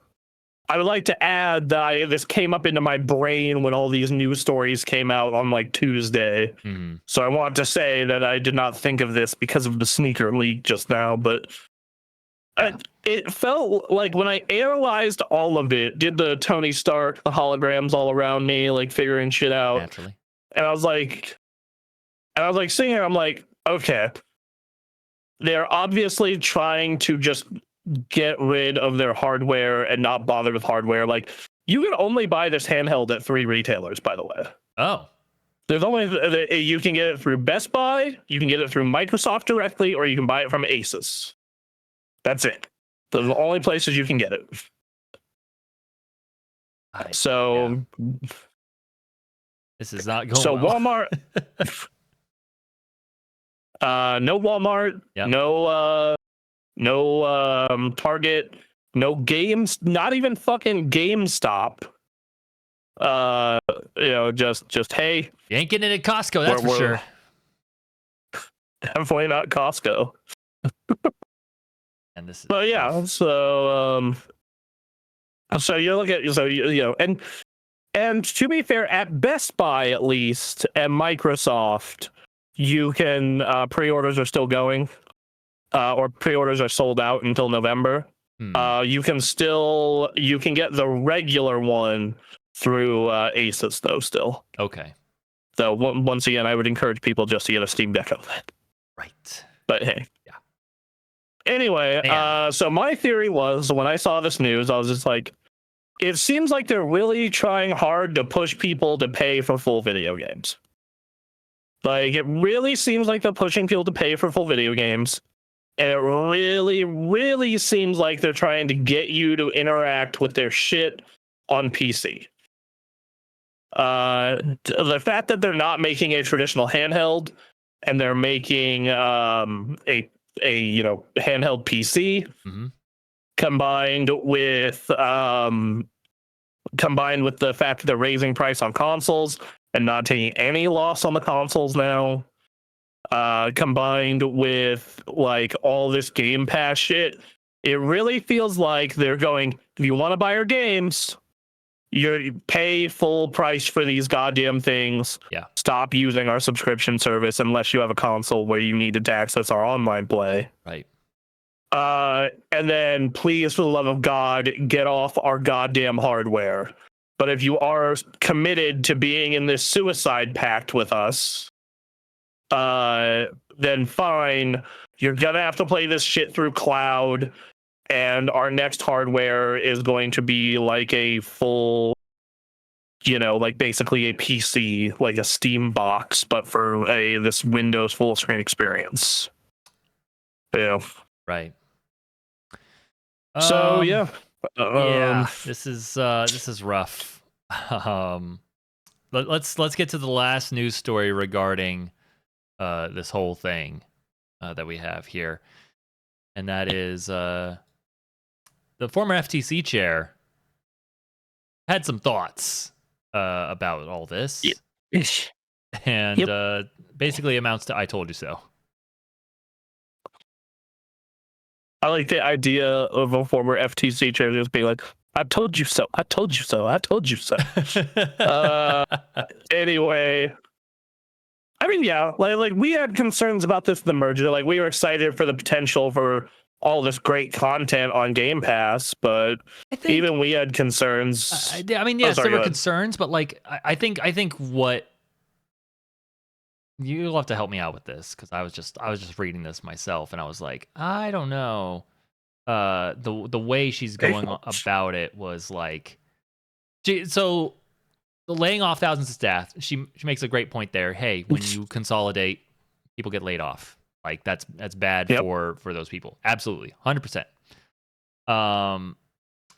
would like to add that this came up into my brain when all these news stories came out on like Tuesday. Mm-hmm. So I want to say that I did not think of this because of the sneaker leak just now, but it felt like when I analyzed all of it, did the Tony Stark, the holograms all around me, like figuring shit out. Naturally. And I was like sitting here, I'm like, okay, they're obviously trying to just get rid of their hardware and not bother with hardware. Like, you can only buy this handheld at 3 retailers, by the way. Oh. There's only, you can get it through Best Buy, you can get it through Microsoft directly, or you can buy it from Asus. That's it. Those are the only places you can get it. So, yeah. This is not going so well. Walmart. No Walmart. Yep. No no Target, no games, not even fucking GameStop. Just hey, You ain't getting it at Costco, that's for sure. Definitely not Costco. And this is But yeah, tough. so you look at and to be fair, at Best Buy at least, and Microsoft, you can pre-orders are still going, or pre-orders are sold out until November. You can get the regular one through Asus though still. Okay. So once again, I would encourage people just to get a Steam Deck of that. Right. But hey. Yeah. Anyway, so my theory was when I saw this news, I was just like, it seems like they're really trying hard to push people to pay for full video games. Like, it really seems like they're pushing people to pay for full video games. And it really, really seems like they're trying to get you to interact with their shit on PC. The fact that they're not making a traditional handheld and they're making a handheld PC, combined with the fact that they're raising price on consoles and not taking any loss on the consoles now, combined with like all this Game Pass shit, it really feels like they're going, if you want to buy our games, you pay full price for these goddamn things. Yeah. Stop using our subscription service unless you have a console where you need to access our online play. Right. And then please, for the love of God, get off our goddamn hardware. But if you are committed to being in this suicide pact with us, then fine. You're gonna have to play this shit through cloud, and our next hardware is going to be like a full, like basically a PC, like a Steam box, but for this Windows full screen experience. Yeah. Right. So yeah. Yeah, this is rough. Let's get to the last news story regarding this whole thing that we have here, and that is the former FTC chair had some thoughts about all this, and basically amounts to "I told you so." I like the idea of a former FTC chair just being like, I told you so. I told you so. I told you so. Anyway, I mean, yeah, like we had concerns about the merger. Like we were excited for the potential for all this great content on Game Pass, but even we had concerns. I mean, yes, there were concerns, but like I think what you'll have to help me out with this, because I was just reading this myself and I was like, I don't know. The way she's going about it was like, so laying off thousands of staff. She makes a great point there. Hey, when you consolidate, people get laid off. Like that's bad for those people. Absolutely, 100%.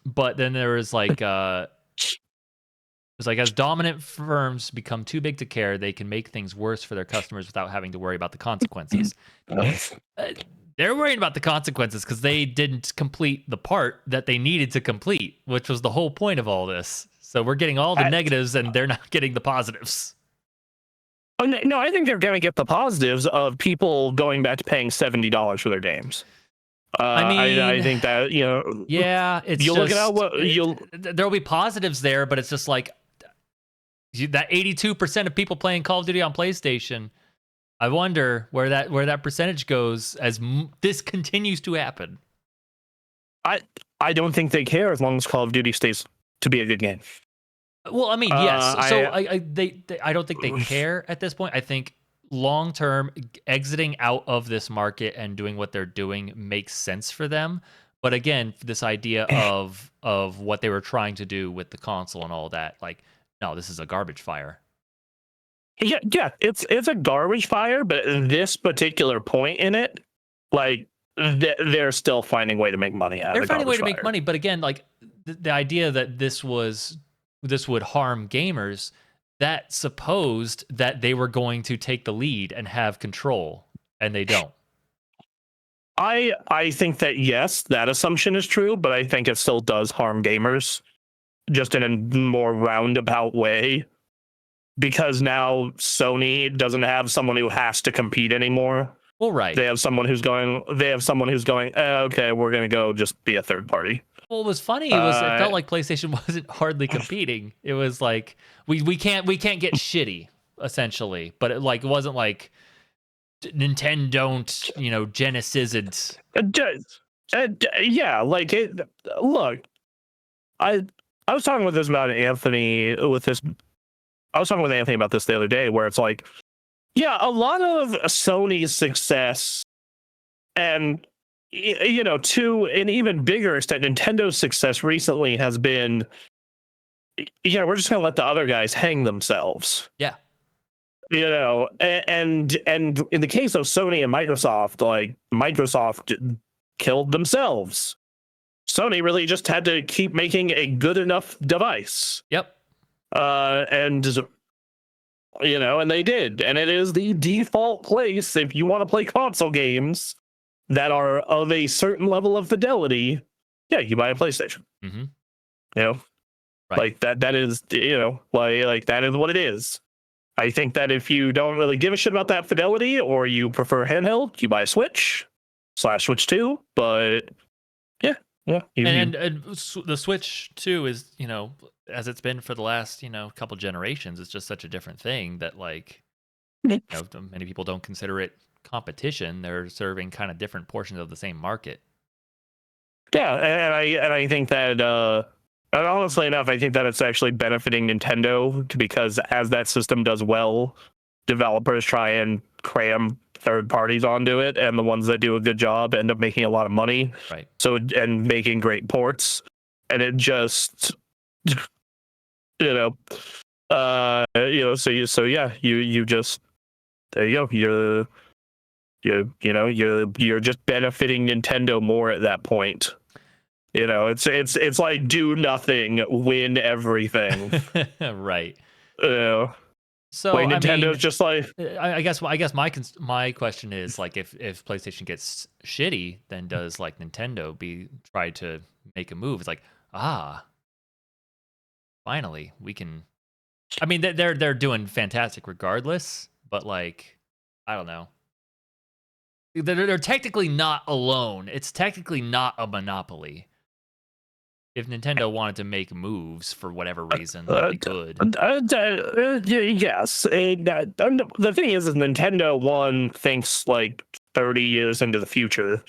But then there was like it's like, as dominant firms become too big to care, they can make things worse for their customers without having to worry about the consequences. They're worried about the consequences because they didn't complete the part that they needed to complete, which was the whole point of all this. So we're getting all the negatives and they're not getting the positives. Oh, no, I think they're going to get the positives of people going back to paying $70 for their games. I mean, I think that, yeah, it's you look at what there'll be positives there, but it's just like that 82% of people playing Call of Duty on PlayStation. I wonder where that percentage goes as this continues to happen. I don't think they care as long as Call of Duty stays to be a good game. Well, I mean, yes. So I don't think they care at this point. I think long term, exiting out of this market and doing what they're doing makes sense for them. But again, this idea of what they were trying to do with the console and all that, like, no, this is a garbage fire. Yeah, it's a garbage fire, but at this particular point in it, like they're still finding a way to make money out of it. They're finding a way to make money, but again, like the idea that this would harm gamers, that supposed that they were going to take the lead and have control, and they don't. I think that yes, that assumption is true, but I think it still does harm gamers, just in a more roundabout way, because now Sony doesn't have someone who has to compete anymore. Well, right. They have someone who's going. Okay, we're gonna go just be a third party. What was funny was it felt like PlayStation wasn't hardly competing. It was like we can't get shitty essentially, but it wasn't like Nintendo don't, Genesis isn't. Yeah, like it. Look, I I was talking with this about Anthony with this. I was talking with Anthony about this the other day, where it's like, yeah, a lot of Sony's success, and to an even bigger extent, Nintendo's success recently has been, we're just gonna let the other guys hang themselves. Yeah. And in the case of Sony and Microsoft, like Microsoft killed themselves. Sony really just had to keep making a good enough device. Yep. And they did, and it is the default place if you want to play console games that are of a certain level of fidelity. Yeah, you buy a PlayStation. Mm-hmm. Right. Like that is like that is what it is. I think that if you don't really give a shit about that fidelity, or you prefer handheld, you buy a Switch/Switch 2. But yeah. And the Switch 2 is, as it's been for the last, couple generations, it's just such a different thing that many people don't consider it competition. They're serving kind of different portions of the same market. Yeah, and I think that and honestly enough, I think that it's actually benefiting Nintendo, because as that system does well, developers try and cram third parties onto it, and the ones that do a good job end up making a lot of money. Right. So, and making great ports, and it just so you just, there you go. You're just benefiting Nintendo more at that point. It's like do nothing, win everything. Right. So Nintendo's just like, I guess my question is, like, if PlayStation gets shitty, then does Nintendo try to make a move? It's like, finally we can. I mean, they're doing fantastic regardless, but I don't know. They're technically not alone. It's technically not a monopoly. If Nintendo wanted to make moves for whatever reason, they could. Yes. The thing is Nintendo thinks like 30 years into the future,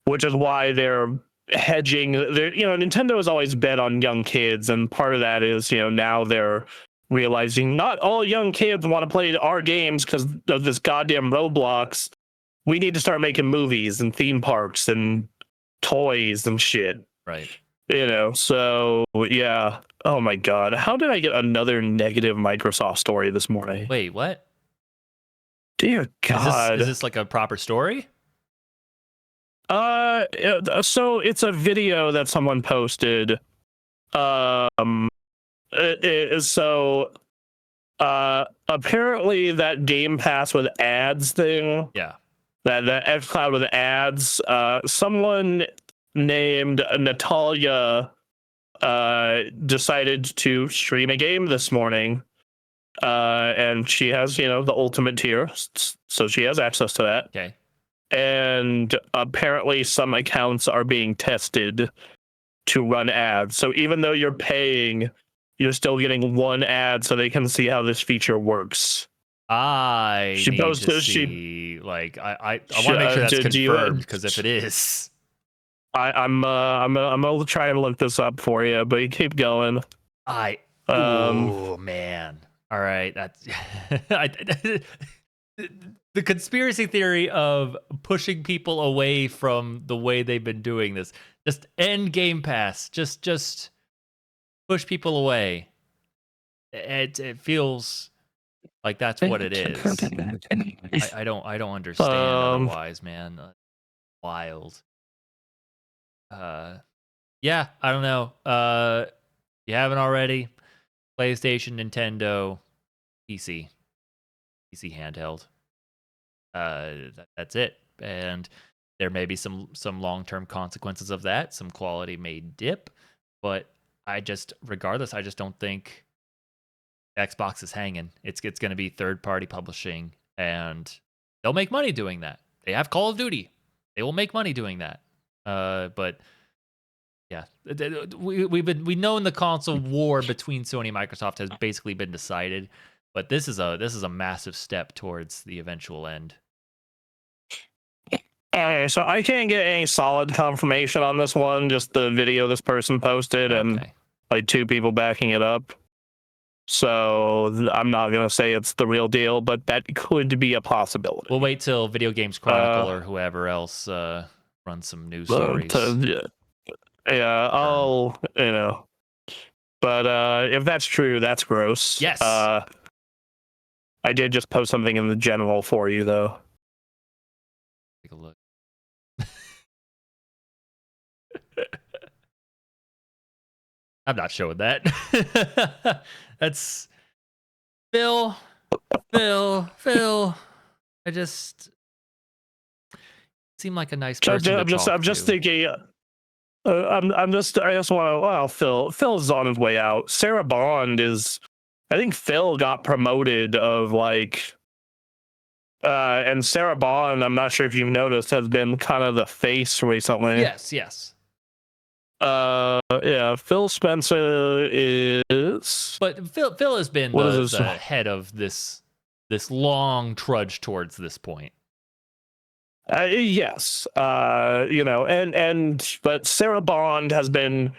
which is why they're hedging. Nintendo has always bet on young kids, and part of that is, now they're realizing not all young kids want to play our games because of this goddamn Roblox. We need to start making movies and theme parks and toys and shit. Right. So yeah. Oh my god, how did I get another negative Microsoft story this morning? Wait, what? Dear God. Is this like a proper story? So it's a video that someone posted. Apparently that Game Pass with ads thing. Yeah. That xCloud with ads. Someone named Natalia decided to stream a game this morning, and she has the ultimate tier, so she has access to that. Okay. And apparently some accounts are being tested to run ads, so even though you're paying, you're still getting one ad so they can see how this feature works. I want to make sure that's confirmed, because if it is, I'm gonna try and look this up for you, but you keep going. Oh man! All right, that's the conspiracy theory of pushing people away from the way they've been doing this. Just end Game Pass. Just push people away. It feels like that's what it is. I don't understand otherwise, man. Wild. Yeah, I don't know. You haven't already? PlayStation, Nintendo, PC handheld. That's it. And there may be some long-term consequences of that. Some quality may dip, but regardless, I just don't think Xbox is hanging. It's going to be third-party publishing, and they'll make money doing that. They have Call of Duty. They will make money doing that. But yeah, we've known the console war between Sony and Microsoft has basically been decided, but this is a massive step towards the eventual end. Okay, so I can't get any solid confirmation on this one, just the video this person posted and like 2 people backing it up. So I'm not going to say it's the real deal, but that could be a possibility. We'll wait till Video Games Chronicle or whoever else runs some news stories. Yeah, I'll, but if that's true, that's gross. Yes. I did just post something in the general for you, though. Take a look. I'm not showing that. That's Phil. I just seem like a nice person. I'm just thinking. I just want to. Well, Phil's on his way out. Sarah Bond is. I think Phil got promoted of like. And Sarah Bond, I'm not sure if you've noticed, has been kind of the face recently. Yes. Yeah, Phil Spencer is. But Phil has been the head of this long trudge towards this point. Yes, but Sarah Bond has been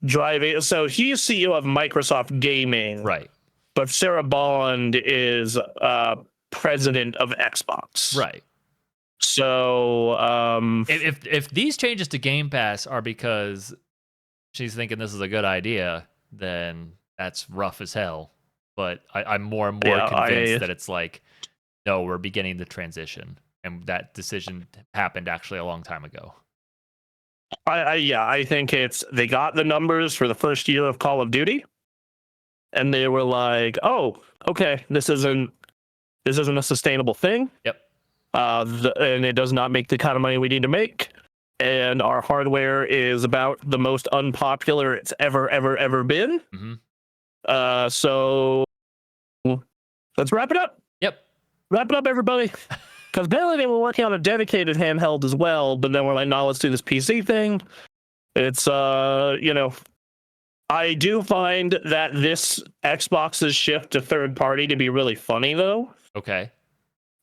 driving. So he's CEO of Microsoft Gaming, right? But Sarah Bond is president of Xbox, right? So if these changes to Game Pass are because she's thinking this is a good idea, then that's rough as hell. But I'm more and more convinced that it's like, no, we're beginning the transition, and that decision happened actually a long time ago. I think they got the numbers for the first year of Call of Duty, and they were like, oh, okay, this isn't a sustainable thing. Yep. And it does not make the kind of money we need to make. And our hardware is about the most unpopular it's ever been. Mm-hmm. So let's wrap it up. Yep. Wrap it up, everybody. Because apparently they were working on a dedicated handheld as well, but then we're like, no, let's do this PC thing. It's, I do find that this Xbox's shift to third party to be really funny, though. Okay.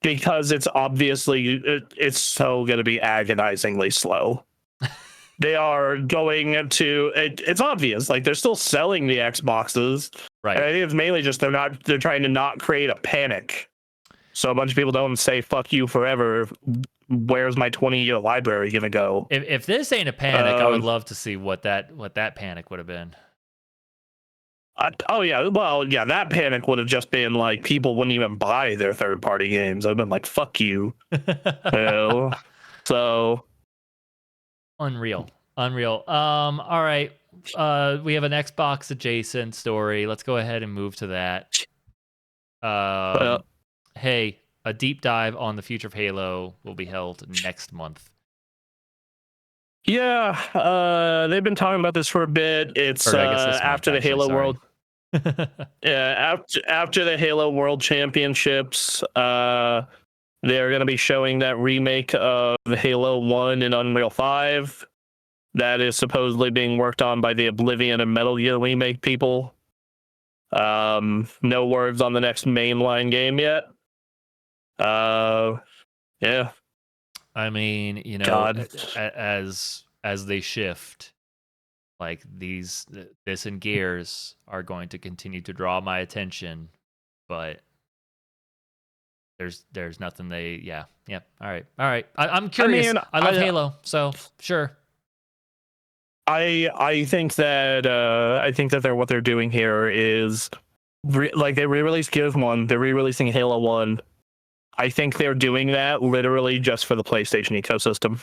Because it's obviously, it's so going to be agonizingly slow. They are going to, it's obvious, like they're still selling the Xboxes. Right. And I think it's mainly just they're trying to not create a panic. So a bunch of people don't say, fuck you forever. Where's my 20-year library going to go? If this ain't a panic, I would love to see what that panic would have been. That panic would have just been like people wouldn't even buy their third-party games. I've been like, "Fuck you." So unreal. All right. We have an Xbox adjacent story. Let's go ahead and move to that. Hey, a deep dive on the future of Halo will be held next month. Yeah, they've been talking about this for a bit. It's after the Halo World. Yeah, after the Halo World Championships, they're going to be showing that remake of Halo 1 in Unreal 5 that is supposedly being worked on by the Oblivion and Metal Gear remake people. No words on the next mainline game yet. Yeah. I mean, as they shift, like this and Gears are going to continue to draw my attention, but there's nothing all right. I'm curious. I love Halo, so sure. I think that what they're doing here is they re-released Gears 1, they're re-releasing Halo 1. I think they're doing that literally just for the PlayStation ecosystem.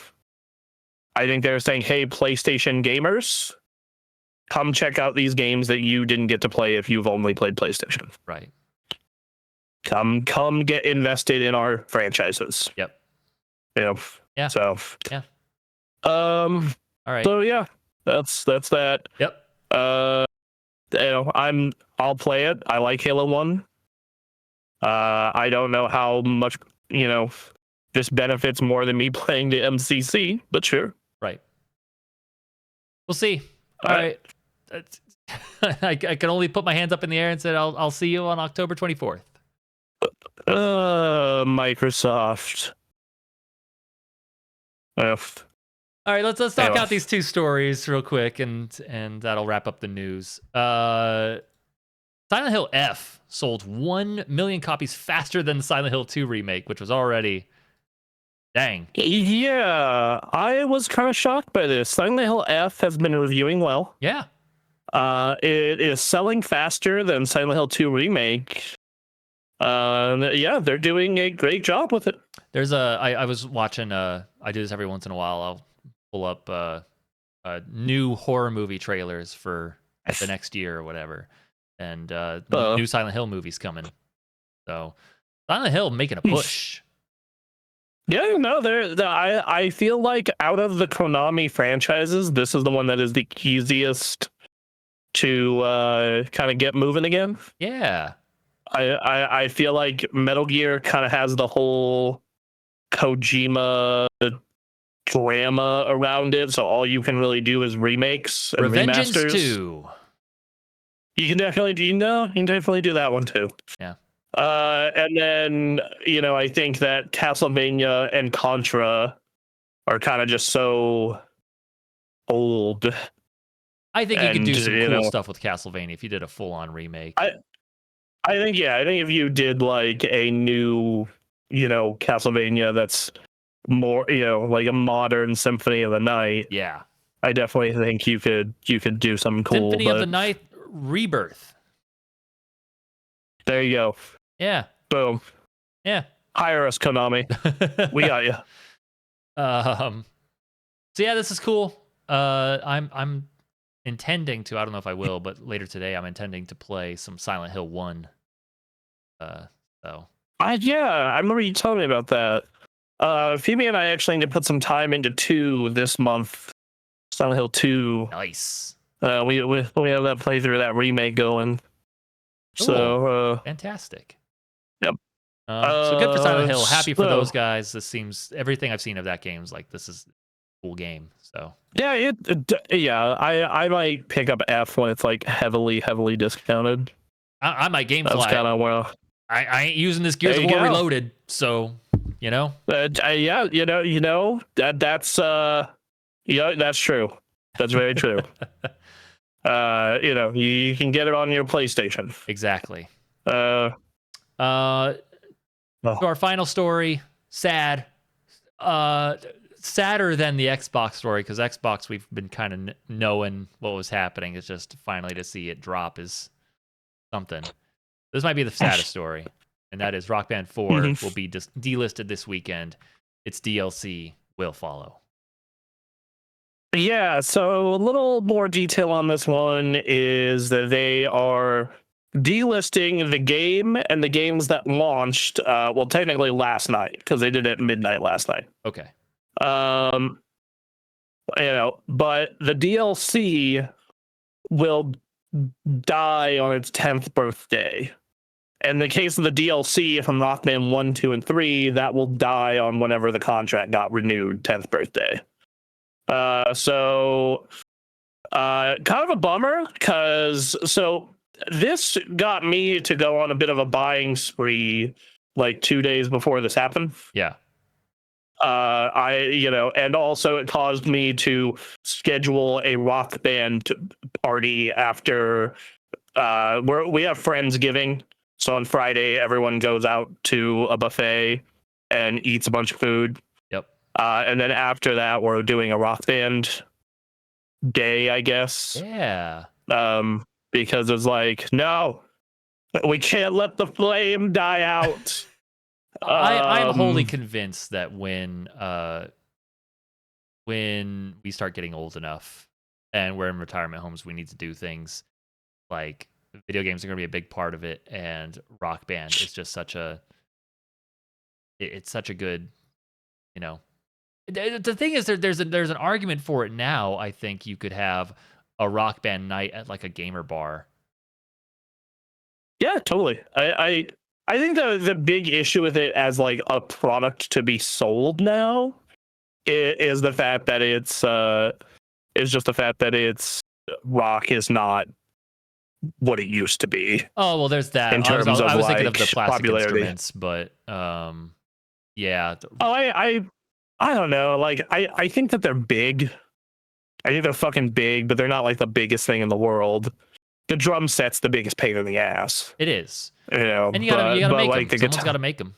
I think they're saying, hey, PlayStation gamers, come check out these games that you didn't get to play if you've only played PlayStation. Right. Come get invested in our franchises. Yep. Yeah. Yeah. So, Yeah. All right. So yeah, that's that. Yep. I'll play it. I like Halo 1. I don't know how much, this benefits more than me playing the MCC, but sure. Right. We'll see. All Uh, right. I can only put my hands up in the air and say I'll see you on October 24th. Microsoft. All right, let's knock Anyway. out these two stories real quick, and that'll wrap up the news. Silent Hill F sold 1 million copies faster than the Silent Hill 2 remake, which was already dang. Yeah, I was kind of shocked by this. Silent Hill F has been reviewing well. Yeah. It is selling faster than Silent Hill 2 remake. Yeah, they're doing a great job with it. There's I was watching I do this every once in a while. I'll pull up new horror movie trailers for the next year or whatever. And new Silent Hill movies coming. So Silent Hill making a push. Yeah, no, I feel like out of the Konami franchises, this is the one that is the easiest to kind of get moving again. Yeah. I feel like Metal Gear kind of has the whole Kojima drama around it, so all you can really do is remakes and Revengeance remasters. 2. You can definitely do that one too. Yeah. And then, I think that Castlevania and Contra are kind of just so old. I think you could do some cool stuff with Castlevania if you did a full-on remake. I think if you did like a new, Castlevania that's more, like a modern Symphony of the Night. Yeah. I definitely think you could do something cool. Symphony of the Night Rebirth. There you go. Yeah. Boom. Yeah. Hire us, Konami. We got you. So yeah, this is cool. I'm intending to, I don't know if I will, but later today I'm intending to play some Silent Hill 1. So. I remember you telling me about that. Phoebe and I actually need to put some time into 2 this month. Silent Hill 2. Nice. We have that playthrough, that remake going. Cool. So fantastic. Yep. So good for Silent Hill. Happy for those guys. This seems, everything I've seen of that game is like, this is a cool game. So yeah, I might pick up F when it's like heavily I discounted. might game That's kind of well. I ain't using this Gears of War Reloaded, so yeah, that's that's true. That's very true. You can get it on your PlayStation. Exactly. So our final story, sad. Sadder than the Xbox story, because Xbox, we've been kind of knowing what was happening. It's just finally to see it drop is something. This might be the saddest story, and that is Rock Band 4 will be delisted this weekend. Its DLC will follow. Yeah, so a little more detail on this one is that they are delisting the game and the games that launched, technically last night, because they did it at midnight last night. Okay. But the DLC will die on its 10th birthday. In the case of the DLC from Rock Band 1, 2, and 3, that will die on whenever the contract got renewed, 10th birthday. So kind of a bummer, because this got me to go on a bit of a buying spree like 2 days before this happened. Yeah. And also it caused me to schedule a Rock Band party after we have Friendsgiving. So on Friday, everyone goes out to a buffet and eats a bunch of food. Yep. And then after that, we're doing a Rock Band day, I guess. Yeah. Because it's like, no, we can't let the flame die out. I'm wholly convinced that when we start getting old enough and we're in retirement homes, we need to do things like video games are going to be a big part of it, and Rock Band is just such a good, The thing is, there's an argument for it now. I think you could have a rock band night at like a gamer bar. Yeah, totally. I think the big issue with it as like a product to be sold now is the fact that is just the fact that it's rock is not what it used to be. Oh well, there's that. In terms I was thinking like, of the plastic popularity. instruments, but yeah. Oh, I don't know. Like, I think that they're big. I think they're fucking big, but they're not like the biggest thing in the world. The drum set's the biggest pain in the ass. It is. You know, and you gotta make like them. Someone's got to make them.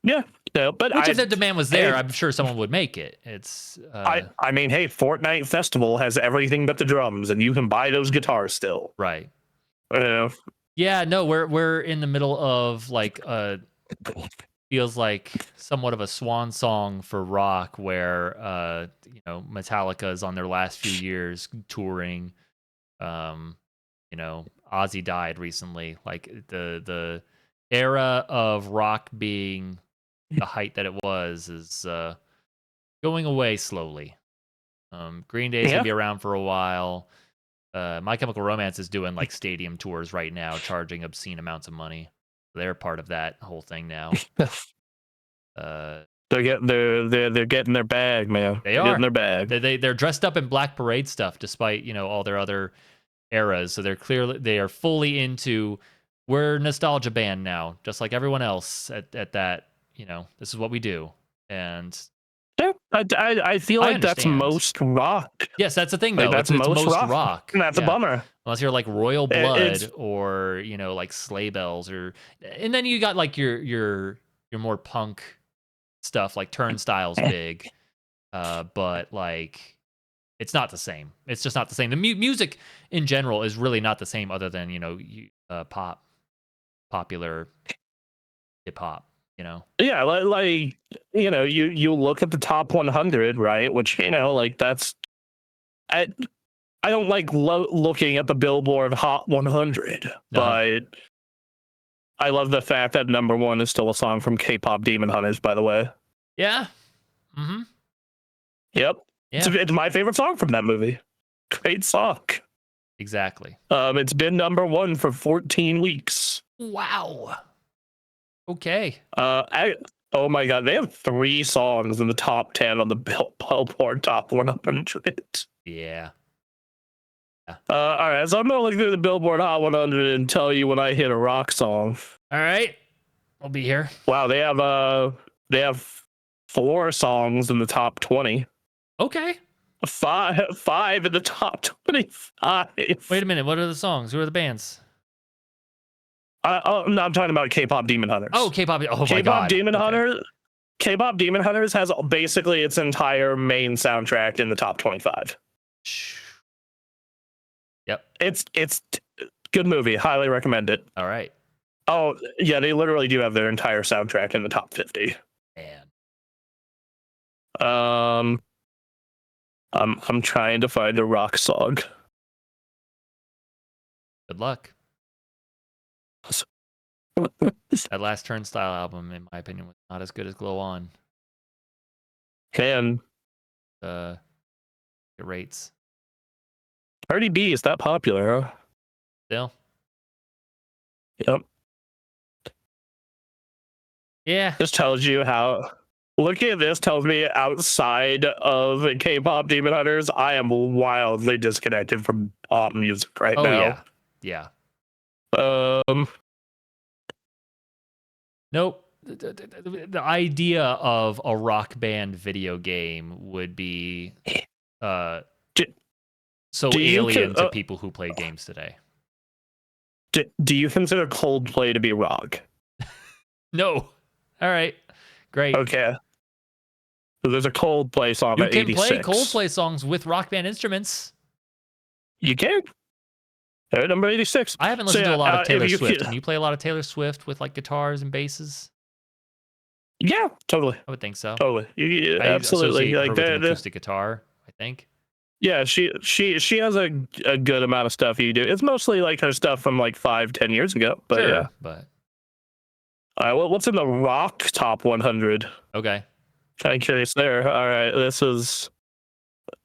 Yeah, no, but which if the demand was there, I'm sure someone would make it. It's. I mean, hey, Fortnite Festival has everything but the drums, and you can buy those guitars still. Right. You know? Yeah, no, we're in the middle of like feels like somewhat of a swan song for rock, where Metallica is on their last few years touring. Ozzy died recently. Like the era of rock being the height that it was is going away slowly. Green Day's gonna be around for a while. My Chemical Romance is doing like stadium tours right now, charging obscene amounts of money. They're part of that whole thing now. They're getting their bag, man. They're getting their bag. They're dressed up in Black Parade stuff, despite all their other eras. So they are fully into, we're a nostalgia band now, just like everyone else at that. This is what we do, and yeah, I feel like that's most rock. Yes, that's the thing though. Like, that's it's most rock. And that's a bummer. Unless you're like Royal Blood or like Sleigh Bells, and then you got like your more punk stuff like Turnstile's big, but like it's not the same. It's just not the same. The music in general is really not the same, other than popular hip hop. Yeah, like you look at the top 100, right? Which like that's I don't like looking at the Billboard Hot 100, but I love the fact that number one is still a song from K-pop Demon Hunters, by the way. Yeah. Mm-hmm. Yep. Yeah. It's my favorite song from that movie. Great song. Exactly. It's been number one for 14 weeks. Wow. Okay. Oh my god, they have 3 songs in the top 10 on the Billboard Top 100. Yeah. All right, so I'm gonna look through the Billboard Hot 100 and tell you when I hit a rock song. All right, I'll be here. Wow, they have 4 songs in the top 20. Okay. 5 in the top 25. Wait a minute, what are the songs? Who are the bands? No, I'm talking about K-pop Demon Hunters. Oh, K-pop. Oh my K-pop god. Demon Hunters. K-pop Demon Hunters has basically its entire main soundtrack in the top 25. Yep. It's good movie. Highly recommend it. All right. Oh yeah, they literally do have their entire soundtrack in the top 50. Man. I'm trying to find a rock song. Good luck. That last Turnstile album, in my opinion, was not as good as Glow On. It rates. Cardi B is that popular, huh? Still. Yep. Yeah. This tells you how. Looking at this tells me outside of K-pop Demon Hunters, I am wildly disconnected from pop music right now. Yeah. Nope. The idea of a rock band video game would be so alien to people who play games today. Do you consider Coldplay to be rock? No. All right. Great. Okay. So there's a Coldplay song at 86. You can play Coldplay songs with rock band instruments. You can. They're number 86. I haven't listened to a lot of Taylor Swift. Can you play a lot of Taylor Swift with like guitars and basses? Yeah, totally. I would think so. Totally. Absolutely. Like with an acoustic guitar, I think. Yeah, she has a good amount of stuff you do. It's mostly like her stuff from like 5-10 years ago. But sure, yeah. But all right, well, what's in the rock top 100? Okay. Kind of curious there. All right, this is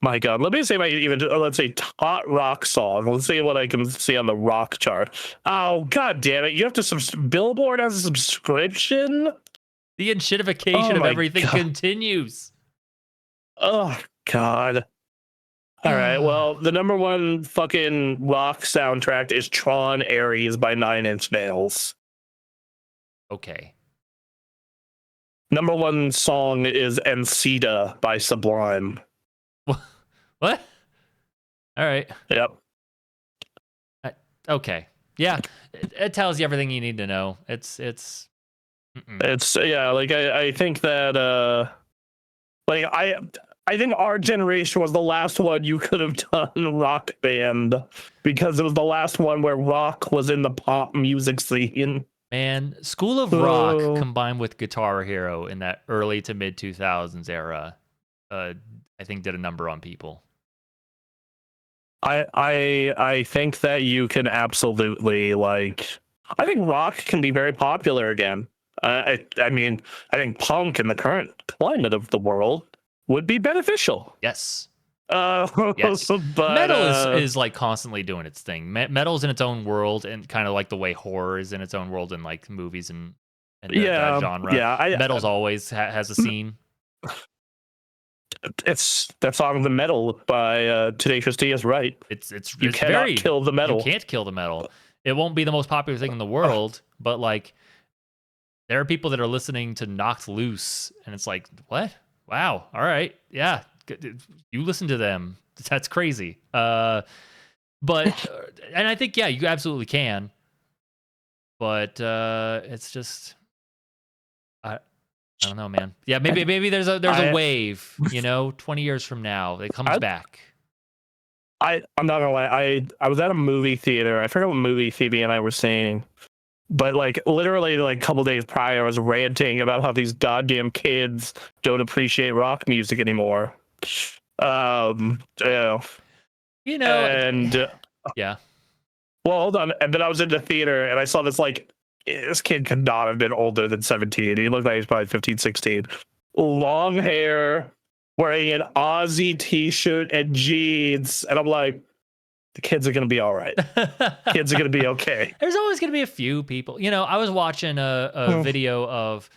my God. Let me say let's say top rock song. Let's see what I can see on the rock chart. Oh God damn it! You have to Billboard has a subscription. The Oh enshittification of my everything God. continues. Oh God. All right. Well, the number one fucking rock soundtrack is Tron Ares by Nine Inch Nails. Okay. Number one song is Encita by Sublime. What? All right. Yep. Okay. Yeah. It tells you everything you need to know. It's It's yeah, like I think that like I think our generation was the last one you could have done rock band because it was the last one where rock was in the pop music scene. Man, School of Rock combined with Guitar Hero in that early to mid 2000s era, I think did a number on people. I think that you can absolutely I think rock can be very popular again. I mean, I think punk in the current climate of the world would be beneficial. Yes. Yes. But metal is like constantly doing its thing. Metal's in its own world, and kind of like the way horror is in its own world in like movies and that genre. Yeah, Metal's always has a scene. It's that song "The Metal" by Tenacious D is right. You cannot kill the metal. You can't kill the metal. It won't be the most popular thing in the world, but like there are people that are listening to Knocked Loose, and it's like, what? Wow. All right. Yeah. You listen to them. That's crazy. But and I think, yeah, you absolutely can. But it's just I don't know, man. Yeah, maybe there's a wave, 20 years from now it comes back. I'm not gonna lie. I was at a movie theater. I forget what movie Phoebe and I were saying, but like literally like a couple days prior, I was ranting about how these goddamn kids don't appreciate rock music anymore. And yeah. Well, hold on. And then I was in the theater and I saw this kid could not have been older than 17. He looked like he's probably 15, 16. Long hair, wearing an Aussie t-shirt and jeans. And I'm like, the kids are going to be all right. Kids are going to be okay. There's always going to be a few people. I was watching a video of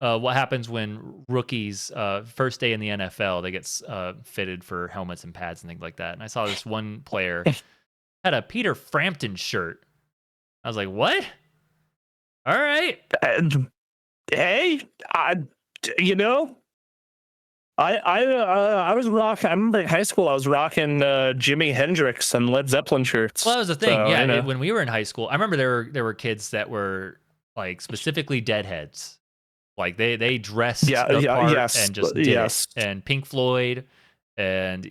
what happens when rookies, first day in the NFL, they get fitted for helmets and pads and things like that. And I saw this one player had a Peter Frampton shirt. I was like, what? All right. And hey, I was rocking. I'm in high school. I was rocking Jimi Hendrix and Led Zeppelin shirts. Well, that was the thing. So, when we were in high school, I remember there were kids that were like specifically Deadheads. Like they dressed the part and just did it. And Pink Floyd. And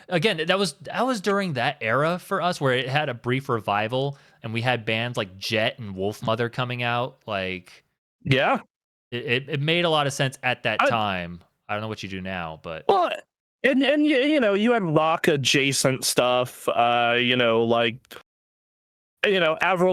again, that was during that era for us where it had a brief revival, and we had bands like Jet and Wolfmother coming out. Like, yeah, it made a lot of sense at that time. I don't know what you do now, but and you had rock adjacent stuff. Avril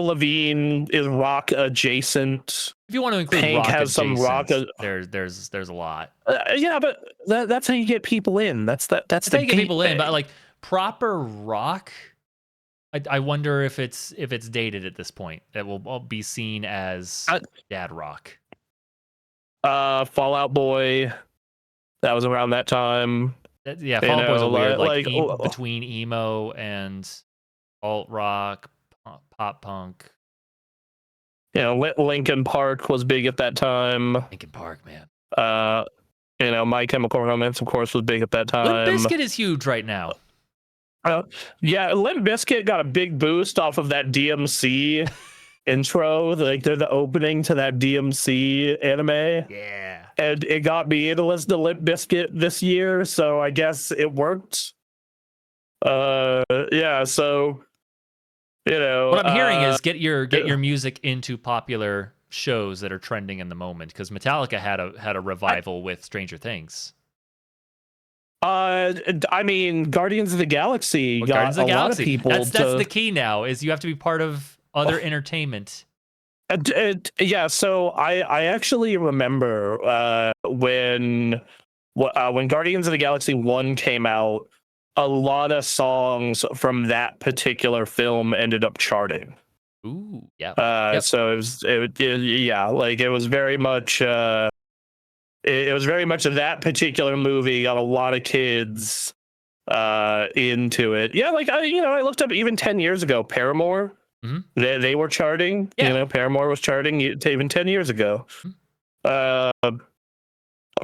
Lavigne is rock adjacent. If you want to include Pink rock has adjacent, some rock. There's a lot. Yeah, but that's how you get people in. That's how you get people in. But like proper rock, I wonder if it's dated at this point. That will all be seen as dad rock. Fall Out Boy, that was around that time. Yeah, Fall Out Boy's a weird between emo and alt rock. Pop punk. Linkin Park was big at that time. Linkin Park, man. My Chemical Romance, of course, was big at that time. Limp Bizkit is huge right now. Yeah, Limp Bizkit got a big boost off of that DMC intro. Like they're the opening to that DMC anime. Yeah. And it got me into listen to Limp Bizkit this year, so I guess it worked. Yeah, so what I'm hearing is get your music into popular shows that are trending in the moment, because Metallica had a revival with Stranger Things. I mean, Guardians of the Galaxy got a lot of people. That's the key now, is you have to be part of other entertainment Yeah, so I actually remember when Guardians of the Galaxy 1 came out, a lot of songs from that particular film ended up charting. Ooh, yeah. Yep. So yeah, like it was very much it was very much that particular movie got a lot of kids into it. Yeah, like I looked up even 10 years ago, Paramore. Mhm. They were charting. Yeah. Paramore was charting even 10 years ago. Mhm.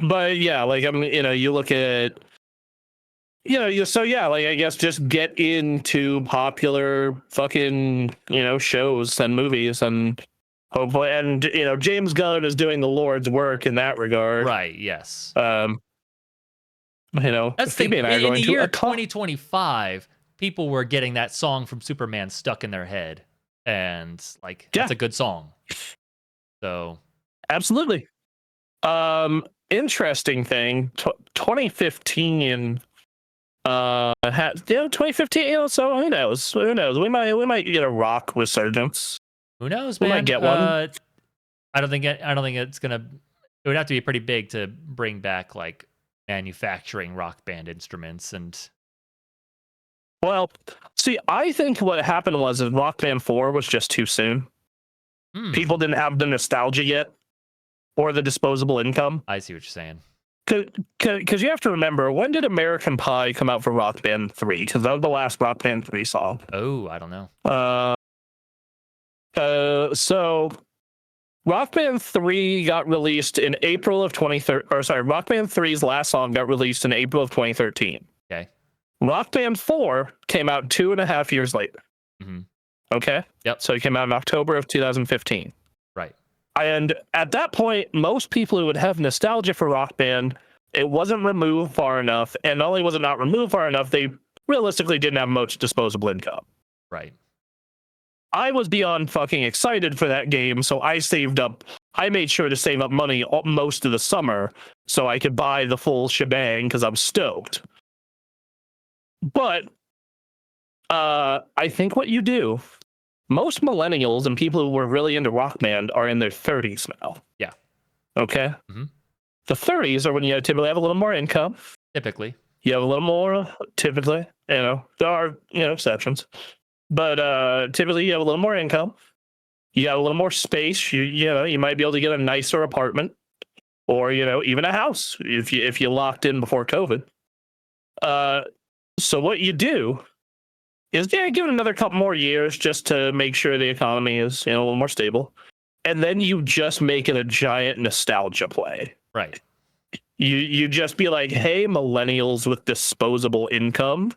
But yeah, like you look at so yeah, like I guess just get into popular fucking shows and movies and hopefully, and James Gunn is doing the Lord's work in that regard. Right. Yes. That's the Phoebe thing. and I are In going the to year 2025, people were getting that song from Superman stuck in their head, and like Yeah. that's a good song. So Absolutely. Interesting thing. 2015. 2015. So who knows? Who knows? We might get a rock resurgence. who knows, We man? might get one. I don't think it's gonna. It would have to be pretty big to bring back like manufacturing rock band instruments and. Well, see, I think what happened was that Rock Band 4 was just too soon. People didn't have the nostalgia yet or the disposable income. I see what you're saying. Because you have to remember, when did American Pie come out for Rock Band 3? Because that was the last Rock Band 3 song. Oh, I don't know. So Rock Band 3 got released in April of 2013. Or sorry, Rock Band 3's last song got released in April of 2013. Okay. Rock Band 4 came out 2.5 years later. Mm-hmm. Okay? Yep. So it came out in October of 2015. Right. And at that point, most people who would have nostalgia for Rock Band, it wasn't removed far enough. And not only was it not removed far enough, they realistically didn't have much disposable income. Right. I was beyond fucking excited for that game, so I made sure to save up money most of the summer so I could buy the full shebang because I'm stoked. But I think what you do, most millennials and people who were really into Rock Band are in their 30s now. Yeah. Okay? Mm-hmm. The 30s are when you typically have a little more income. Typically. You have a little more, typically. There are, exceptions. But typically you have a little more income. You have a little more space. You might be able to get a nicer apartment or, even a house if you locked in before COVID. So what you do is give it another couple more years just to make sure the economy is a little more stable. And then you just make it a giant nostalgia play. Right. You just be like, hey, millennials with disposable income,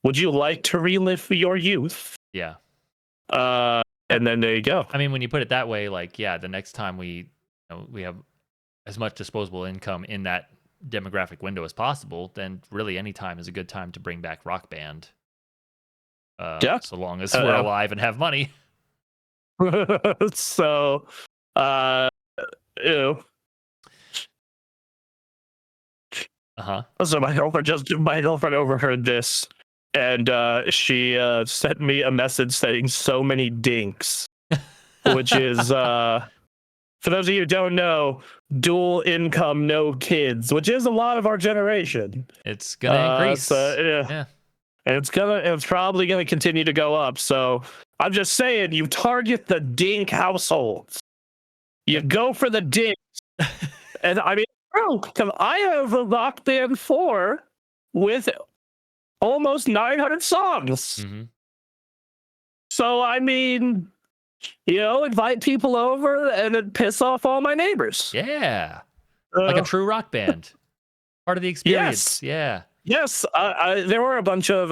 would you like to relive your youth? Yeah. And then there you go. I mean, when you put it that way, like, yeah, the next time we have as much disposable income in that demographic window as possible, then really any time is a good time to bring back Rock Band. Yeah. So long as we're alive and have money. So, So my girlfriend overheard this, and she sent me a message saying "so many dinks," which is for those of you who don't know, dual income, no kids, which is a lot of our generation. It's gonna increase. Yeah. And it's probably gonna continue to go up. So I'm just saying, you target the dink households. You go for the dinks. And I mean, bro, because I have a Rock Band 4 with almost 900 songs. Mm-hmm. So I mean, invite people over and then piss off all my neighbors. Yeah. Like a true rock band. Part of the experience. Yes. Yeah. Yes, there were a bunch of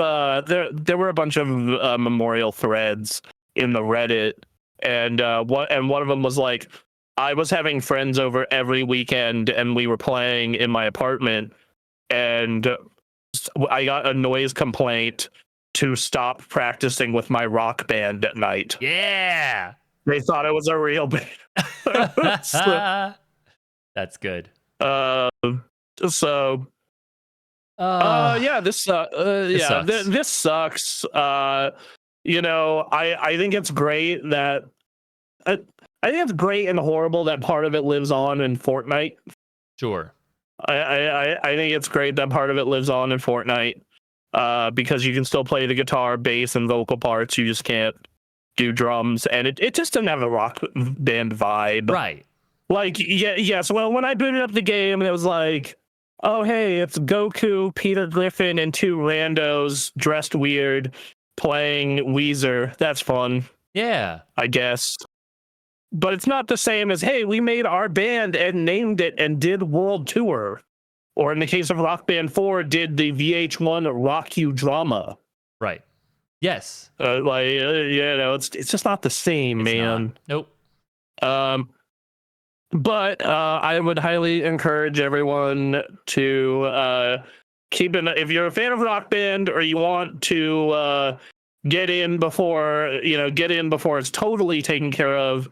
memorial threads in the Reddit, and one of them was like, I was having friends over every weekend, and we were playing in my apartment, and I got a noise complaint to stop practicing with my Rock Band at night. Yeah, they thought it was a real band. That's good. This sucks. I think it's great that I think it's great and horrible that part of it lives on in Fortnite. Sure. I think it's great that part of it lives on in Fortnite, because you can still play the guitar, bass, and vocal parts. You just can't do drums, and it just doesn't have a rock band vibe. Right. Like, yes. Well, when I booted up the game, it was like, oh, hey, it's Goku, Peter Griffin, and two randos dressed weird playing Weezer. That's fun, Yeah. I guess. But it's not the same as, hey, we made our band and named it and did world tour. Or in the case of Rock Band 4, did the VH1 Rock You drama. Right. Yes. It's just not the same, It's man. not. Nope. But I would highly encourage everyone to keep in. If you're a fan of Rock Band or you want to get in before it's totally taken care of,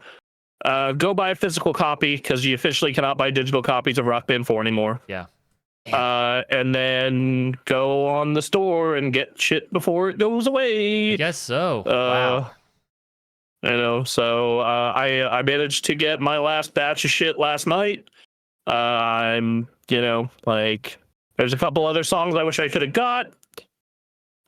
go buy a physical copy, because you officially cannot buy digital copies of Rock Band 4 anymore. Yeah. And then go on the store and get shit before it goes away. I guess so. Wow. So I managed to get my last batch of shit last night. I'm, there's a couple other songs I wish I could have got.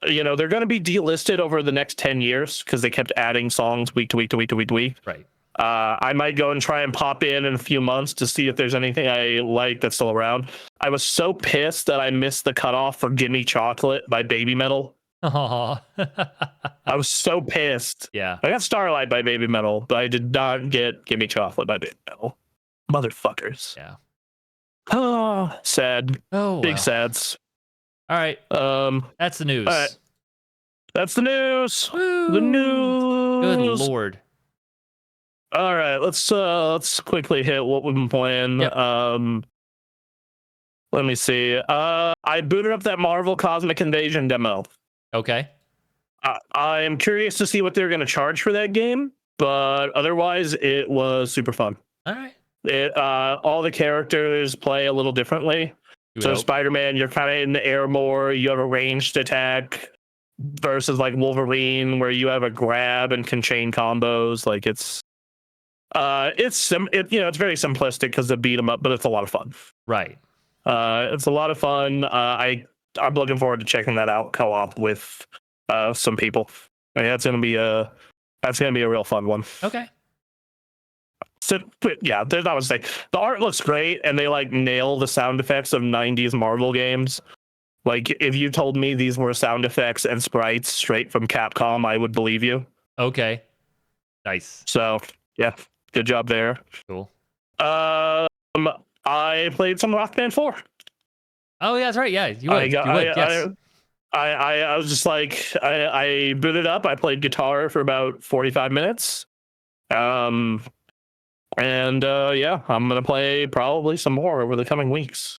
They're going to be delisted over the next 10 years because they kept adding songs week to week to week to week to week. Right. I might go and try and pop in a few months to see if there's anything I like that's still around. I was so pissed that I missed the cutoff for Gimme Chocolate by Baby Metal. Oh. I was so pissed. Yeah. I got Starlight by Baby Metal, but I did not get Gimme Chocolate by Baby Metal. Motherfuckers. Yeah. Oh, sad. Oh, Big well. sads. All right. That's the news. All right. That's the news. Woo. The news. Good Lord. All right, let's quickly hit what we've been playing. Yep. Let me see. I booted up that Marvel Cosmic Invasion demo. Okay. I'm curious to see what they're going to charge for that game, but otherwise, it was super fun. All right. All the characters play a little differently. So Spider-Man, you're kind of in the air more. You have a ranged attack versus like Wolverine, where you have a grab and can chain combos. Like it's very simplistic because they beat them up, but it's a lot of fun. Right. It's a lot of fun. I'm looking forward to checking that out co-op with some people. That's gonna be a real fun one. Okay. So yeah, there's not much to say. The art looks great, and they like nail the sound effects of 90s Marvel games. Like, if you told me these were sound effects and sprites straight from Capcom, I would believe you. Okay. Nice. So yeah, good job there. Cool. I played some Rock Band 4. Oh yeah, that's right. Yeah, you would. Yes. I was just like, I booted up. I played guitar for about 45 minutes. Yeah, I'm gonna play probably some more over the coming weeks.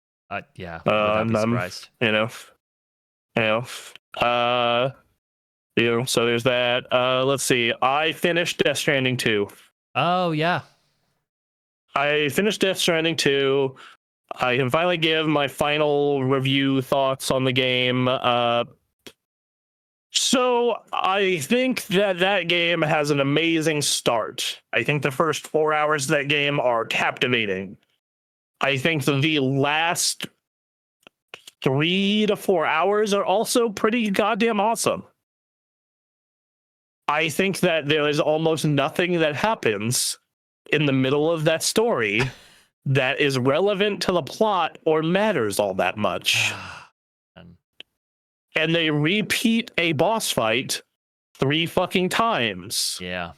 Yeah. I'd be surprised. So there's that. Let's see. I finished Death Stranding 2. Oh yeah. I finished Death Stranding 2. I can finally give my final review thoughts on the game. So I think that game has an amazing start. I think the first 4 hours of that game are captivating. I think the last 3 to 4 hours are also pretty goddamn awesome. I think that there is almost nothing that happens in the middle of that story that is relevant to the plot or matters all that much. And they repeat a boss fight 3 fucking times. Yeah.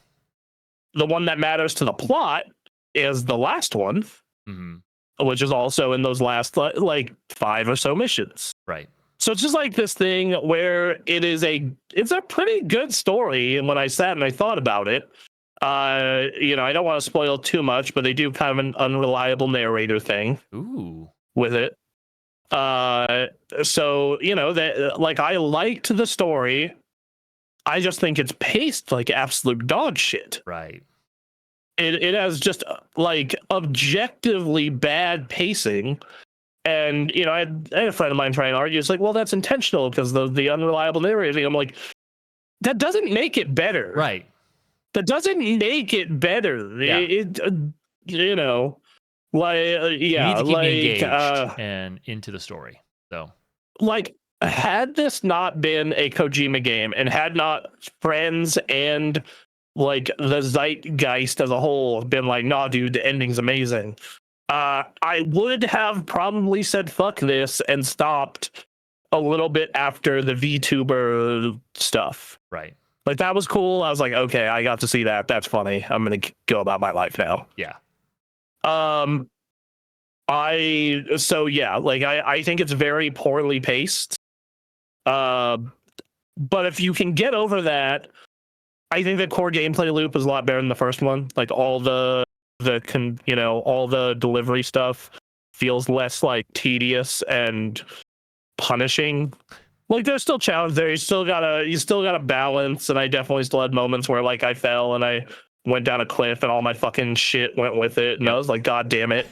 The one that matters to the plot is the last one, which is also in those last like 5 or so missions. Right. So it's just like this thing where it's a pretty good story. And when I sat and I thought about it, I don't want to spoil too much, but they do kind of an unreliable narrator thing. Ooh. With it. So that, like, I liked the story. I just think it's paced like absolute dog shit. Right. It has just like objectively bad pacing. And I had a friend of mine trying to argue. It's like, well, that's intentional because the unreliable narrating. I'm like, that doesn't make it better. Right. that doesn't make it better. Yeah. You know, like You need yeah, to keep me engaged and into the story. So like had this not been a Kojima game and had not friends and like the zeitgeist as a whole been like, nah, dude, the ending's amazing. I would have probably said fuck this and stopped a little bit after the VTuber stuff. right. Like that was cool. I was like, okay, I got to see that. That's funny. I'm gonna go about my life now. Yeah. I think it's very poorly paced. But if you can get over that, I think the core gameplay loop is a lot better than the first one. Like all all the delivery stuff feels less like tedious and punishing. Like there's still challenge there. You still gotta balance, and I definitely still had moments where like I fell and I went down a cliff and all my fucking shit went with it, and I was like, God damn it.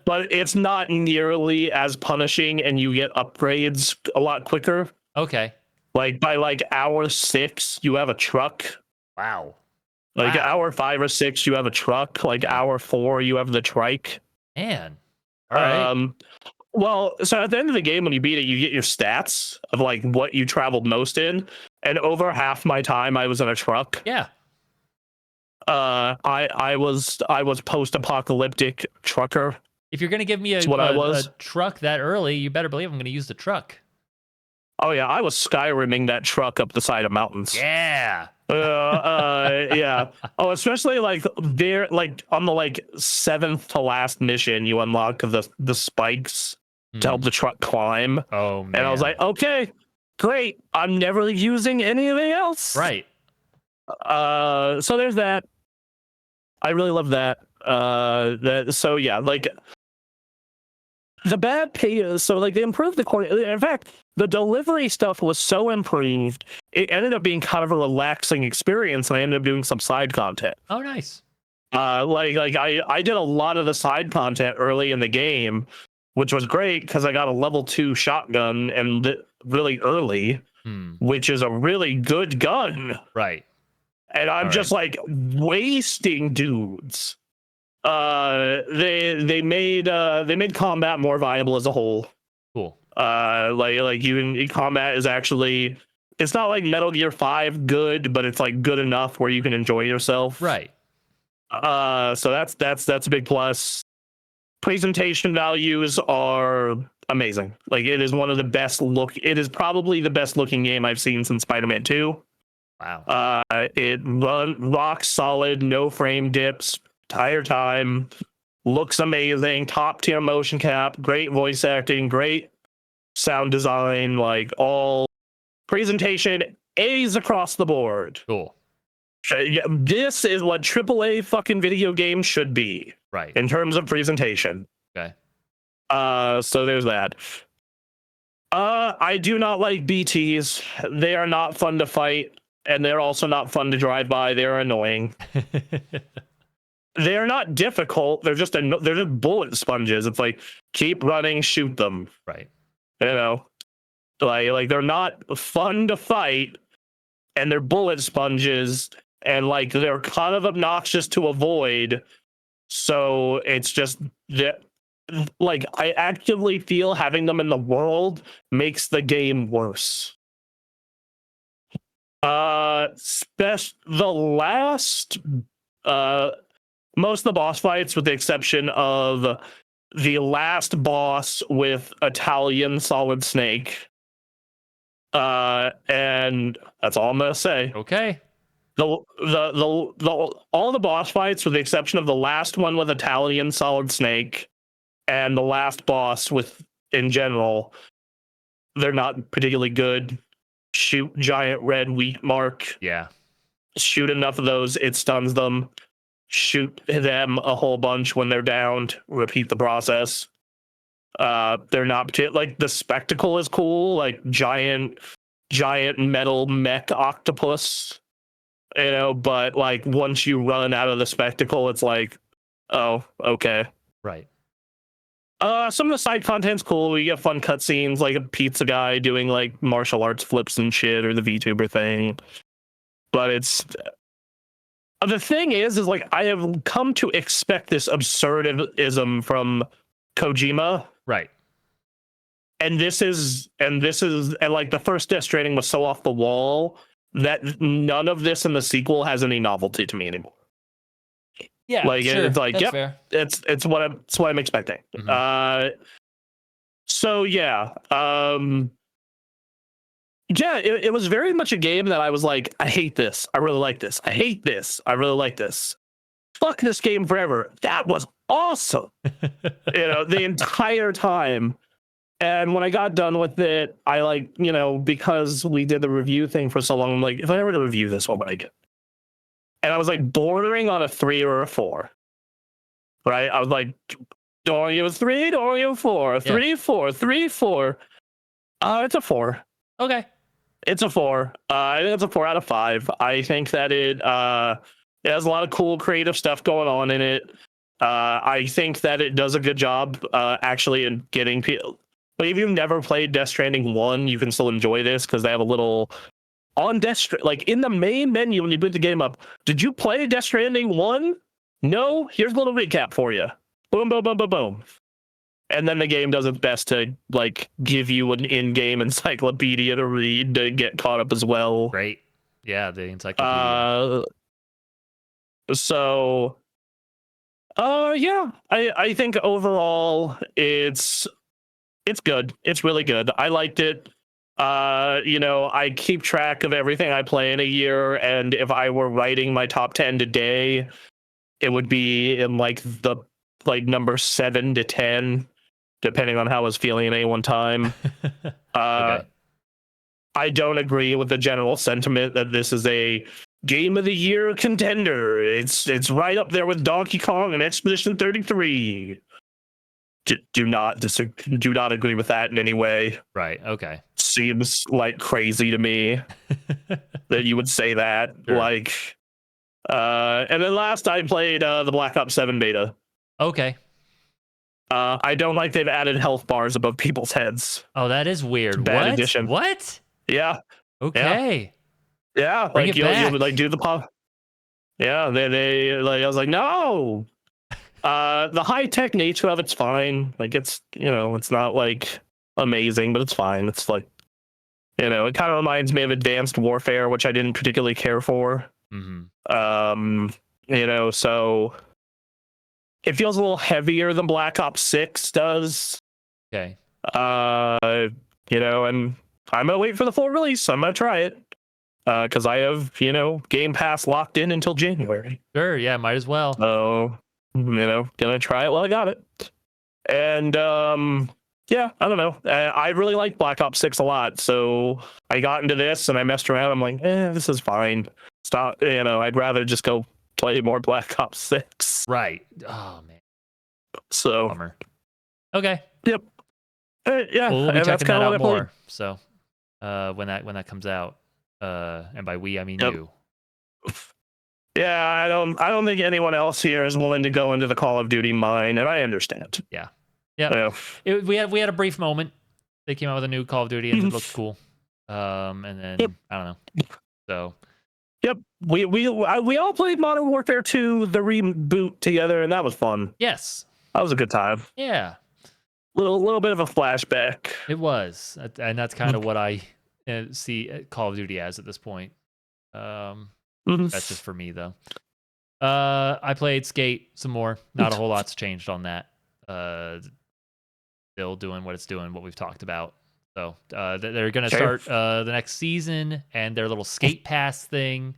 But it's not nearly as punishing, and you get upgrades a lot quicker. Okay. Like by like hour 6, you have a truck. Wow. Like Wow. hour 5 or 6, you have a truck. Like hour 4, you have the trike. Man. All right. Well, so at the end of the game, when you beat it, you get your stats of like what you traveled most in, and over half my time I was in a truck. Yeah. I was post-apocalyptic trucker. If you're gonna give me a truck that early, you better believe I'm gonna use the truck. Oh yeah, I was Skyrimming that truck up the side of mountains. Yeah. Yeah. Oh, especially like there, like on the like 7th to last mission, you unlock the spikes to help the truck climb. Oh man. And I was like, okay, great. I'm never using anything else. Right. So there's that. I really love that. So yeah, like the bad pay. So like they improved the quality. In fact, the delivery stuff was so improved, it ended up being kind of a relaxing experience, and I ended up doing some side content. Oh, nice. I did a lot of the side content early in the game, which was great because I got a level 2 shotgun and really early, which is a really good gun. Right. And I'm just like wasting dudes. They made combat more viable as a whole. Cool. Combat is actually, it's not like Metal Gear 5 good, but it's like good enough where you can enjoy yourself. Right. So that's a big plus. Presentation values are amazing. Like it is it is probably the best looking game I've seen since Spider-Man 2. Wow. It rock solid, no frame dips, entire time. Looks amazing, top tier motion cap, great voice acting, great sound design, like all presentation A's across the board. Cool. This is what AAA fucking video games should be. Right. In terms of presentation. Okay. So there's that. I do not like BTs. They are not fun to fight, and they're also not fun to drive by. They're annoying. They're not difficult. They're just bullet sponges. It's like keep running, shoot them. Right. You know, like they're not fun to fight, and they're bullet sponges, and like they're kind of obnoxious to avoid. So it's just that, like, I actively feel having them in the world makes the game worse. Most of the boss fights, with the exception of the last boss with Italian Solid Snake, and that's all I'm gonna say. Okay. All the boss fights, with the exception of the last one with Italian Solid Snake and the last boss in general, they're not particularly good. Shoot giant red wheat mark. Yeah. Shoot enough of those, it stuns them. Shoot them a whole bunch when they're downed. Repeat the process. They're not like the spectacle is cool, like giant metal mech octopus. You know, but like once you run out of the spectacle, it's like, oh, okay. Right. Some of the side content's cool. You get fun cutscenes, like a pizza guy doing like martial arts flips and shit, or the VTuber thing. But it's The thing is like I have come to expect this absurdism from Kojima. Right. And this is like the first Death Stranding was so off the wall that none of this in the sequel has any novelty to me anymore. Yeah, Like sure. it's like, That's yep, fair. it's what I'm expecting. So yeah, yeah, it was very much a game that I was like, I hate this, I really like this, I hate this, I really like this. Fuck this game forever. That was awesome. The entire time. And when I got done with it, I like, because we did the review thing for so long, I'm like, if I ever to review this, what would I get? And I was like bordering on a 3 or a 4. Right? I was like, don't want to give a 3, don't want to give a 4, 3, 4, 3, 4. It's a 4. Okay. It's a 4. I think it's a 4 out of 5. I think that it has a lot of cool creative stuff going on in it. I think that it does a good job actually in getting people. But if you've never played Death Stranding 1, you can still enjoy this because they have a little on like in the main menu when you boot the game up. Did you play Death Stranding 1? No? Here's a little recap for you. Boom, boom, boom, boom, boom. And then the game does its best to like give you an in-game encyclopedia to read to get caught up as well. Great. Yeah, the encyclopedia. Yeah. I think overall it's good. It's really good. I liked it. I keep track of everything I play in a year, and if I were writing my top 10 today, it would be in like the number 7 to 10, depending on how I was feeling at any one time. Okay. I don't agree with the general sentiment that this is a game of the year contender. It's right up there with Donkey Kong and Expedition 33. Do not agree with that in any way. Right. Okay. Seems like crazy to me that you would say that. Sure. Like, and then last I played the Black Ops 7 beta. Okay. I don't like they've added health bars above people's heads. Oh, that is weird. Bad What? addition. What? Yeah. Okay. Yeah. Bring like it back. you would like do the pop. Yeah. They like I was like no. The high tech nature of it's fine. Like it's it's not like amazing, but it's fine. It's like it kind of reminds me of Advanced Warfare, which I didn't particularly care for. So it feels a little heavier than Black Ops 6 does. Okay. And I'm gonna wait for the full release. I'm gonna try it. Because I have, Game Pass locked in until January. Sure, yeah, might as well. So, gonna try it while I got it. And yeah, I don't know. I really like Black Ops 6 a lot, so I got into this and I messed around. I'm like, this is fine. Stop. I'd rather just go play more Black Ops 6. Right. Oh man. So. Bummer. Okay. Yep. Yeah. Well, we'll be checking that out more. So, when that comes out, and by we I mean you. Yeah, I don't think anyone else here is willing to go into the Call of Duty mine, and I understand. Yeah. Yeah. We had a brief moment. They came out with a new Call of Duty and it looked cool. And then I don't know. So. Yep. We all played Modern Warfare 2, the reboot together, and that was fun. Yes. That was a good time. Yeah. Little bit of a flashback. It was, and that's kind of what I see Call of Duty as at this point. That's just for me though. I played Skate some more. Not a whole lot's changed on that. Still doing what it's doing, what we've talked about. So they're going to start the next season and their little Skate Pass thing,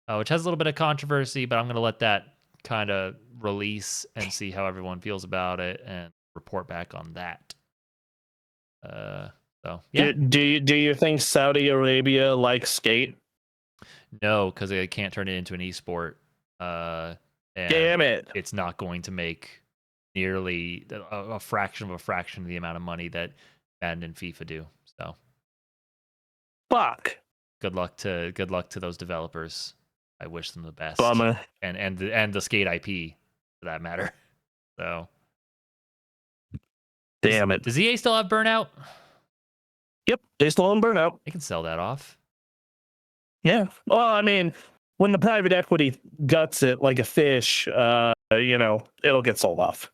which has a little bit of controversy, but I'm going to let that kind of release and see how everyone feels about it and report back on that. So yeah. Do you think Saudi Arabia likes Skate? No, because they can't turn it into an esport. Damn it! It's not going to make nearly a fraction of the amount of money that Madden and FIFA do. So, fuck. Good luck to those developers. I wish them the best. Bummer. And the Skate IP for that matter. So, damn it. Does EA still have Burnout? Yep, they still own Burnout. They can sell that off. Yeah. Well, I mean, when the private equity guts it like a fish, it'll get sold off.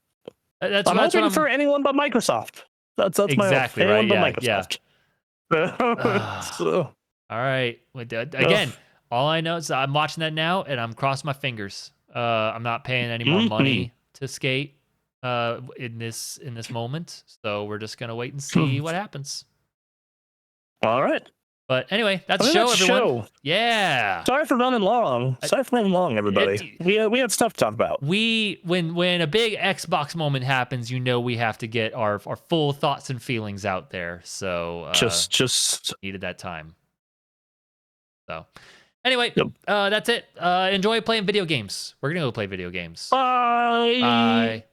That's I'm what hoping for anyone but Microsoft. That's my hope. exactly Anyone right. but Yeah. Microsoft. So, All right. Again, all I know is I'm watching that now, and I'm crossing my fingers. I'm not paying any more money to skate in this moment, so we're just gonna wait and see what happens. all right. But anyway, that's the I show, think that's everyone. show. Yeah. Sorry for running long. Everybody. We had stuff to talk about. When a big Xbox moment happens, we have to get our full thoughts and feelings out there. So Just needed that time. So anyway, Yep. that's it. Enjoy playing video games. We're gonna go play video games. bye. Bye.